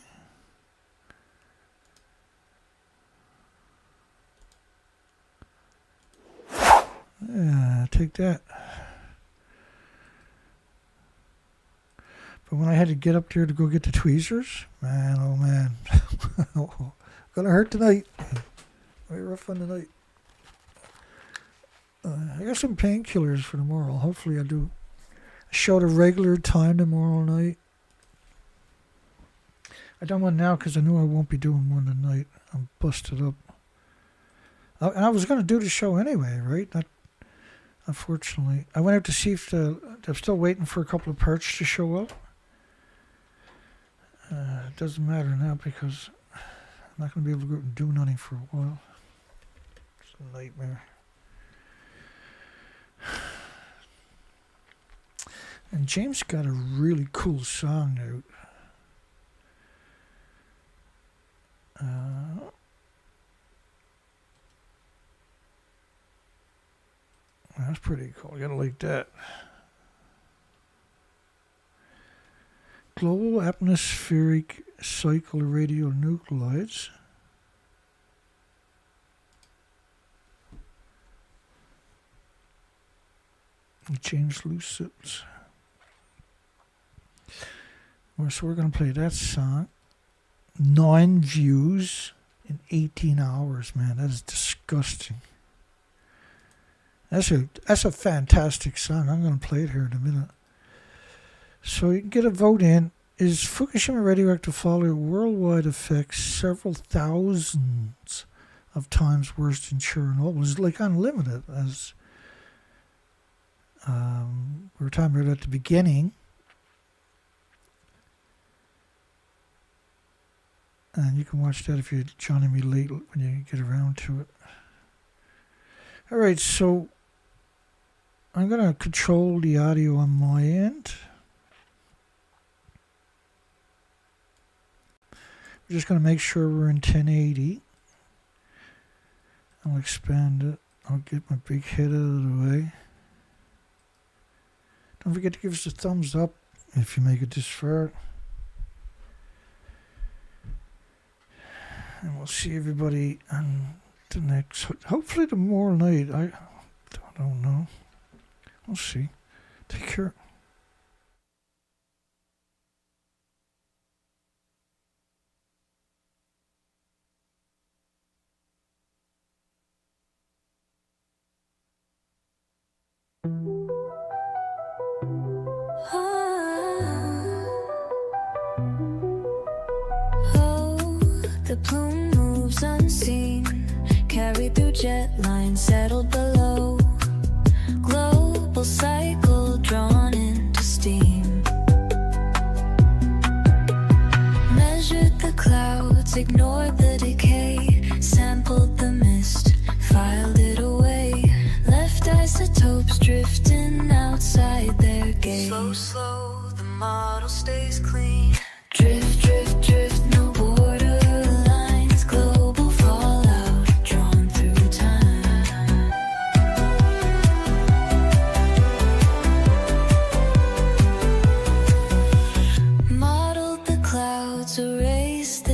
Yeah, take that. But when I had to get up there to go get the tweezers, man, oh man. Gonna hurt tonight. Very rough on the night. I got some painkillers for tomorrow. Hopefully I'll do a show at a regular time tomorrow night. I done one now because I knew I won't be doing one tonight. I'm busted up. And I was going to do the show anyway, right? Unfortunately. I went out to see if I'm still waiting for a couple of parts to show up. It doesn't matter now because I'm not going to be able to go out and do nothing for a while. It's a nightmare. And James got a really cool song out. That's pretty cool. You gotta like that. Global atmospheric cycle of radionuclides. James Lucid. So we're going to play that song. 9 views in 18 hours, man. That is disgusting. That's a fantastic song. I'm going to play it here in a minute. So you can get a vote in. Is Fukushima radioactive fallout worldwide effects several thousands of times worse than Chernobyl? It's like unlimited, as we were talking about at the beginning. And you can watch that if you're joining me late when you get around to it. All right, so I'm going to control the audio on my end. We're just going to make sure we're in 1080. I'll expand it. I'll get my big head out of the way. Don't forget to give us a thumbs up if you make it this far. And we'll see everybody on the next, hopefully tomorrow night. I don't know. We'll see. Take care. The plume moves unseen, carried through jet lines, settled below. Global cycle drawn into steam. Measured the clouds, ignored the decay, sampled the mist, filed it away. Left isotopes drifting outside their gate. Slow, slow, the model stays clean. Drift, drift, drift, no border.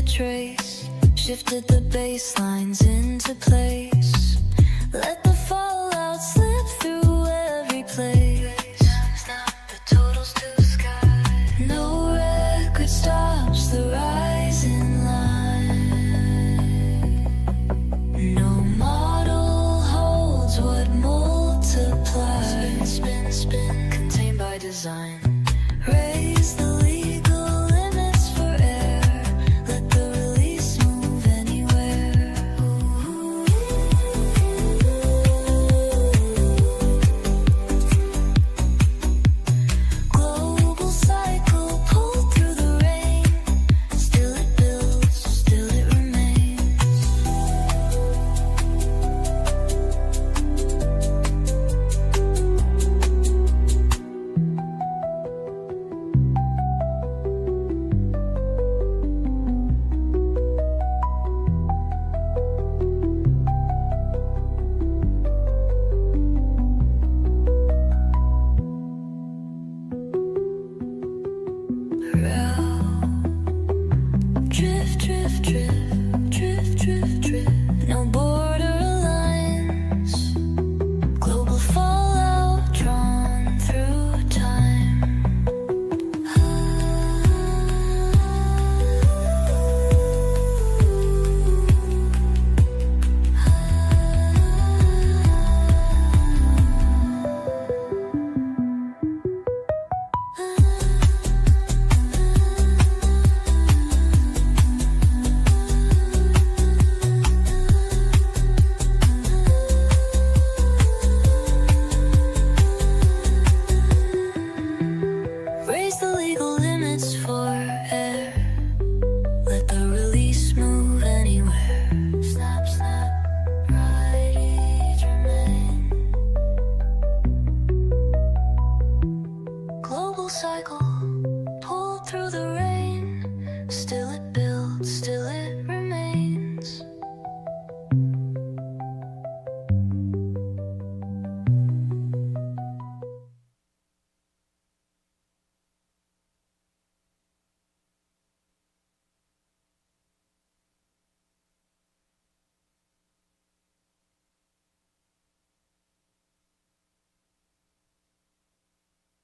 Trace, shifted the baselines into place. Let the fallout slip through every place. Snap the totals to the sky. No record stops the rising line. No model holds what multiplies. Spin, spin, spin, contained by design. Raise the legal limits for air. Let the release move anywhere. Global cycle pulled through the rain. Still it builds, still it remains. Drift, drift, drift, drift, drift.